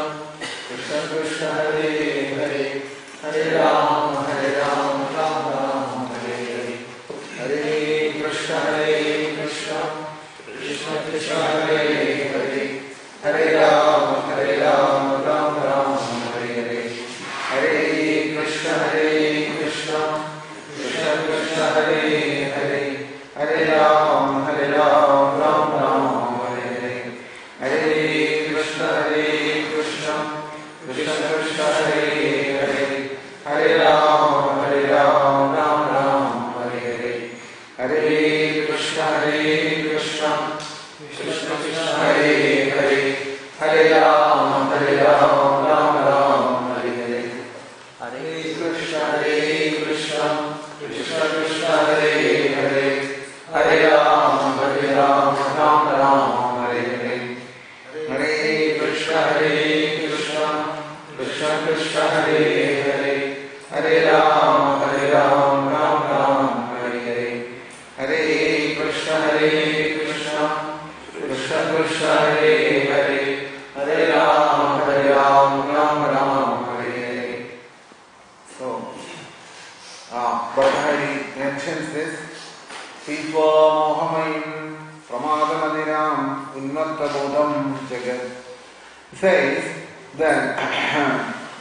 Krishna, Hare Hare, Hare Rama, Rama Rama, Hare Hare. Hare Krishna, Krishna Krishna, Hare Hare, Hare Rama, Rama Rama, Hare Hare. Hare Krishna, Krishna Krishna, Hare Hare, Hare Rama, Rama Rama, Hare Hare. Hare Krishna, Krishna Krishna, Hare Hare, Hare Rama, Rama Rama, Hare Hare. Hare Krishna, Krishna Krishna, Hare Hare, Hare Rama, Rama Rama, Hare Hare. Hare Krishna, Krishna Krishna, Hare Hare, Hare Rama, Rama Rama, Hare Hare. Hare Krishna, Krishna Krishna, Hare Hare, Hare Rama, Rama Rama, Hare Hare. Hare Krishna, Krishna Krishna, Hare Hare, Hare Rama, Rama Rama, Hare Hare. So, Bhattacharya mentions this. Pitva mohamayim pramadamadiram unnata bodham jagat. He says that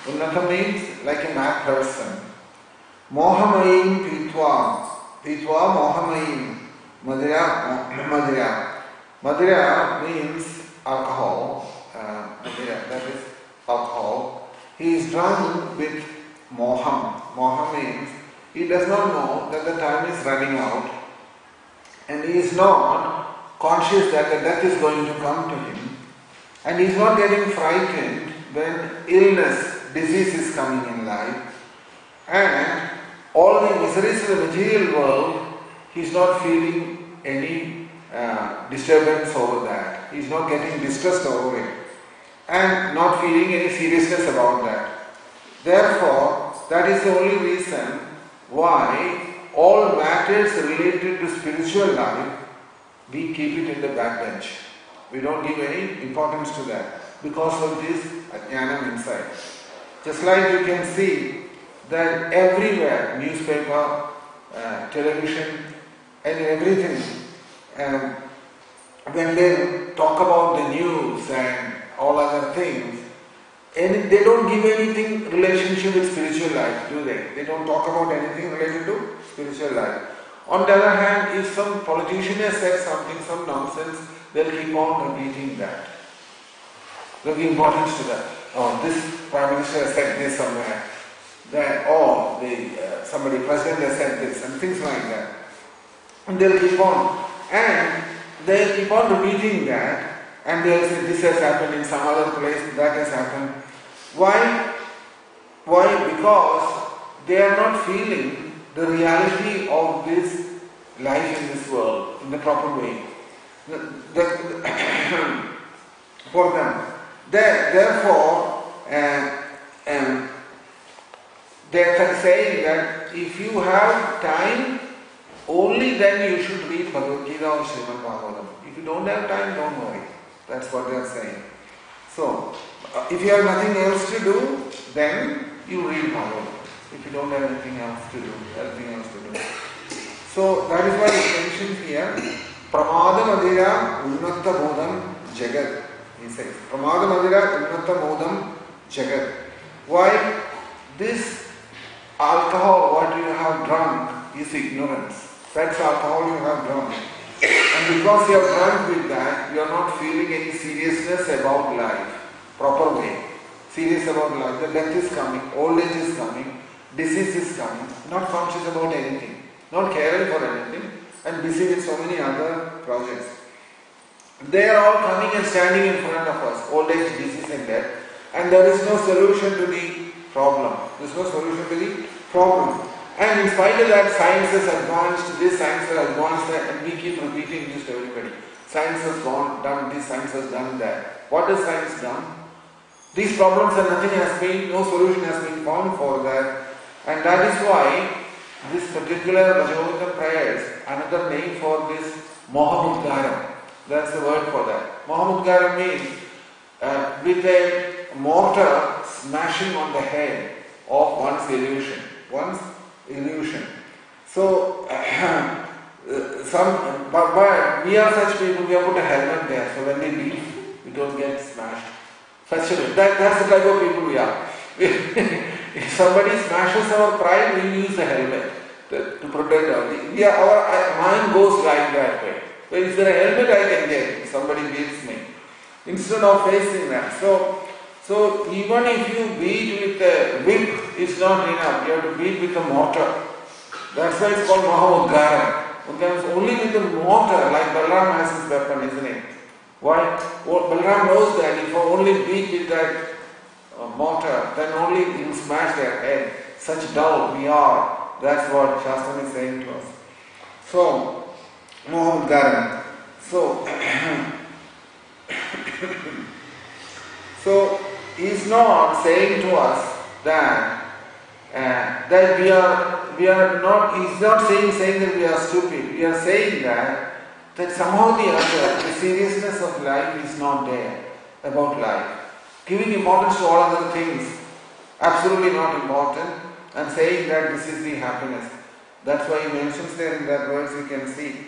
unnata means like a mad person. Mohamayim pitva. Pitva mohamayim. Madhira. Madhira means alcohol. Madhira, that is alcohol. He is drunk with moham. Moham means he does not know that the time is running out, and he is not conscious that the death is going to come to him, and he is not getting frightened when illness, disease is coming in life, and all the miseries of the material world, he is not feeling any disturbance over that. He is not getting distressed over it, and not feeling any seriousness about that. Therefore, that is the only reason why all matters related to spiritual life, we keep it in the backbench. We don't give any importance to that because of this ajnanam inside. Just like you can see that everywhere, newspaper, television, and everything, when they talk about the news and all other things, and they don't give anything relationship with spiritual life, do they? They don't talk about anything related to spiritual life. On the other hand, if some politician has said something, some nonsense, they'll keep on repeating that. They'll give importance to that. Oh, this Prime Minister has said this somewhere. That, somebody, President has said this, and things like that. And they'll keep on. And they'll keep on repeating that. And they'll say this has happened in some other place, that has happened. Why? Because they are not feeling the reality of this life in this world in the proper way. For them. Therefore, they are saying that if you have time, only then you should read Bhagavad Gita or Srimad Bhagavatam. If you don't have time, don't worry. That's what they are saying. So, if you have nothing else to do, then you read Bhagavatam. If you don't have anything else to do. So, that is why it mentions here, Pramada Madhira Unnatta Bodham Jagat. He says, Pramada Madhira Unnatta Bodham Jagat. Why? This alcohol, what you have drunk, is ignorance. That's alcohol you have drunk. And because you are drunk with that, you are not feeling any seriousness about life, proper way. serious about life. The death is coming, old age is coming, disease is coming, not conscious about anything, not caring for anything, and busy with so many other projects. They are all coming and standing in front of us, old age, disease and death, and there is no solution to the problem. There is no solution to the problem. And in spite of that, science has advanced, this science has advanced, and we keep repeating this to everybody. Science has done this, science has done that. What has science done? These problems and nothing has been, no solution has been found for that. And that is why this particular Bhajavakam prayer is another name for this Mohamudgaram. That's the word for that. Mohamudgaram means with a mortar smashing on the head of one's illusion. So, but we are such people, we have put a helmet there, so when we leave, we don't get smashed. That's the type of people we are. If somebody smashes our pride, we use the helmet to protect our mind goes like that way. Well, is there a helmet I can get if somebody beats me? Instead of facing that. So even if you beat with a whip, it's not enough. You have to beat with a mortar. That's why it's called Mahamudgaram. Because only with the mortar, like Balaram has his weapon, isn't it? Why? Well, Balaram knows that if I only beat with that mortar, then only it will smash their head. Such dull we are. That's what Shastra is saying to us. So, Mohamudgaram. So he's not saying to us that we are not. He's not saying that we are stupid. We are saying that somehow the other, the seriousness of life is not there about life. Giving importance to all other things, absolutely not important, and saying that this is the happiness. That's why he mentions there in that verse. You can see.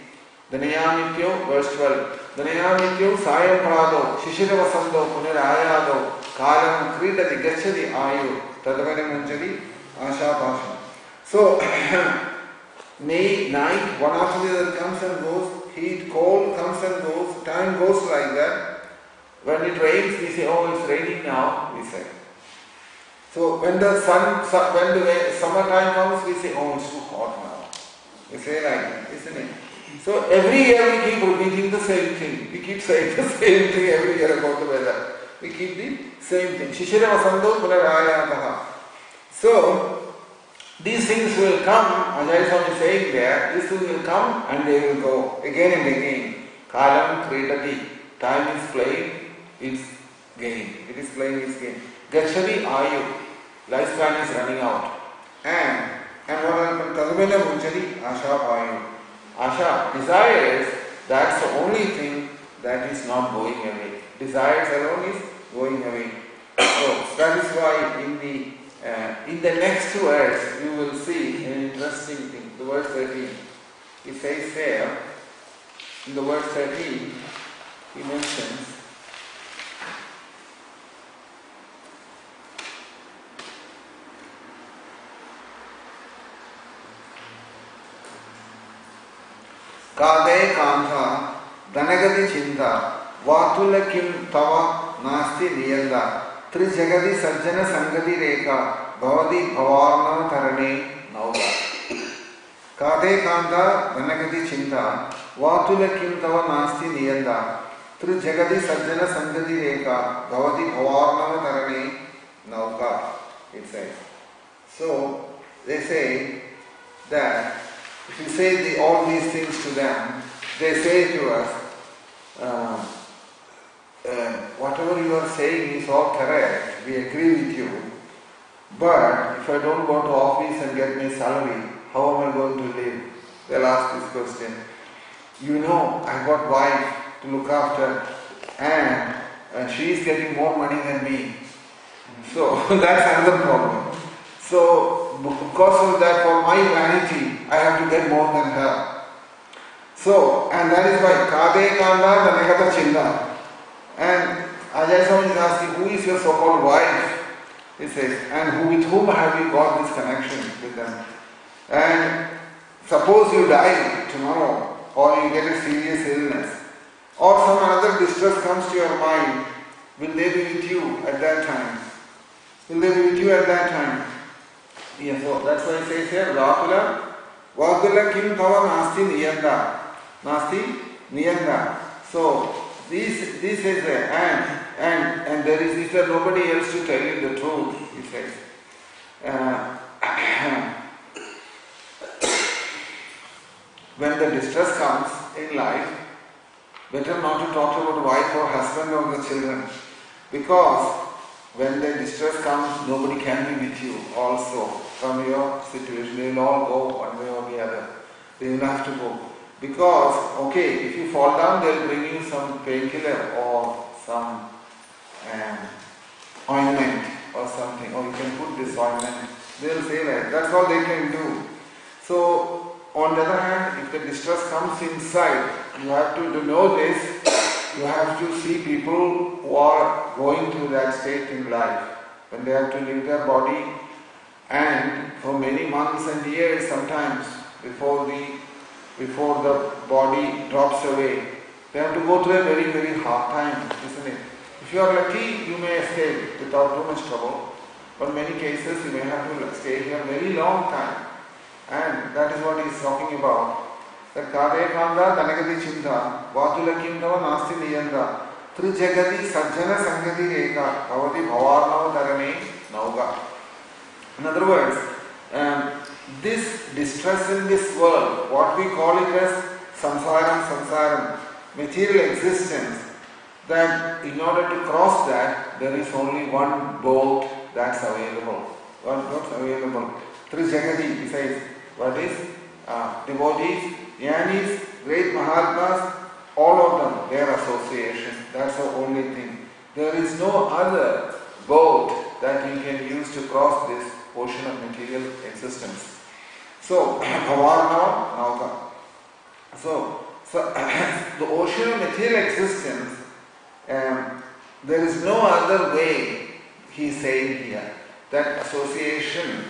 Dhanyamityo, verse 12. Dhanyamityo sayam prado, shishira vasando, punirayado, kalam kridati gachadi ayu, tadavane manjari, asha pasha. So, night, one after the other comes and goes, heat, cold comes and goes, time goes like that. When it rains, we say, oh, it's raining now, we say. So when the summertime comes, we say, oh, it's too hot now. We say like that, isn't it? So every year we keep repeating the same thing. We keep saying the same thing every year about the weather. We keep the same thing. Shishira vasando punarayataha. So these things will come, Ajay Swami is saying there, these things will come and they will go again and again. Kalam kridati. Time is playing its game. It is playing its game. Gachadi ayu. Lifespan is running out. And what happened? Tadavena munjari asha ayu. Asha, desires, that's the only thing that is not going away. Desires alone is going away. So that is why in the next verse you will see an interesting thing. The verse 13. It says there, in the verse 13, he mentions Kade Kantha Dhanagati Chinta Vatula Kim Tava Nasti Niyanda Trijagadi Sajjana Sangati Reka Bhavadi Bhavarna Tarane Nauda Kade Kantha Dhanagati Chinta Vatula Kim Tava Nasti Niyanda Trijagadi Sajjana Sangati Reka Bhavadi Bhavarna Tarane Nauda, it says. So they say that if you say all these things to them, they say to us, whatever you are saying is all correct, we agree with you, but if I don't go to office and get my salary, how am I going to live? They'll ask this question. You know, I've got wife to look after and she is getting more money than me. So that's another problem. So because of that, for my vanity, I have to get more than her. So, and that is why Kade Kanda Dhanagata Chinda. And Ajay Swami is asking, who is your so-called wife? He says, and with whom have you got this connection with them? And suppose you die tomorrow, or you get a serious illness, or some other distress comes to your mind, will they be with you at that time? Will they be with you at that time? Yes, so that's why it says here, Vatula kim tava nasti niyanda. Nasti niyanda. So, this is and there is there nobody else to tell you the truth, he says. When the distress comes in life, better not to talk about wife or husband or the children, because when the distress comes, nobody can be with you also from your situation. They will all go one way or the other. They will have to go. Because, okay, if you fall down, they will bring you some painkiller or some ointment or something, or you can put this ointment. They will say that. That's all they can do. So, on the other hand, if the distress comes inside, you have to know this. You have to see people who are going through that state in life, when they have to leave their body, and for many months and years sometimes before the body drops away, they have to go through a very, very hard time, isn't it? If you are lucky, you may escape without too much trouble, but in many cases you may have to stay here a very long time, and that is what he is talking about. That Kade Kanda Danagati Chinta Vatula Kimdava Nasti Niyanda Trijagati Sajjana Sangati Eka Bhavati Bhavarnava Dharane Nauga. In other words, this distress in this world, what we call it as samsaram, material existence, that in order to cross that, there is only one boat that's available. One boat available. Trijagati, he says, what is? Devotees, Jnanis, great Mahatmas, all of them, their association. That's the only thing. There is no other boat that you can use to cross this ocean of material existence. So, Bhavarna Nauka. So the ocean of material existence, there is no other way, he is saying here, that association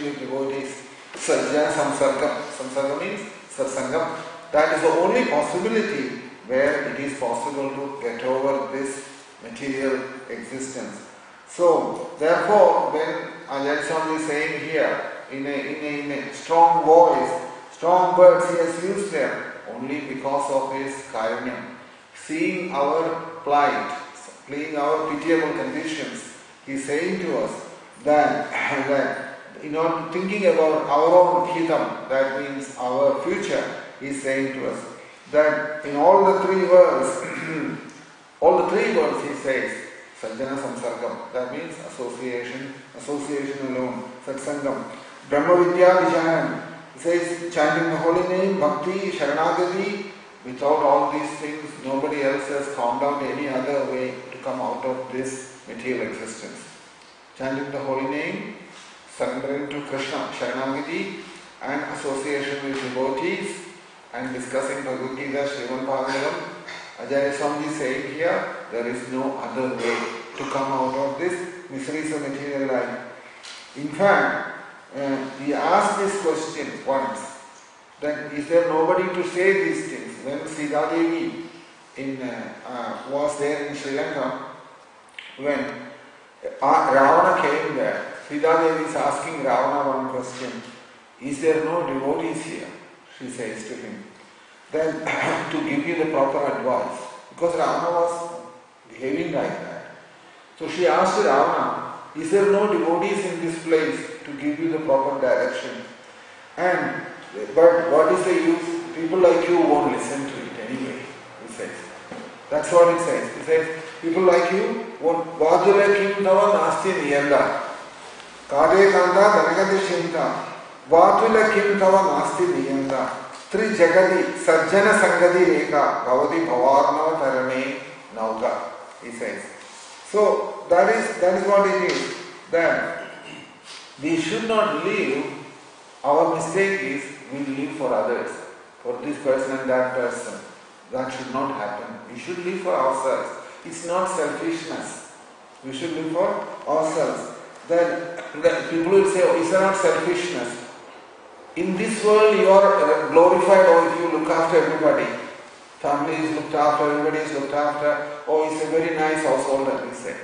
with devotees, Sajjana Samsargam. Samsargam means Satsangam. That is the only possibility where it is possible to get over this material existence. So, therefore, when Ajahn Swami is saying here, in a strong voice, strong words he has used there, only because of his karunyam, seeing our plight, seeing our pitiable conditions, he is saying to us that thinking about our own hitam, that means our future, he is saying to us that in all the three words he says, Sajjana Samsargam, that means association alone, Satsangam, Brahma Vidya Vijayanam, he says chanting the holy name, Bhakti, Sharanagati, without all these things, nobody else has found out any other way to come out of this material existence. Chanting the holy name, surrendering to Krishna, Sharanagati, and association with devotees, and discussing Bhagavad Gita, Srimad Bhagavatam, Ajahn Swami is saying here, there is no other way to come out of this miseries of material life. In fact, he asked this question once, that is there nobody to say these things? When Sita Devi was there in Sri Lanka, when Ravana came there, Sita Devi is asking Ravana one question, is there no devotees here? She says to him. Then to give you the proper advice, because Ravana was behaving like that. So she asked Ravana, is there no devotees in this place to give you the proper direction? But what is the use? People like you won't listen to it anyway, he says. That's what it says. It says, people like you won't. Vadula kim tava nasti niyanda. Kade kanda danagati shinta. Vadula kim tava nasti niyanda. Tri jagati sajjana sangati eka bhavati bhavarnava tarane nauga, he says. So that is what it is, that we should not live, our mistake is we live for others, for this person and that person. That should not happen. We should live for ourselves. It's not selfishness. We should live for ourselves. Then people will say, oh, it's not selfishness. In this world you are glorified, or if you look after everybody. Family is looked after, everybody is looked after. Oh, he's a very nice householder, we say.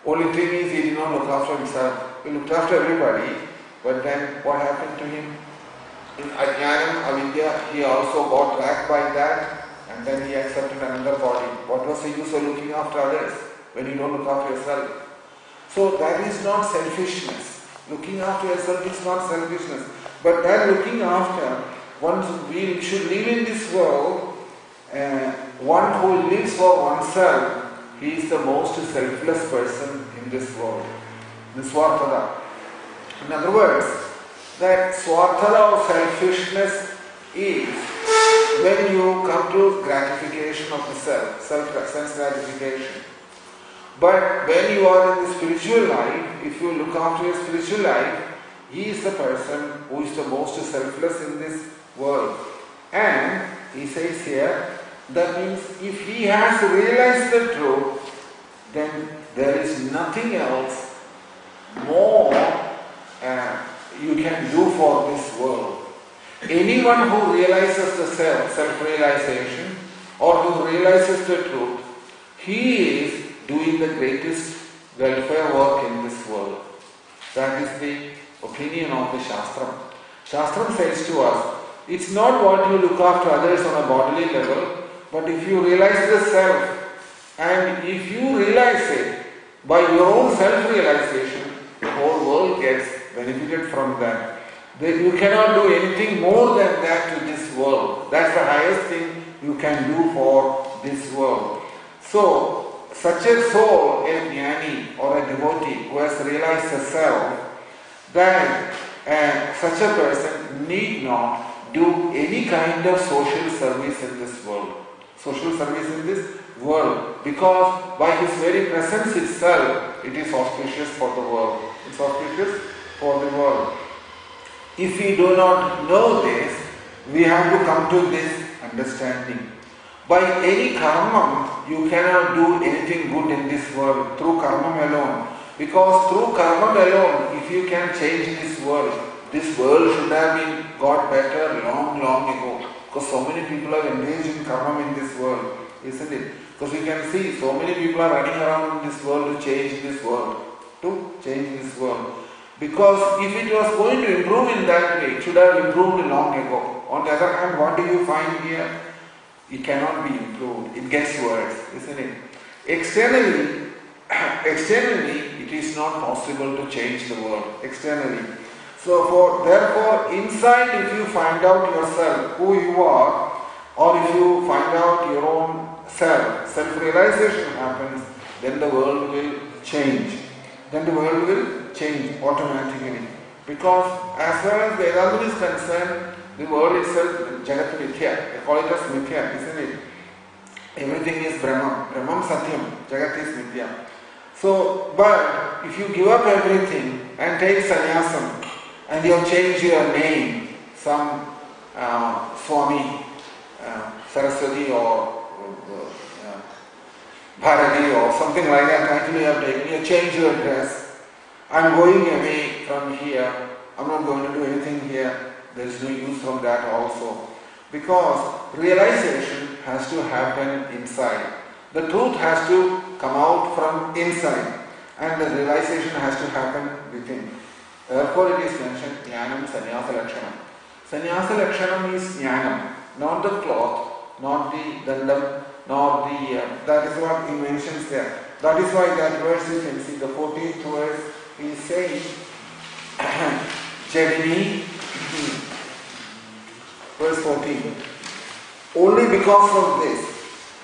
Only thing is he did not look after himself. He looked after everybody, but then what happened to him? In Ajnanam, Avidya, he also got dragged by that, and then he accepted another body. What was the use of looking after others when you don't look after yourself? So that is not selfishness. Looking after yourself is not selfishness. But that looking after, once we should live in this world, one who lives for oneself, he is the most selfless person in this world. Niswartada. In other words, that swartada or selfishness is when you come to gratification of the self, sense gratification. But when you are in the spiritual life, if you look after your spiritual life, he is the person who is the most selfless in this world. And he says here, that means if he has realized the truth, then there is nothing else more you can do for this world. Anyone who realizes the self-realization, or who realizes the truth, he is doing the greatest welfare work in this world. That is the opinion of the Shastram. Shastram says to us, it's not what you look after others on a bodily level, but if you realize the self, and if you realize it by your own self-realization, the whole world gets benefited from that. You cannot do anything more than that to this world. That's the highest thing you can do for this world. So, such a soul, a jnani or a devotee who has realized the self, then such a person need not do any kind of social service in this world. Social service in this world, because by his very presence itself, it is auspicious for the world. It's auspicious for the world. If we do not know this, we have to come to this understanding. By any karma, you cannot do anything good in this world through karma alone. Because through karma alone, if you can change this world should have been got better long ago. Because so many people are engaged in karma in this world, isn't it? Because we can see so many people are running around in this world to change this world. Because if it was going to improve in that way, it should have improved long ago. On the other hand, what do you find here? It cannot be improved. It gets worse, isn't it? Externally, it is not possible to change the world. Externally. So therefore, inside, if you find out yourself, who you are, or if you find out your own self-realization happens, then the world will change. Then the world will change automatically. Because as far as Vedanta is concerned, the world itself, Jagat Mithya, they call it as Mithya, isn't it? Everything is Brahman. Brahman Satyam, Jagat is Mithya. So, but if you give up everything and take sannyasam, and you have changed your name, some Swami, Saraswati or Bharati or something like that, actually you have taken, you change your dress. I'm going away from here, I'm not going to do anything here, there is no use from that also. Because realization has to happen inside. The truth has to come out from inside, and the realization has to happen within. Therefore it is mentioned Jnanam Sannyasa Lakshanam. Sannyasa Lakshanam is Jnanam, not the cloth, not the dandam, not the... that is what he mentions there. That is why that verse you can see, the 14th verse is saying Jadini, verse 14. Only because of this,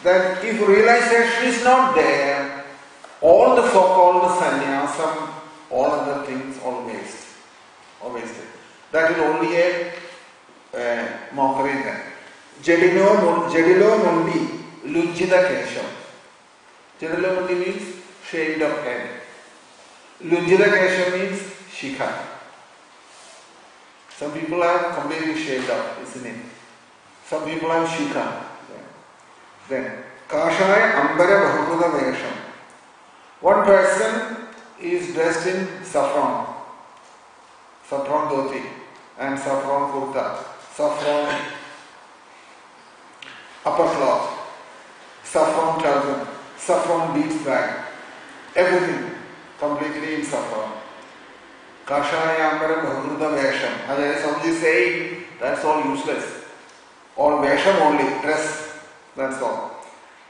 that if realization is not there, all the so-called sannyasam, all other things, all waste. That is only a mockery then. Jadilo Mundi, Lunjita Kesham. Jadilo Mundi means shaved of head. Lunjita Kesham means shikha. Some people are completely shaved up, isn't it? Some people have shikha. Then, Kashaya Ambara Bahukruta Vesham. One person is dressed in saffron dhoti and saffron kurta, saffron upper cloth, saffron turban, saffron beads bag, everything. completely in saffron. Kashayambara Bhagruta Vesham. As Swamiji is saying, that's all useless. All Vesham only, dress, that's all.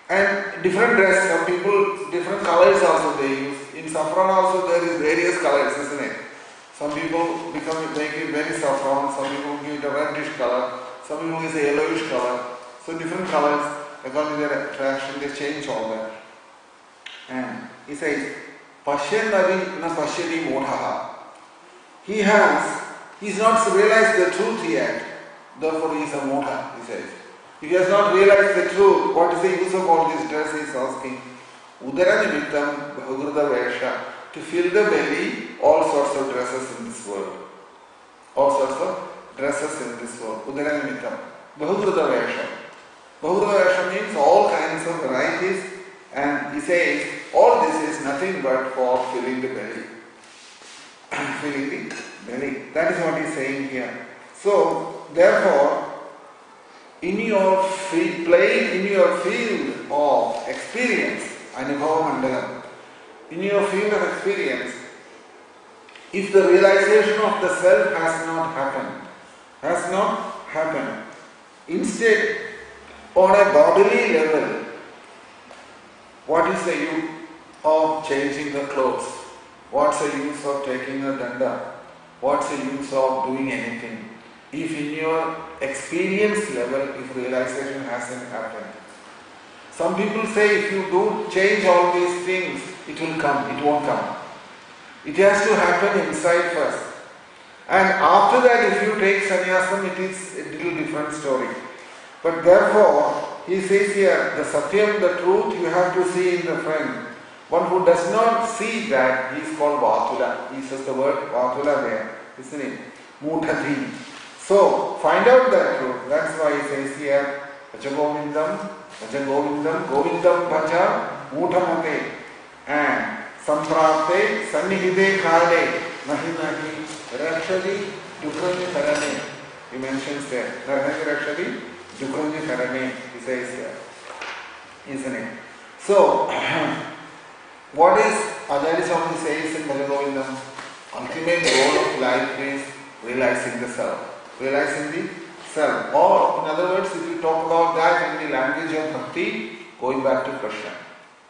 And different dress, some people, different colors also they use. In saffron also there is various colors, isn't it? Some people make it very saffron, some people give it a reddish color, some people use a yellowish color. So different colors, according to their attraction, they change all that. And he says, Pashyanavi na pashyati modaha. He's not realized the truth yet. Therefore he is a modha, he says. If he has not realized the truth, what is the use of all this dress, he is asking. Udara nimittam bhagruta vesha. To fill the belly, all sorts of dresses in this world. All sorts of dresses in this world. Udara nimittam. Bhagruta vesha. Bhagruta vesha means all kinds of varieties. And he says, all this is nothing but for filling the belly. Filling the belly. That is what he is saying here. So, therefore, in your field of experience, Anubhava Mandalam, in your field of experience, if the realization of the self has not happened, instead, on a bodily level, what is the use of changing the clothes? What's the use of taking a danda? What's the use of doing anything? If in your experience level, if realization hasn't happened. Some people say if you don't change all these things, it will come, it won't come. It has to happen inside first. And after that, if you take sannyasam, it is a little different story. But therefore, he says here, the satyam, the truth, you have to see in the friend. One who does not see that, he is called vatula. He says the word vatula there, isn't it? Mudhadhi. So, find out that truth. That's why he says here, Bhaja Govindam, Govindam Bhaja, Mudhamate, and Samprapte, Sannihide Khade, Nahi Rakshadi, Dukranji Karane. He mentions there, Nahi Rakshadi, Dukranji Karane, he says here. Isn't it? So, what is Acharya Swami says in Bhaja Govindam? Ultimate goal of life is realizing the self. Realizing the self. Or, in other words, if you talk about that in the language of bhakti, going back to Krishna.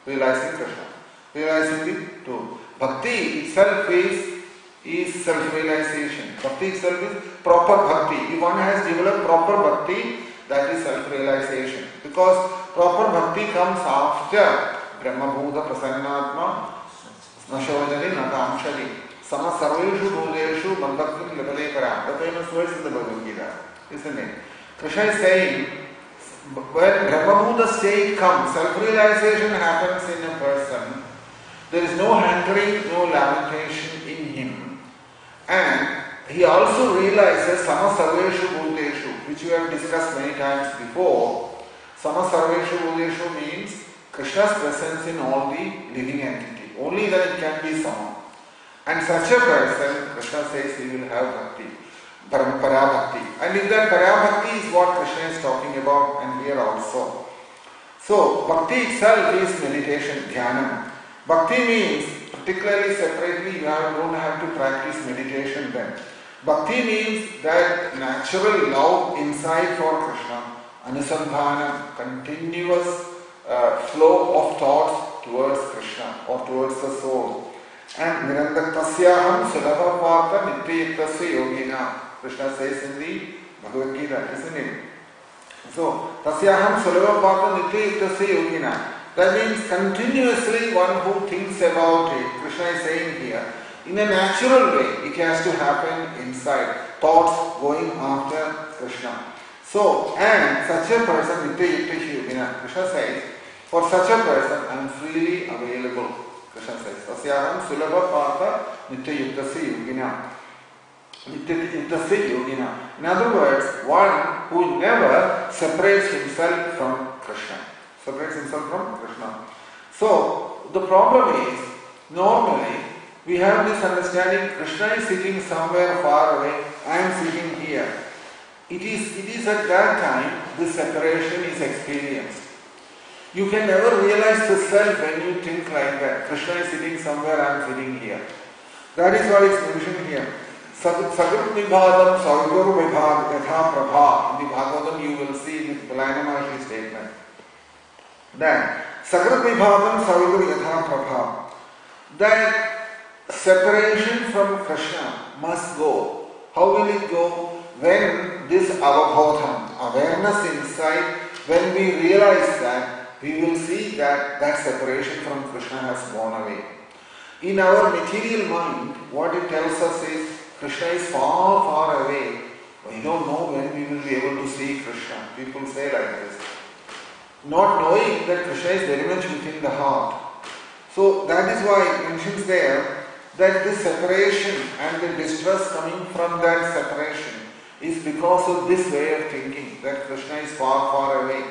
Realizing Krishna. Realizing the truth. Bhakti itself is self-realization. Bhakti itself is proper bhakti. If one has developed proper bhakti, that is self-realization. Because proper bhakti comes after Brahma Bhuta Prasannatma Nashodari Nakamshari. Sama Sarveshu Bhudeshu Mandakrit Lepale Param. The famous words in the Bhagavad Gita, isn't it? Krishna is saying, when Brahma Bhuta state comes, self-realization happens in a person, there is no hankering, no lamentation in him. And he also realizes Sama Sarveshu Bhudeshu, which we have discussed many times before. Sama Sarveshu Bhudeshu means Krishna's presence in all the living entity. Only then it can be Sama. And such a person, Krishna says he will have bhakti, parampara bhakti. And if that para bhakti is what Krishna is talking about, and here also. So, bhakti itself is meditation, dhyanam. Bhakti means, particularly separately, you don't have to practice meditation then. Bhakti means that natural love inside for Krishna, anusandhana, continuous flow of thoughts towards Krishna or towards the soul. And Nirantasyaham Sulabha Parta Nityayuktasya Yogina. Krishna says in the Bhagavad Gita, isn't it? So, Tasyaham Sulabha Parta Nityayuktasya Yogina. That means continuously one who thinks about it. Krishna is saying here, in a natural way, it has to happen inside. Thoughts going after Krishna. So, and such a person, Nityayuktasya Yogina. Krishna says, for such a person, I am freely available. Krishna says, Tasyaham Sulabha Partha Nityayuktasya Yogina. Nityayuktasya Yogina. In other words, one who never separates himself from Krishna. Separates himself from Krishna. So, the problem is, normally, we have this understanding, Krishna is sitting somewhere far away, I am sitting here. It is at that time, this separation is experienced. You can never realize the self when you think like that. Krishna is sitting somewhere, I am sitting here. That is what is mentioned here. Sagrut Vibhadam Sargur Vibhad Yatha Prabha. In the Bhagavatam you will see this Balayana Maharshi statement. Then Sagrut Vibhadam Sargur Yatha Prabha. That separation from Krishna must go. How will it go? When this avabodham, awareness inside, when we realize that, we will see that that separation from Krishna has gone away. In our material mind, what it tells us is Krishna is far, far away. We don't know when we will be able to see Krishna. People say like this. Not knowing that Krishna is very much within the heart. So that is why it mentions there that this separation and the distress coming from that separation is because of this way of thinking, that Krishna is far, far away.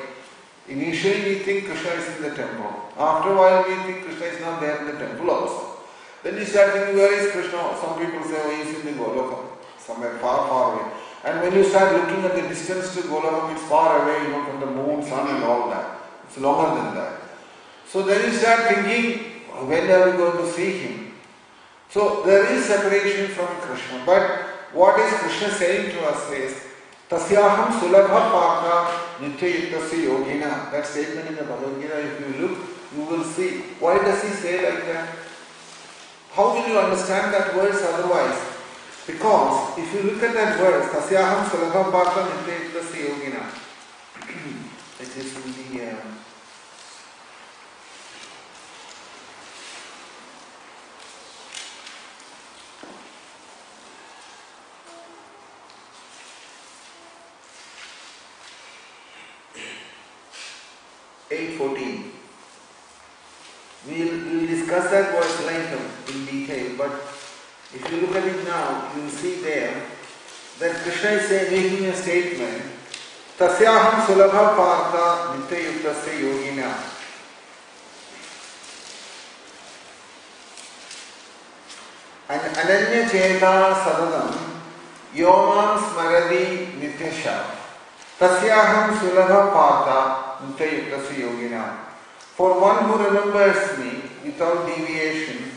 Initially we think Krishna is in the temple. After a while we think Krishna is not there in the temple also. Then we start thinking, where is Krishna? Some people say, oh, he is in the Golokam, somewhere far, far away. And when you start looking at the distance to Golokam, it's far away, from the moon, sun and all that. It's longer than that. So then you start thinking, when are we going to see him? So there is separation from Krishna. But what is Krishna saying to us is, Tasyaham sulabha paka nitya yuktasya yogina. That statement in the Bhagavad Gita, if you look, you will see. Why does he say like that? How will you understand that verse otherwise? Because if you look at that verse, Tasyaham sulabha paka nitya yuktasya yogina. It is in the... 8:14. We will discuss that verse later in detail, but if you look at it now, you will see there that Krishna is making a statement, Tasyaham sulabha partha nitya yuktasya yogina. And ananya cheta sadadam yomam smaradi nityasha. Tasyaham sulabha partha nitya yuktasya yogina. For one who remembers me without deviation,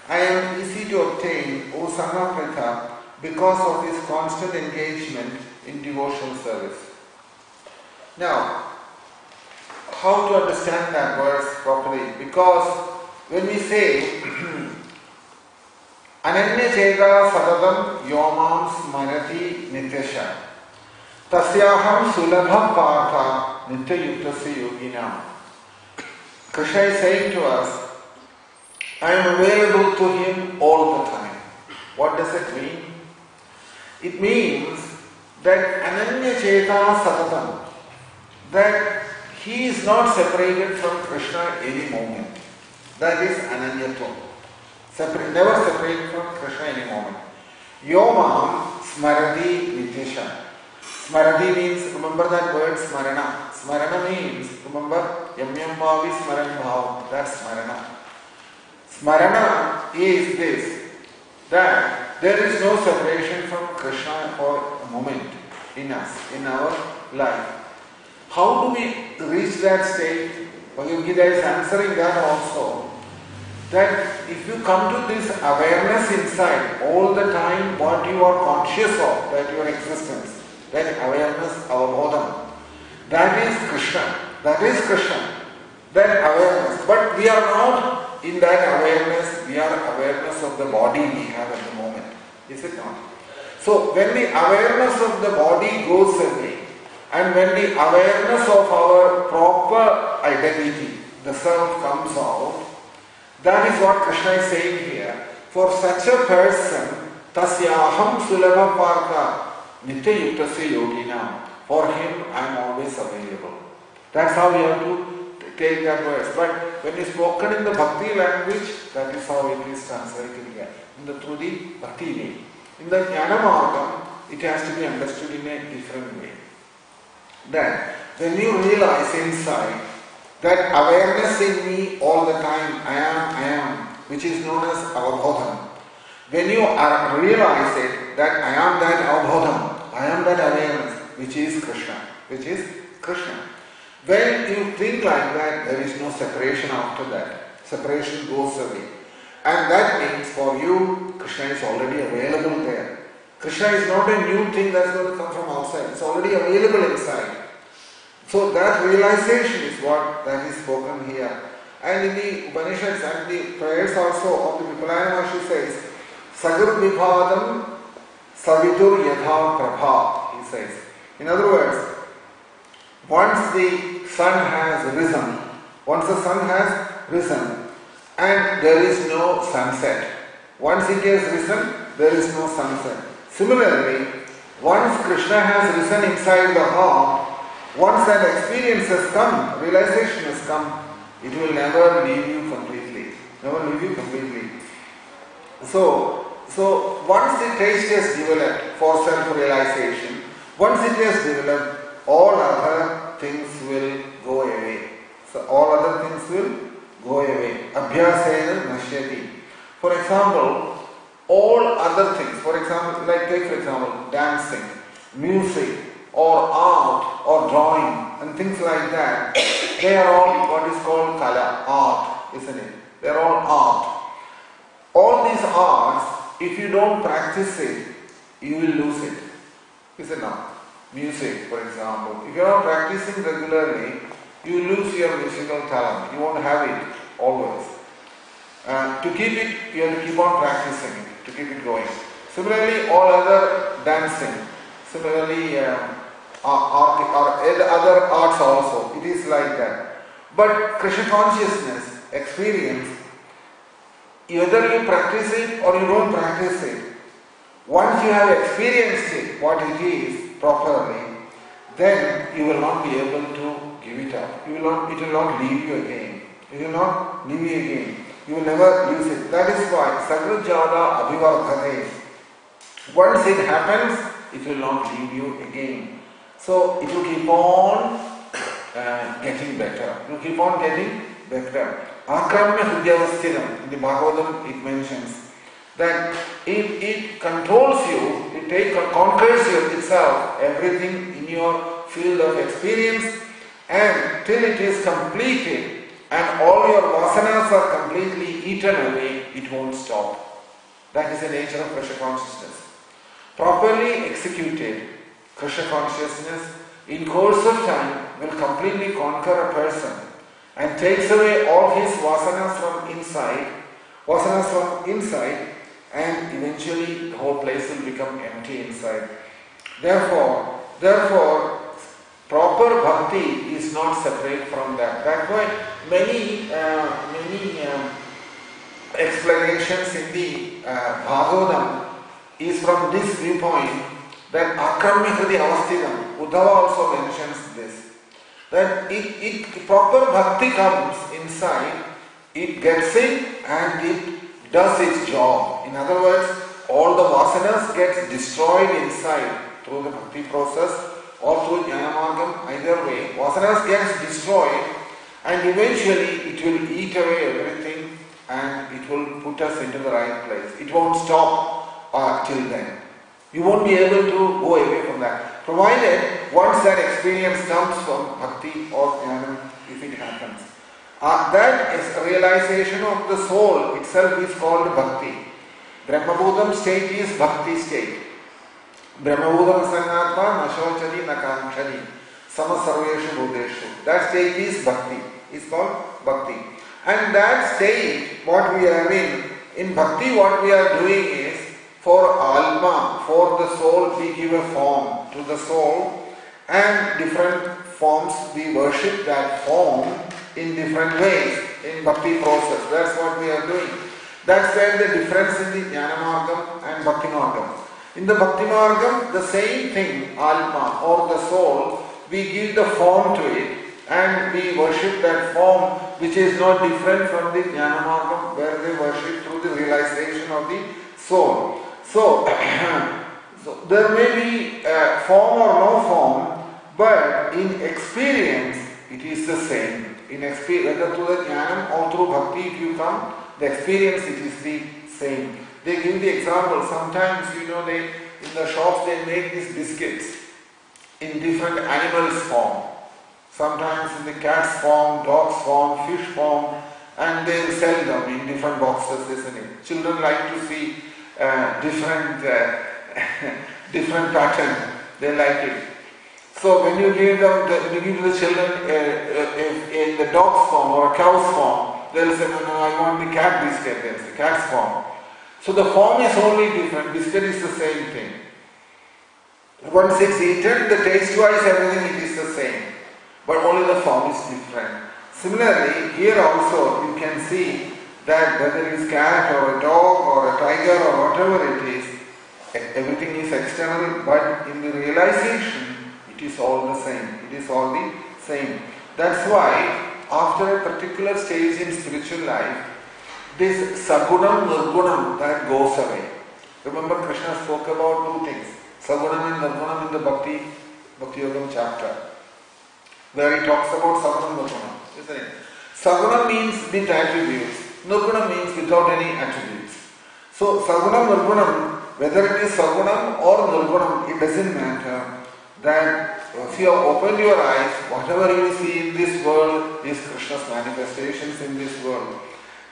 I am easy to obtain, O Samaprita, because of his constant engagement in devotional service. Now, how to understand that verse properly? Because when we say Ananya Cheda Sadadam Yomam Smarati Nityasha Tasyaham Sulabha Partha Nitya Yuktasya Yogina. Krishna is saying to us, I am available to him all the time. What does it mean? It means that Ananya Cheta Satatam, that he is not separated from Krishna any moment. That is Ananyatvam. Never separated from Krishna any moment. Yomam Smaradi Nityasha. Smaradi means, remember that word Smarana. Smarana means, remember, Yamyam Bhavi Smaran Bhav. That's Smarana. Smarana is this, that there is no separation from Krishna for a moment in us, in our life. How do we reach that state? Bhagavad Gita is answering that also. That if you come to this awareness inside all the time, what you are conscious of, that your existence, that awareness, avabodham, that is Krishna. That is Krishna. That awareness. But we are not in that awareness, we are awareness of the body we have at the moment. Is it not? So when the awareness of the body goes away, and when the awareness of our proper identity, the self, comes out, that is what Krishna is saying here. For such a person, tasyaham sulabha partha nitya yuktasya yogina. For him, I am always available. That's how we have to take that verse. But when it's spoken in the bhakti language, that is how it is translated here. Through the bhakti way. In the jnana margam, it has to be understood in a different way. Then, when you realize inside that awareness in me all the time, I am, which is known as avabodham. When you realize it, that I am that avabodham, I am that awareness, which is Krishna, When you think like that, there is no separation after that. Separation goes away. And that means for you, Krishna is already available there. Krishna is not a new thing that's going to come from outside. It's already available inside. So that realization is what that is spoken here. And in the Upanishads and the prayers also of the Vipulana Maharshi says, Sagar Vibhadam Savidur Yatha Prabha, he says. In other words, once the sun has risen, and there is no sunset. Once it has risen, there is no sunset. Similarly, once Krishna has risen inside the heart, once that experience has come, realization has come, it will never leave you completely. Never leave you completely. So once the taste has developed for self-realization, once it has developed, all other things will go away. So all other things will go away. Abhyasena nashyati. For example, all other things, for example, take for example, dancing, music, or art, or drawing, and things like that, they are all what is called kala, art, isn't it? They are all art. All these arts, if you don't practice it, you will lose it. Is it not? Music, for example. If you are not practicing regularly, you lose your musical talent. You won't have it always. To keep it, you have to keep on practicing it, to keep it going. Similarly, all other dancing, similarly, other arts also, it is like that. But Krishna consciousness, experience, either you practice it or you don't practice it. Once you have experienced it, what it is properly, then you will not be able to give it up. It will not leave you again. It will not leave you again. You will never use it. That is why Sagrajada Abhivardhane. Once it happens, it will not leave you again. So it will keep on getting better. It will keep on getting better. Akramya Hridyavasthiram, in the Bhagavatam it mentions that it controls you, it conquers you itself, everything in your field of experience, and till it is completed and all your vasanas are completely eaten away, it won't stop. That is the nature of Krishna consciousness. Properly executed, Krishna consciousness in course of time will completely conquer a person and takes away all his vasanas from inside, and eventually the whole place will become empty inside. Therefore, proper bhakti is not separate from that. That's why many explanations in the Bhagavatam is from this viewpoint, that Akramya Hridi Avasthitam. Uddhava also mentions this. That it proper bhakti comes inside, it gets it and it does its job. In other words, all the vasanas gets destroyed inside through the bhakti process or through jnana margam, either way. Vasanas gets destroyed and eventually it will eat away everything and it will put us into the right place. It won't stop till then. You won't be able to go away from that. Provided once that experience comes from bhakti or jnana, if it happens. That is a realization of the soul itself is called bhakti. Brahmabhudam state is bhakti state. Brahmabhudam sangatma nashochadi nakanchadi samasarveshu bhudeshu. That state is bhakti. It's called bhakti. And that state, what we are in bhakti what we are doing is, for alma, for the soul, we give a form to the soul, and different forms we worship that form in different ways in bhakti process. That's what we are doing. That's where the difference in the jnana margam and bhakti margam. In the bhakti margam, the same thing, alma or the soul, we give the form to it and we worship that form, which is not different from the jnana margam, where they worship through the realization of the soul. So there may be form or no form, but in experience it is the same. In experience, whether through the jnanam or through bhakti, if you come, the experience it is the same. They give the example. Sometimes in the shops they make these biscuits in different animals form. sometimes in the cat's form, dog's form, fish form, and they sell them in different boxes, isn't it? Children like to see different pattern. They like it. So when you give them, when you give to the children in the dog's form or a cow's form, they'll say, no, I want the cat biscuit. That's the cat's form. So the form is only different. Biscuit is the same thing. Once it's eaten, the taste-wise, everything it is the same. But only the form is different. Similarly, here also you can see that whether it is cat or a dog or a tiger or whatever it is, everything is external, but in the realization, it is all the same. It is all the same. That's why, after a particular stage in spiritual life, this sagunam, nirgunam, that goes away. Remember, Krishna spoke about two things, sagunam and nirgunam in the Bhakti Yogam chapter, where he talks about sagunam, nirgunam, isn't it? Sagunam means with attributes, nirgunam means without any attributes. So, sagunam, nirgunam, whether it is sagunam or nirgunam, it doesn't matter. That if you have opened your eyes, whatever you see in this world is Krishna's manifestations in this world.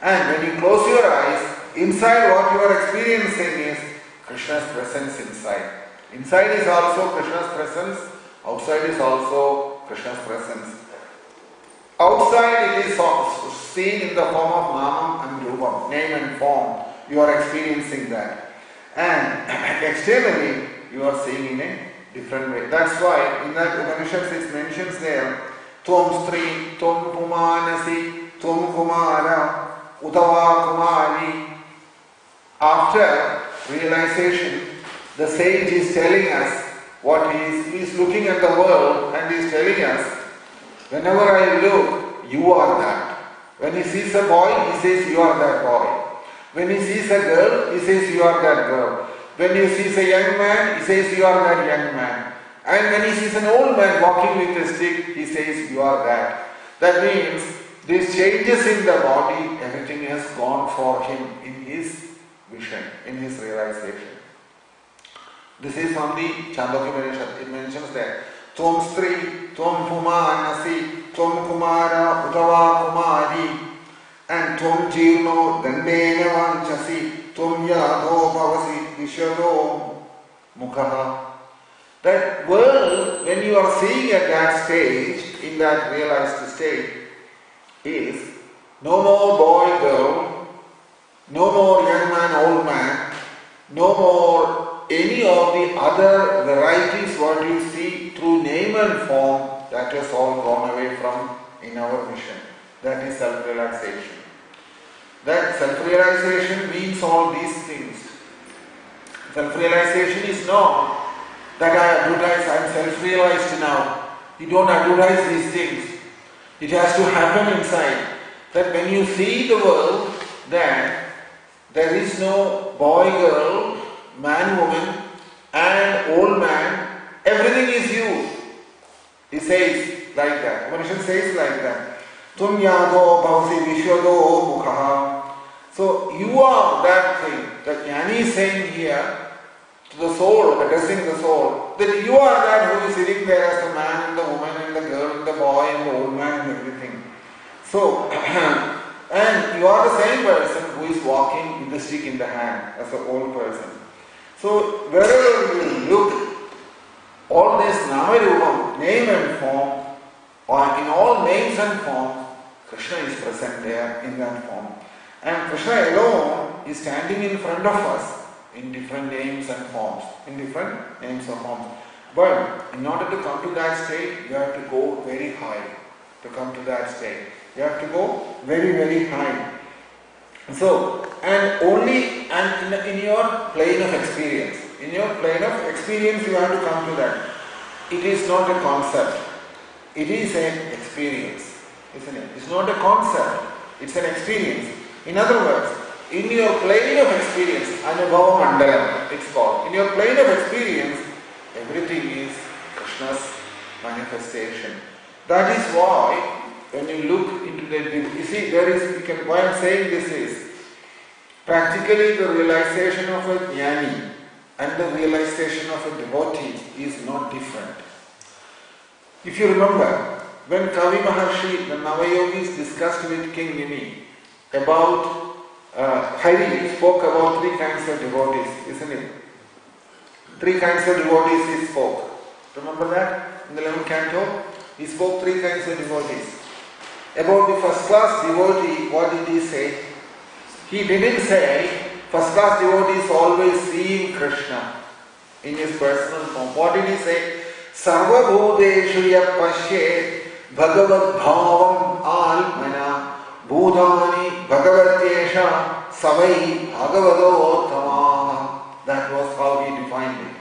And when you close your eyes, inside what you are experiencing is Krishna's presence inside. Inside is also Krishna's presence, outside is also Krishna's presence. Outside it is seen in the form of Namam and Rupam, name and form. You are experiencing that. And externally, you are seeing in a different way. That's why in that Upanishads it mentions there, Tvam Stri, Tvam Pumanasi, Tvam Kumara, Utava Kumari. After realization, the sage is telling us what he is looking at the world and he is telling us, whenever I look, you are that. When he sees a boy, he says you are that boy. When he sees a girl, he says you are that girl. When he sees a young man, he says you are that young man. And when he sees an old man walking with a stick, he says you are that. That means these changes in the body, everything has gone for him in his vision, in his realization. This is from the Chandogya Upanishad. It mentions that Tvam Stri, Tvam Pumanasi, Tvam Kumara, Utava Kumari, and Tvam Jirno, Dandena Vanchasi, Tvam Yadho Bhavasi, Vishado Mukha. That world, when you are seeing at that stage, in that realized state, is no more boy, girl, no more young man, old man, no more any of the other varieties what you see through name and form, that has all gone away from in our vision. That is self-realization. That self-realization means all these things. Self-realization is not that I advertise, I am self-realized now. You don't advertise these things. It has to happen inside. That when you see the world, then there is no boy, girl, man, woman, and old man. Everything is you. He says like that. Upanishad says like that. Tum yado bhavasi vishwado mukha. So you are that thing. That Jnani is saying here to the soul, addressing the soul, that you are that who is sitting there as the man and the woman and the girl and the boy and the old man and everything. So, and you are the same person who is walking with the stick in the hand as the old person. So, wherever you look, all this Namarupam, name and form, or in all names and forms, Krishna is present there in that form. And Krishna alone is standing in front of us in different names and forms, in different names and forms. But in order to come to that state, you have to go very high to come to that state. You have to go very, very high. So, and only in your plane of experience. In your plane of experience, you have to come to that. It is not a concept. It is an experience, isn't it? It's not a concept. It's an experience. In other words, in your plane of experience, Anubhava Mandalam, it's called. In your plane of experience, everything is Krishna's manifestation. That is why, when you look into the, you see, why I am saying this is, practically the realization of a jnani and the realization of a devotee is not different. If you remember, when Kavi Maharshi, the Navayogis, discussed with King Nini about Hari, spoke about three kinds of devotees, isn't it? Three kinds of devotees he spoke. Remember that? In the 11th canto, he spoke three kinds of devotees. About the first class devotee, what did he say? He didn't say first class devotee is always seeing Krishna in his personal form. What did he say? Sarva bhuteshu ya pashyet bhagavad bhavam almana bhutani bhagavatyesha savai bhagavadottama. That was how he defined it.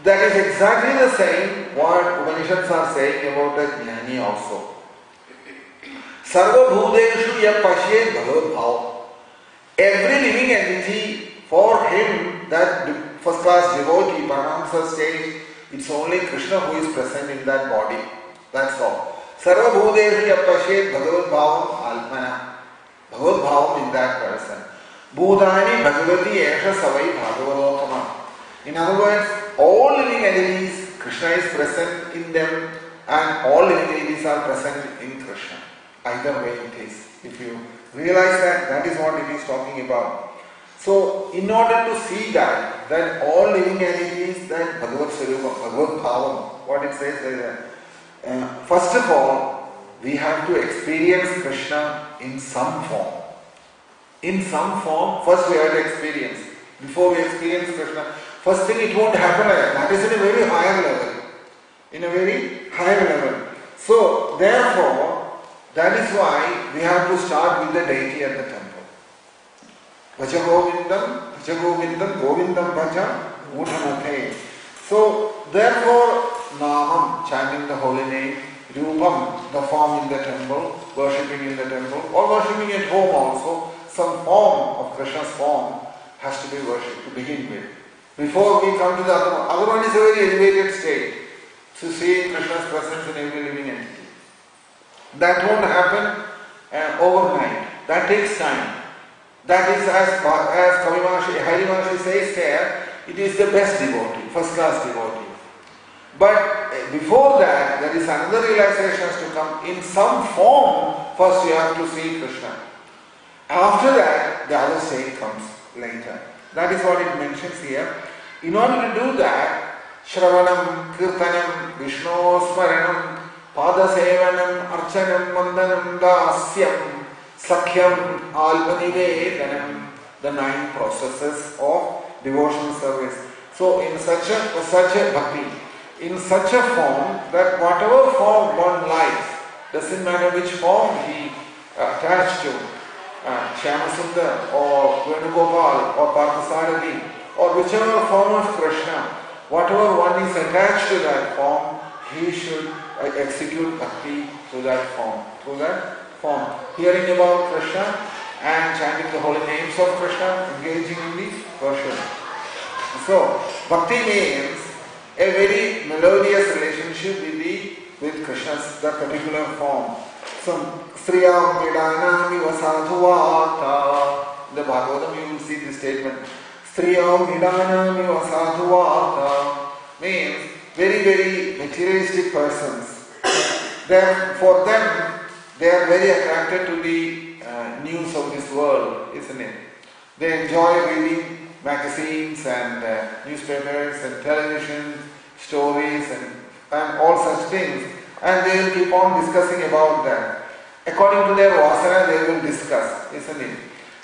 That is exactly the same what Upanishads are saying about a jnani also. Sarva bhuteshu ya pashyet bhagavad bhavam. Every living entity, for him, that first class devotee, Paramahamsa says, it's only Krishna who is present in that body. That's all. Sarva bhuteshu yapashet bhagavad bhavam almana. Bhagavad bhavam in that person. Bhutani bhagavati esha savai bhagavadottama. In other words, all living entities, Krishna is present in them, and all living entities are present in Krishna. Either way it is. If you realize that, that is what it is talking about. So, in order to see that all living entities, that Bhagavad Swarupa, Bhagavad Bhavam, what it says is that, first of all, we have to experience Krishna in some form. In some form, first we have to experience. Before we experience Krishna, first thing it won't happen like that. That is in a very higher level. In a very higher level. So, therefore, that is why we have to start with the deity at the temple. Vaja Govindam, Govindam Vaja Mudhanate. So, therefore, Namam, chanting the holy name, Rupam, the form in the temple, worshipping in the temple, or worshipping at home also, some form of Krishna's form has to be worshipped to begin with. Before we come to the other one is a very elevated state, to see Krishna's presence in every living entity. That won't happen overnight. That takes time. That is as Kavi Maharshi, Hari Maharshi says there, it is the best devotee, first class devotee. But before that, there is another realization has to come in some form. First you have to see Krishna. After that, the other state comes later. That is what it mentions here. In order to do that, Shravanam, Kirtanam, Vishnu Smaranam, Padasevanam, Archanam, Mandanam, Dasyam, Sakhyam, Alpanivedanam, the 9 processes of devotional service. So in such a bhakti, in such a form that whatever form one likes, doesn't matter which form he attached to, Shyamasundar or Venugopal or Parthasarathi or whichever form of Krishna, whatever one is attached to that form, he should execute bhakti through that form. Hearing about Krishna and chanting the holy names of Krishna, engaging in the worship. So, bhakti means a very melodious relationship with Krishna's that particular form. So, Sriyam Vidanami Vasadhuvata. In the Bhagavatam you will see this statement. Sriyam Vidanami Vasadhuvata means very, very materialistic persons. For them, they are very attracted to the news of this world, isn't it? They enjoy reading magazines and newspapers and television stories and all such things, and they will keep on discussing about that. According to their vasana, they will discuss, isn't it?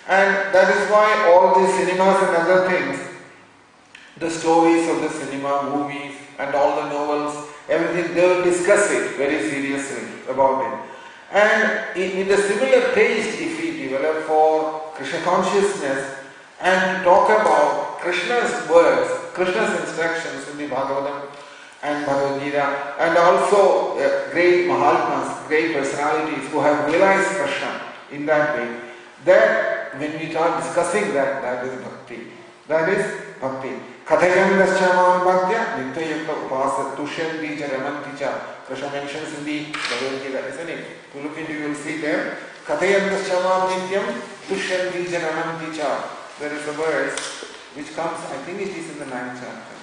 And that is why all these cinemas and other things, the stories of the cinema, movies, and all the novels, everything, they will discuss it very seriously about it. And in the similar taste, if we develop for Krishna consciousness and talk about Krishna's words, Krishna's instructions in the Bhagavatam and Bhagavad Gita, and also great Mahatmas, great personalities who have realized Krishna in that way, that when we start discussing that, that is bhakti. That is bhakti. Kathayam daschamam bhaktya nityayukta upasa tushyanti cha ramanti cha. Krishna mentions in the Bhagavad Gita, isn't it? To look into, you will see there. Kathayam daschamam nityam tushyanti cha ramanti cha. There is a verse which comes, I think it is in the 9th chapter.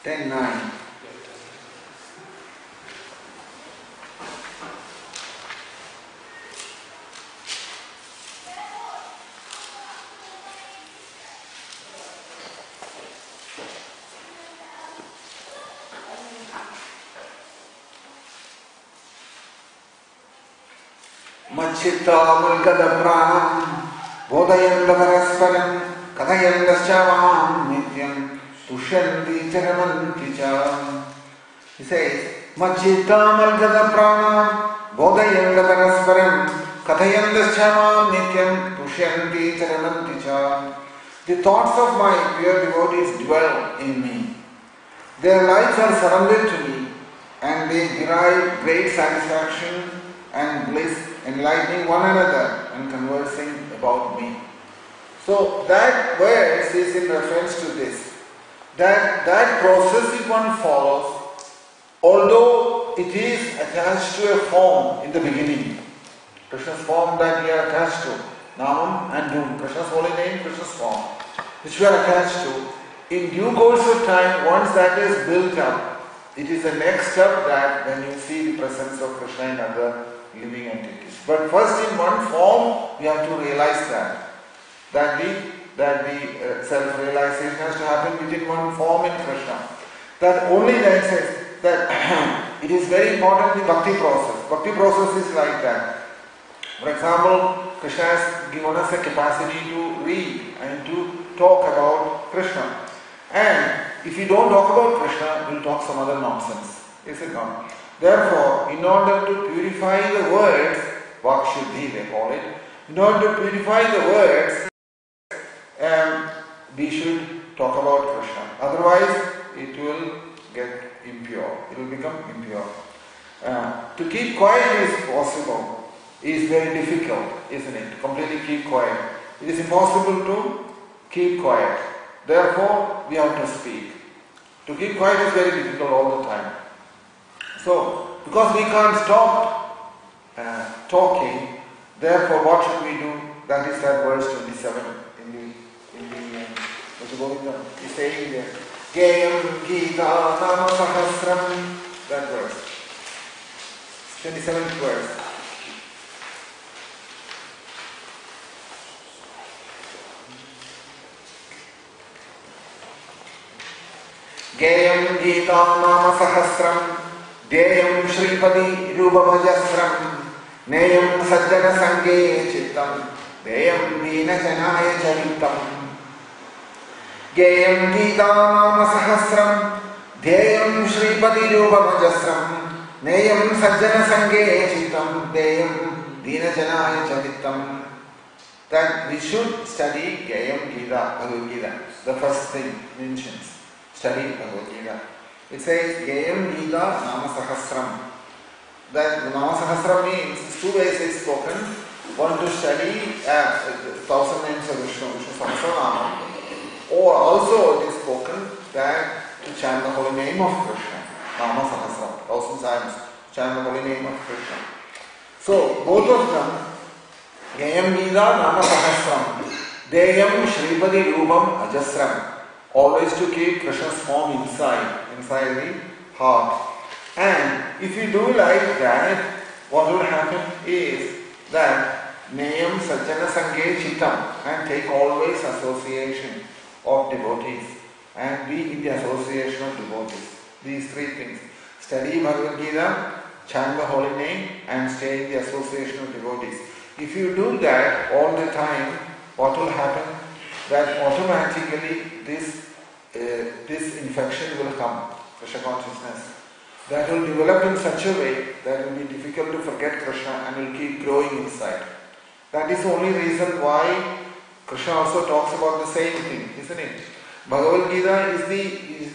10:9. Machittamulkadapranam bodhayanda parasparam kathayandaschamam nityam tushyanti charamanti cha. He says, Machittamulkadapranam bodhayanda parasparam kathayandaschamam nityam tushyanti charamanti cha. The thoughts of my pure devotees dwell in me. Their lives are surrendered to me and they derive great satisfaction and bliss, enlightening one another and conversing about me. So that verse is in reference to this. That process if one follows, although it is attached to a form in the beginning, Krishna's form that we are attached to, Namam and Dhum, Krishna's holy name, Krishna's form, which we are attached to, in due course of time, once that is built up, it is the next step that when you see the presence of Krishna in other living entities. But first in one form, we have to realize that the self-realization has to happen within one form in Krishna. That only then says that it is very important the bhakti process. Bhakti process is like that. For example, Krishna has given us a capacity to read and to talk about Krishna. And if we don't talk about Krishna, we'll talk some other nonsense. Is it not? Therefore, in order to purify the words, Vakshuddhi they call it, in order to purify the words, we should talk about Krishna. Otherwise, it will get impure. It will become impure. To keep quiet is possible, is very difficult, isn't it? Completely keep quiet. It is impossible to keep quiet. Therefore, we have to speak. To keep quiet is very difficult all the time. So, because we can't stop talking, therefore what should we do? That is that verse 27 in the he's saying there, Gayam Gita Nama Sahasram, that verse. 27th verse. Gayam Gita Nama Sahasram Deyam Shripadi Rubamajasram Neyam Sajjana Sange Chittam Deyam Dina Janaya Charitam Gayam Gita Nama Sahasram Deyam Shripadi Rubamajasram Neyam Sajjana Sange Chittam Deyam Dina Janaya Charitam. That we should study Gayam Gita, Bhagavad Gita. The first thing mentions. Study Bhagavad Gita. It says Gayam Gita Nama Sahasram. That Nama Sahasram means two ways it's spoken. One to study 1,000 names of Vishnu, Vishnu Sahasranama, or also it is spoken that to chant the holy name of Krishna, Nama Sahasram, 1,000 times chant the holy name of Krishna. So both of them, Gayam Gita Nama Sahasram, Deyam Shripadi Rubam Ajasram. Always to keep Krishna's form inside the heart. And if you do like that, what will happen is that Neyam Sajjana Sange Chittam, and take always association of devotees and be in the association of devotees. These three things. Study Bhagavad Gita, chant the holy name and stay in the association of devotees. If you do that all the time, what will happen? That automatically this infection will come, Krishna consciousness. That will develop in such a way that it will be difficult to forget Krishna and will keep growing inside. That is the only reason why Krishna also talks about the same thing, isn't it? Bhagavad Gita is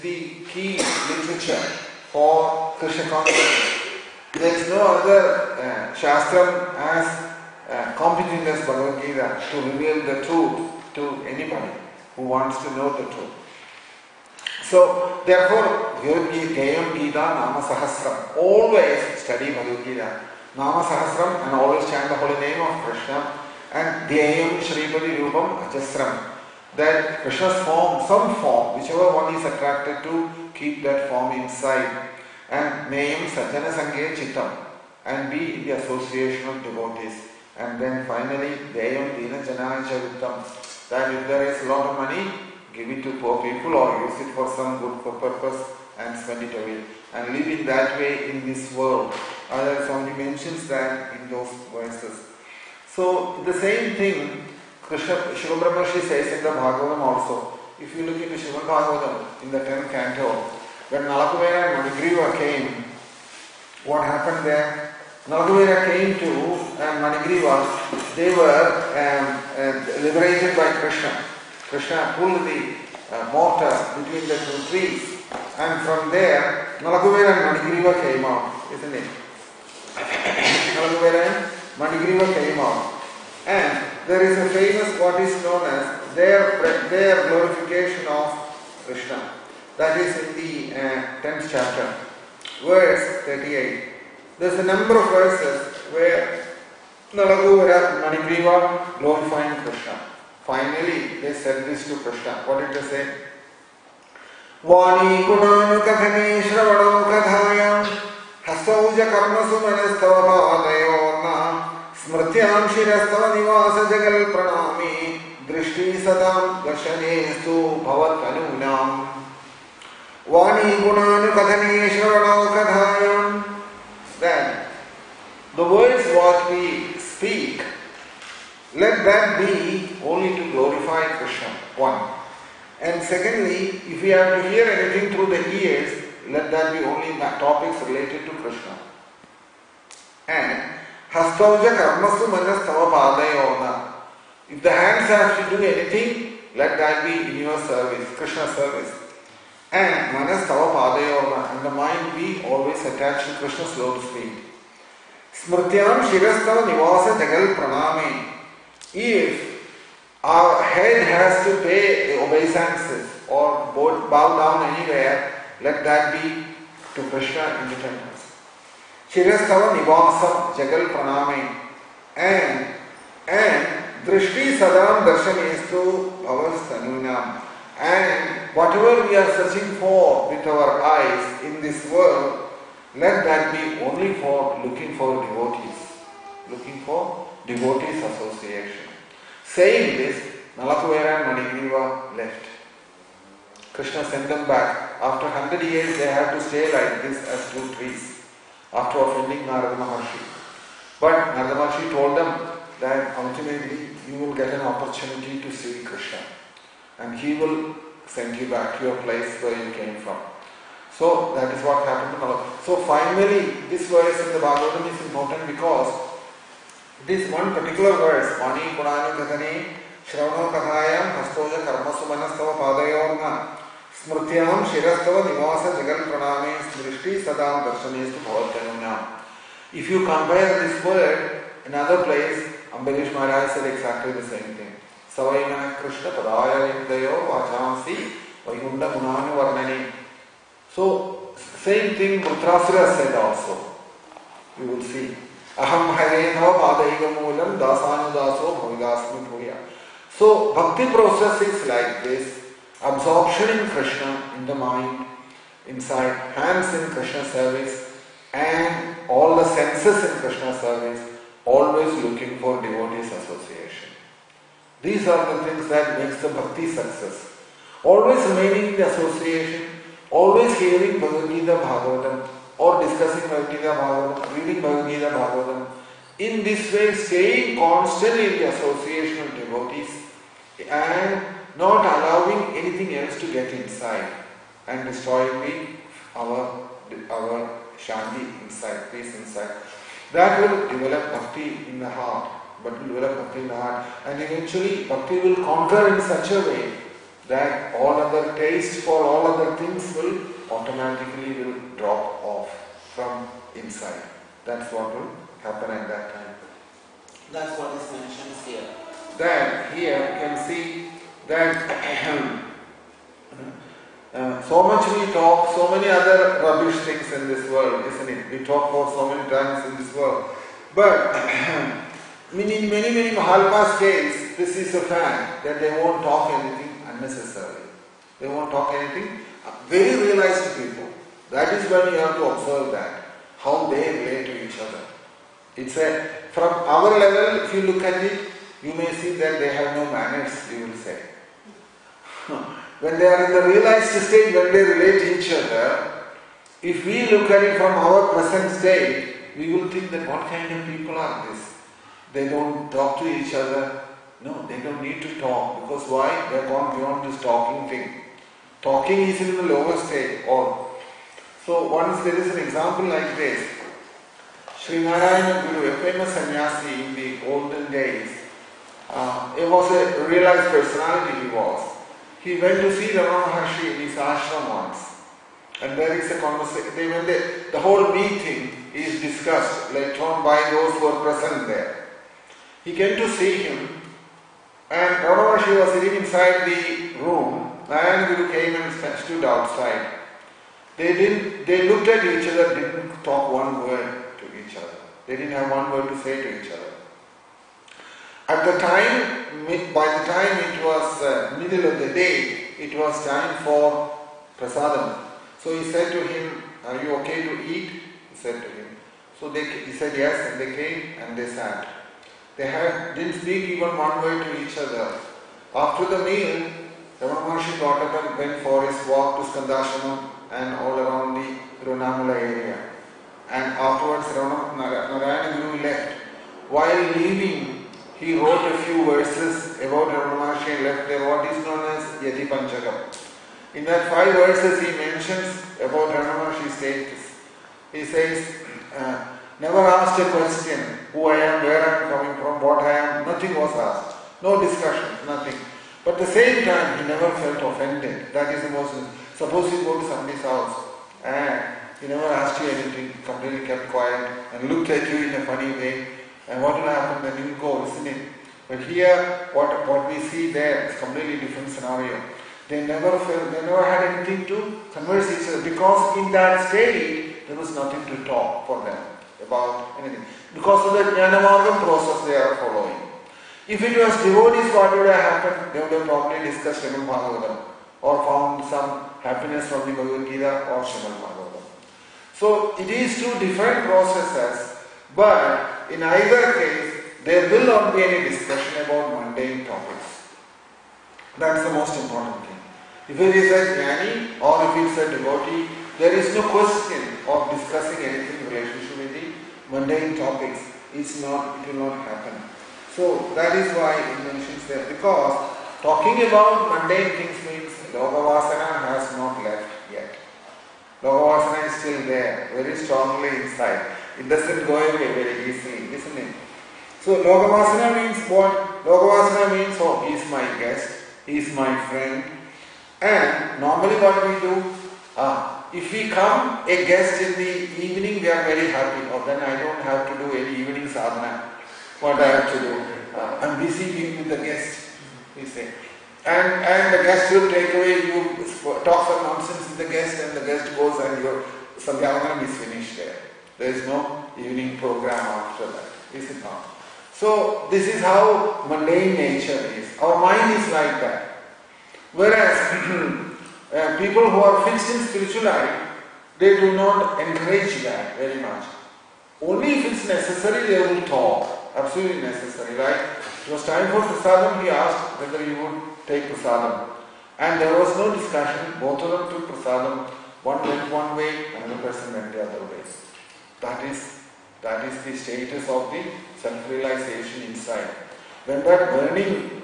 the key literature for Krishna consciousness. There is no other Shastram as competent as Bhagavad Gita to reveal the truth to anybody who wants to know the truth. So, therefore, Gayam Gita Nama Sahasram. Always study Bhagavad Gita, Nama Sahasram, and always chant the holy name of Krishna. And Deyam Shripadi Rupam Ajasram. that Krishna's form, some form, whichever one is attracted to, keep that form inside. And Mayam Sajjana Sangye Chittam, and be in the association of devotees. And then finally, Deyam Dina Janaya Chavittam, that if there is a lot of money, give it to poor people or use it for some good purpose and spend it away. And live in that way in this world. Others only mentions that in those verses. So the same thing Shiva Brahmarshi says in the Bhagavatam also. If you look into Shiva Bhagavatam in the 10th canto, when Nalakuvera and Manigriva came, what happened there? Nalakuvera came to Manigriva, they were liberated by Krishna. Krishna pulled the mortar between the two trees, and from there Nalakuvera and Manigriva came out, isn't it? Nalakuvera and Manigriva came out. And there is a famous, what is known as their glorification of Krishna. That is in the 10th chapter, verse 38. There's a number of verses where Nalakuvera and Manigriva glorifying Krishna. Finally, they said this to Krishna. What did they say? Vani Gunanu Kathane Shravano Kathayam Hastauja Karmasu Manastava Padayona Smrityam Shirastava Nivasa Jagal Pranami Drishti Sadam Darshanestu Bhavat Anunam Vani Gunanu Kathane Shravano Kathayam. Then, the words what we speak, let that be only to glorify Krishna, one. And secondly, if we have to hear anything through the ears, let that be only topics related to Krishna. And Hastauja Karmasu Manastava Padayona. If the hands have to do anything, let that be in your service, Krishna service. And Manastava Padayona, and the mind be always attached to Krishna's lotus feet. Smrityam Shirastava Nivasa Jagal Pranami. If our head has to pay obeisances or bow down anywhere, let that be to Krishna in the temples. Shirastava Nivasam Jagal Pranami. And Drishti Sadam Darshanestu Bhavastanunam. And whatever we are searching for with our eyes in this world, let that be only for looking for devotees. Looking for devotees association. Saying this, Nalakuvera and Manigriva left. Krishna sent them back. After 100 years, they had to stay like this as two trees after offending Narada Maharshi. But Narada Maharshi told them that ultimately you will get an opportunity to see Krishna. And he will send you back to your place where you came from. So that is what happened to Nalakuvera. So finally, this verse in the Bhagavatam is important because this one particular verse, Vani Purani Kathane Shravano Kathayam Hastoja Karmasu Manastava Padayorna Smrityam Shirastava Nivasa Jagal Praname Drishti Sadam Darshanestu Bhavatyanunam. If you compare this word in another place, Ambarish Maharaj said exactly the same thing. Savaimana Krishna Padaya Vindayo Vachamsi Vaigunda Gunanu Varnani. So, same thing Mritrasura said also. You will see. Aham Harenha Padaiga Moolam Dasanudaso Bhavidasmi Bhuya. So, bhakti process is like this. Absorption in Krishna in the mind, inside, hands in Krishna service, and all the senses in Krishna service, always looking for devotees association. These are the things that makes the bhakti success. Always remaining in the association, always hearing Bhagavad Gita Bhagavatam, or discussing Bhagavad Gita Bhagavatam, reading Bhagavad Gita Bhagavatam. In this way, staying constantly in the association of devotees and not allowing anything else to get inside and destroying our shanti inside, peace inside. That will develop bhakti in the heart, but will develop bhakti in the heart, and eventually bhakti will conquer in such a way that all other taste for all other things will automatically will drop off from inside. That's what will happen at that time. That's what is mentioned here. Then here you can see that so much we talk, so many other rubbish things in this world, isn't it? We talk for so many times in this world. But in many Mahalpas days, this is a fan, then they won't talk anything unnecessarily. They won't talk anything. Very realized people. That is when you have to observe that, how they relate to each other. It's from our level, if you look at it, you may see that they have no manners, you will say. When they are in the realized state, when they relate to each other, if we look at it from our present state, we will think that what kind of people are this? They don't talk to each other. No, they don't need to talk. Because why? They have gone beyond this talking thing. Talking is in the lower state. So once there is an example like this, Sri Narayana Guru, a famous sannyasi in the olden days, it was a realized personality he was. He went to see Ramana Maharshi in his ashram once. And there is a conversation. The whole meeting is discussed later on by those who are present there. He came to see him, and Ramana Maharshi was sitting inside the room. Narayana Guru came and stood outside. They looked at each other, didn't talk one word to each other. They didn't have one word to say to each other. By the time it was middle of the day, it was time for prasadam. So he said to him, "Are you okay to eat?" He said to him. So he said yes, and they came and they sat. They didn't speak even one word to each other. After the meal, Ramana Maharshi got up and went for his walk to Skandashramam and all around the Tirunamala area. And afterwards, Narayana Guru left. While leaving, he wrote a few verses about Ramana Maharshi and left there what is known as Yati Panchakam. In that 5 verses, he mentions about Ramana Maharshi's status. He says, never asked a question, who I am, where I am coming from, what I am, nothing was asked. No discussion, nothing. But at the same time, he never felt offended. That is the most. Suppose you go to somebody's house and he never asked you anything, completely kept quiet and looked at you in a funny way. And what will happen? Then you will go, isn't it? But here, what we see there is completely different scenario. They never had anything to converse each other because in that state there was nothing to talk for them about anything. Because of the Jnanamargam process they are following. If it was devotees, what would have happened? They would have probably discussed Srimad Bhagavatam or found some happiness from the Bhagavad Gita or Srimad Bhagavatam. So it is 2 different processes, but in either case there will not be any discussion about mundane topics. That's the most important thing. If it is a jnani or if it is a devotee, there is no question of discussing anything in relationship with the mundane topics. It will not happen. So that is why it mentions there. Because talking about mundane things means Lokavasana has not left yet. Lokavasana is still there, very strongly inside. It doesn't go away very easily, isn't it? So Lokavasana means what? Lokavasana means, he is my guest, he is my friend. And normally what we do, if we come a guest in the evening, we are very happy. Then I don't have to do any evening sadhana. What I have to do? I'm busy being with the guest, we say. And the guest will take away, you talk some nonsense with the guest and the guest goes and your Sandhyavanam is finished there. There is no evening program after that, is it not? So this is how mundane nature is. Our mind is like that. Whereas people who are fixed in spiritual life, they do not encourage that very much. Only if it's necessary they will talk. Absolutely necessary, right? It was time for prasadam, he asked whether he would take prasadam. And there was no discussion, both of them took prasadam. One went one way, another person went the other way. That is the status of the self-realization inside. When that burning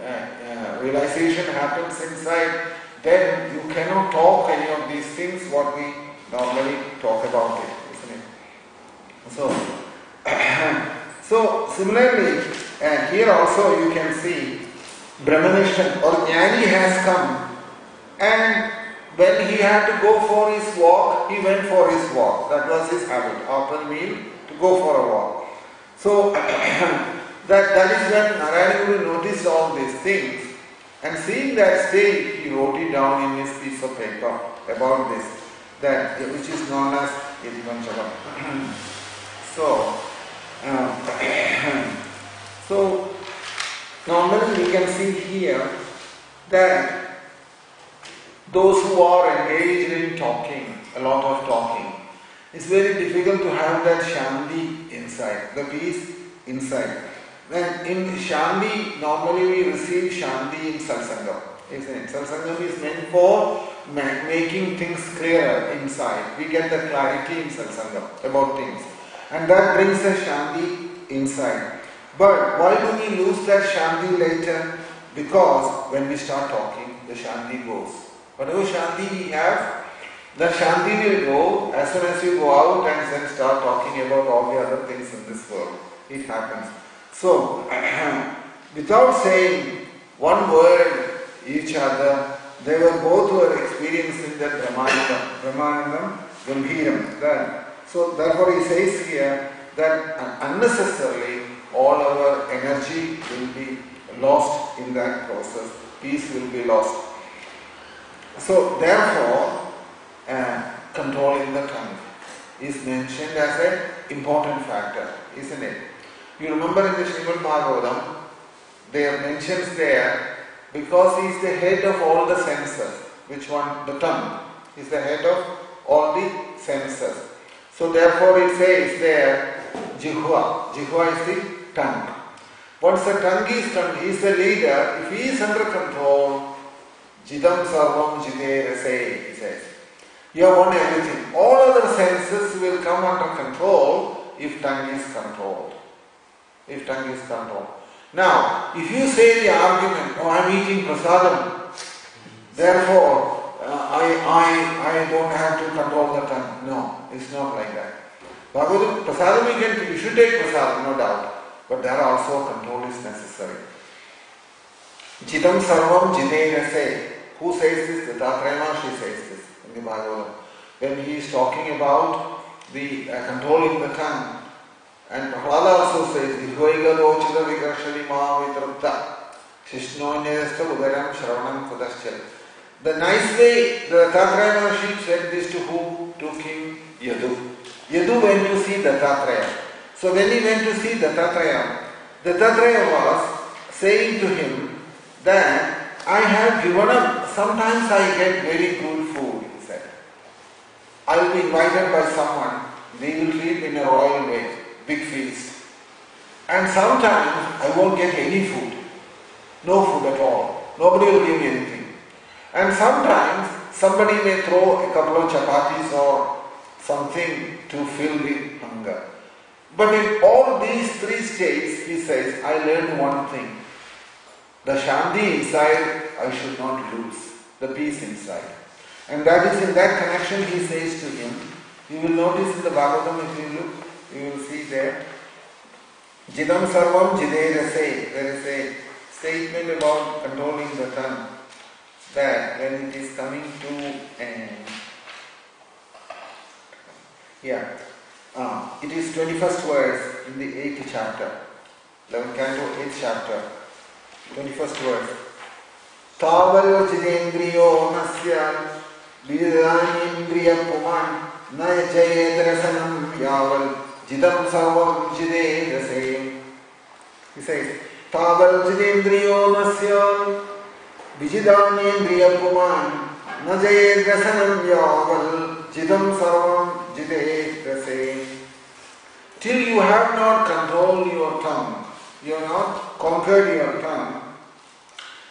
realization happens inside, then you cannot talk any of these things what we normally talk about it, isn't it? So similarly, here also you can see Brahmanishan or Jnani has come, and when he had to go for his walk, he went for his walk. That was his habit, after the meal, to go for a walk. So that is when Narayana Guru noticed all these things, and seeing that state, he wrote it down in his piece of paper about this, which is known as Yati Panchakam. So Normally we can see here that those who are engaged in talking, a lot of talking, it's very difficult to have that shanti inside, the peace inside. Then in shanti, normally we receive shanti in satsangam, isn't it? Satsangam is meant for making things clearer inside. We get the clarity in satsangam about things. And that brings the shanti inside. But why do we lose that shanti later? Because when we start talking, the shanti goes. Whatever shanti we have, the shanti will go as soon as you go out and then start talking about all the other things in this world. It happens. So, without saying one word each other, they were both experiencing that Brahmanandam, Gambhiram. So therefore he says here that unnecessarily all our energy will be lost in that process. Peace will be lost. So therefore, controlling the tongue is mentioned as an important factor, isn't it? You remember in the Srimad Bhagavatam, there mentions there, because he is the head of all the senses. Which one? The tongue is the head of all the senses. So therefore it says there, Jihva. Jihva is the tongue. Once the tongue is the leader, if he is under control, Jidam Sarvam Jide Rase, he says. You have won everything. All other senses will come under control if tongue is controlled. If tongue is controlled. Now, if you say the argument, oh, I am eating prasadam, therefore I don't have to control the tongue. No, it's not like that. Bhagavad prasadam you should take prasadam, no doubt. But there also control is necessary. Jidam sarvam jide rase. Who says this? The Dattaraya Maharishi says this in the Bhagavatam. When he is talking about the controlling the tongue. And Prahlada also says, Vihvaigadochita vikarshani ma vitrapta Shishnonyasta udaram shravanam kudaschal. The nice way the Dattaraya Maharishi said this to who? To King Yadu. Yadu went to see Dattatreya. So when he went to see Dattatreya, Dattatreya was saying to him that I have given up, sometimes I get very good food, he said. I will be invited by someone, they will treat me in a royal way, big feast. And sometimes I won't get any food, no food at all, nobody will give me anything. And sometimes somebody may throw a couple of chapatis or something to fill the hunger. But in all these three states, he says, I learned one thing. The shanti inside, I should not lose. The peace inside. And that is in that connection he says to him. You will notice in the Bhagavatam, if you look, you will see there. Jidam sarvam jide rase. There is a statement about controlling the tongue. That when it is coming to it is 21st verse in the 8th chapter. 11th canto, 8th chapter. 21st verse. Taval jidendriyo nasya vidanyendriya puman na jayedrasanam yaval jidam sarvam jidedrasayam. He says, Taval jidendriyo nasya vidanyendriya puman na jayedrasanam yaval jidam sarvam jidedrasayam. Till you have not controlled your tongue, you have not conquered your tongue,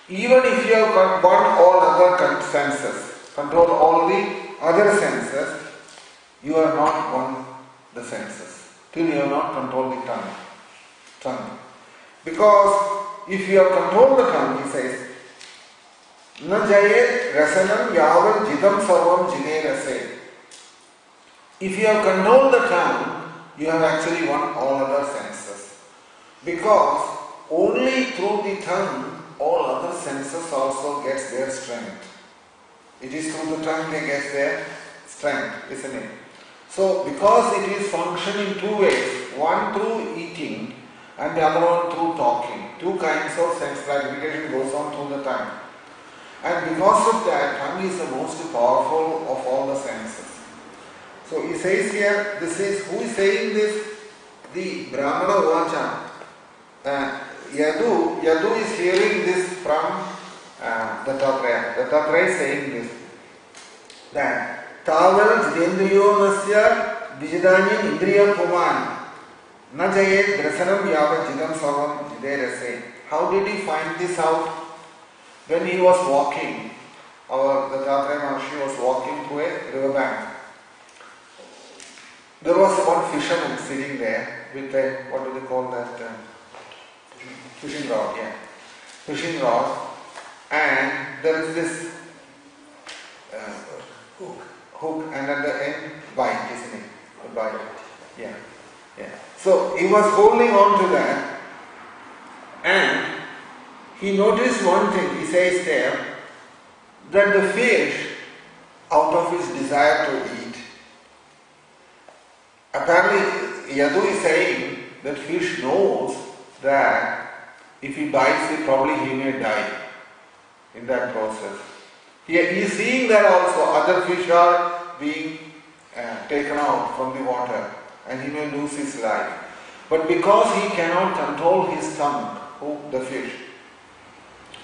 even if you have won all other senses, controlled all the other senses, you have not won the senses. Till you have not controlled the tongue. Because if you have controlled the tongue, he says, Na jayet rasanam yaval jidam sarvam jine rase. If you have controlled the tongue, you have actually won all other senses. Because only through the tongue, all other senses also gets their strength. It is through the tongue they get their strength, isn't it? So, because it is functioning two ways, one through eating and the other one through talking. Two kinds of sense gratification goes on through the tongue. And because of that, tongue is the most powerful of all the senses. So he says here, this is, who is saying this? The Brahmana Vacha. Yadu is hearing this from Dattatreya. Dattatreya is saying this, that Taval Jidendriyo Nasya Vijidani Indriya Puman Najayet Drasanam Yava Jidam Savam Jiderase. How did he find this out? When he was walking, the Dattatreya Maharshi was walking to a riverbank. There was one fisherman sitting there with a, what do they call that? Fishing rod, yeah. Fishing rod. And there is this hook, and at the end, bite, isn't it? A bite. Yeah. So he was holding on to that, and he noticed one thing. He says there that the fish, out of his desire to eat, apparently Yadu is saying that fish knows that if he bites it, probably he may die in that process. He is seeing that also other fish are being taken out from the water and he may lose his life. But because he cannot control his tongue, the fish,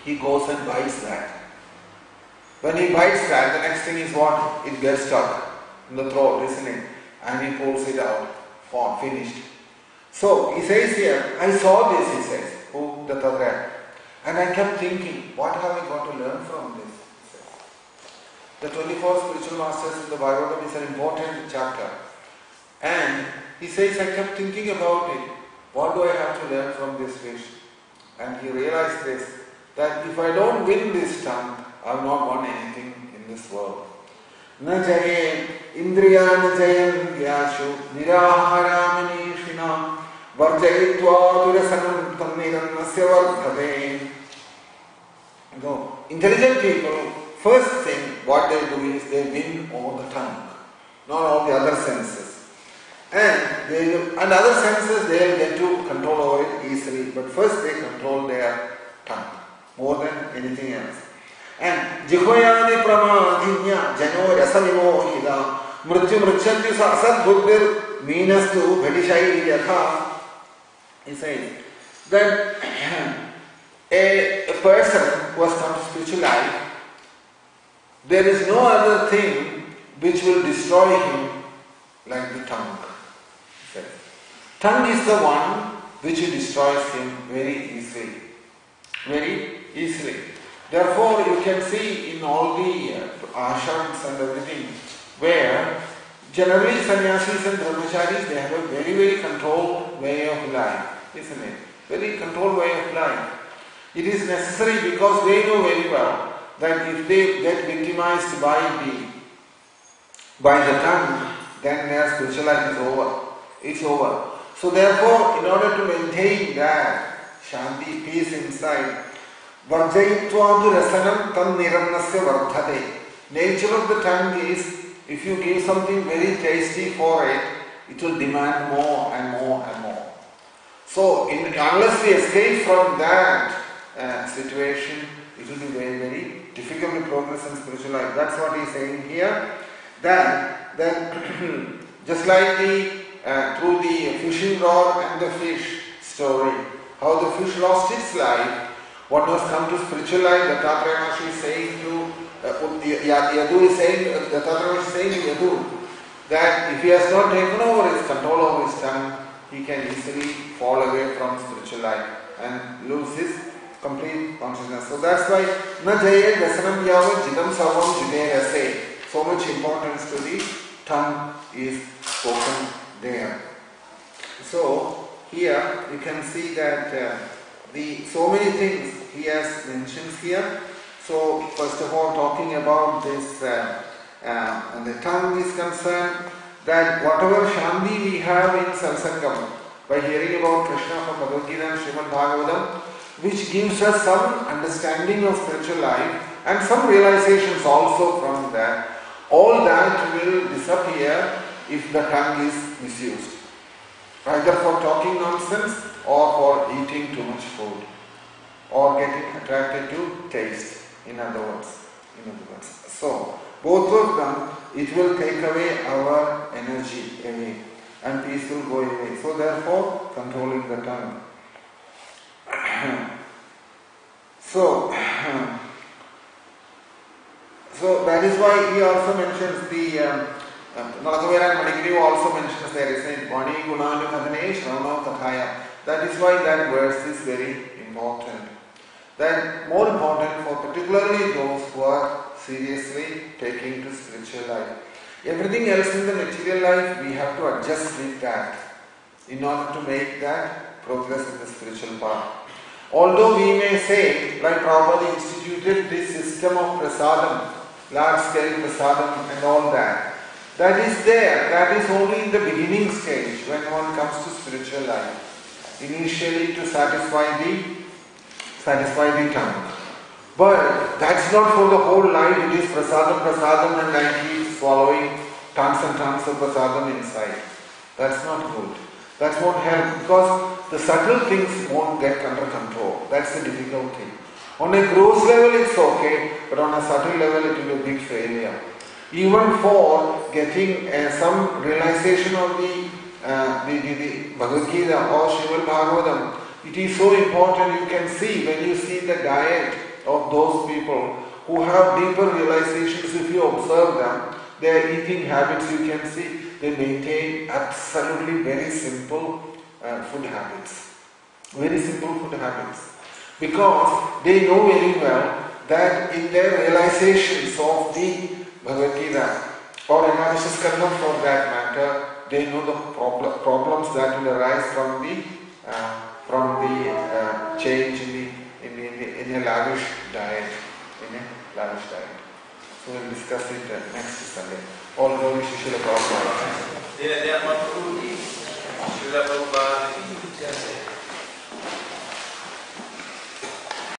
he goes and bites that. When he bites that, the next thing is what? It gets stuck in the throat, isn't it? And he pulls it out, finished. So he says here, I saw this, he says, Dattatreya. And I kept thinking, what have I got to learn from this? The 24 spiritual masters in the Bhagavatam is an important chapter. And he says, I kept thinking about it. What do I have to learn from this fish? And he realized this, that if I don't win this tongue, I have not won anything in this world. Na jaye indriyana jayan gyashu niraharamaniishina varjayitva durasanam tamniranasya vardhate. No. Intelligent people, first thing what they do is they win over the tongue, not all the other senses. And other senses they will get to control over it easily, but first they control their tongue more than anything else. And Jihvayani Pramadhinya Jano Rasamimohida Mrityu Mrityanti Sasad Buddhir Minastu Bhadishai Yatha. He says that a person who has come to spiritual life, there is no other thing which will destroy him like the tongue. He says. Tongue is the one which destroys him very easily. Very easily. Therefore, you can see in all the ashrams and everything, where generally sannyasis and brahmacharis, they have a very, very controlled way of life, isn't it? Very controlled way of life. It is necessary because they know very well that if they get victimized by the tongue, then their spiritual life is over. It's over. So therefore, in order to maintain that shanti, peace inside, varjayitva rasanam tam niranasya vardhate. Nature of the tongue is, if you give something very tasty for it, it will demand more and more and more. So unless we escape from that situation, it will be very, very difficult to progress in spiritual life. That's what he is saying here. That just like through the fishing rod and the fish story, how the fish lost its life, what has come to spiritual life, Dattatreya Maharshi is saying to Yadu is saying, Dattatreya is saying to Yadu that if he has not taken over his control over his tongue, he can easily fall away from spiritual life and lose his complete consciousness. So that's why na jaye rasanam yava jidam savam jiderase. So much importance to the tongue is spoken there. So here you can see that so many things he has mentioned here. So first of all, talking about this, and the tongue is concerned, that whatever shanti we have in satsangam, by hearing about Krishna from Bhagavad Gita and Srimad Bhagavatam, which gives us some understanding of spiritual life and some realizations also from that, all that will disappear if the tongue is misused, either for talking nonsense or for eating too much food or getting attracted to taste, in other words. So both of them, it will take away our energy away and peace will go away. So therefore, controlling the tongue. So that is why he also mentions the Nalakavaran Manikiri also mentions there is a Vani Gunanu Kadane Shravana Kathaya. That is why that verse is very important. Then more important for particularly those who are seriously taking to spiritual life. Everything else in the material life we have to adjust with that in order to make that progress in the spiritual path. Although we may say, like Prabhupada instituted this system of prasadam, large scale prasadam and all that, that is there, that is only in the beginning stage when one comes to spiritual life. Initially to satisfy the tongue. But that's not for the whole life, it is prasadam and I keep swallowing tons and tons of prasadam inside. That's not good. That won't help because the subtle things won't get under control. That's the difficulty. On a gross level it's okay, but on a subtle level it will be a big failure. Even for getting some realization of the Bhagavad Gita or Srimad Bhagavatam, it is so important. You can see when you see the diet of those people who have deeper realizations, if you observe them, their eating habits, you can see they maintain absolutely very simple food habits. Very simple food habits. Because they know very well that in their realizations of the Bhagavad Gita or Anadisha Skandam for that matter, they know the problems that will arise from the change in a lavish diet. So we'll discuss it next Sunday. All glory to Srila Prabhupada. They are not food. Srila Prabhupada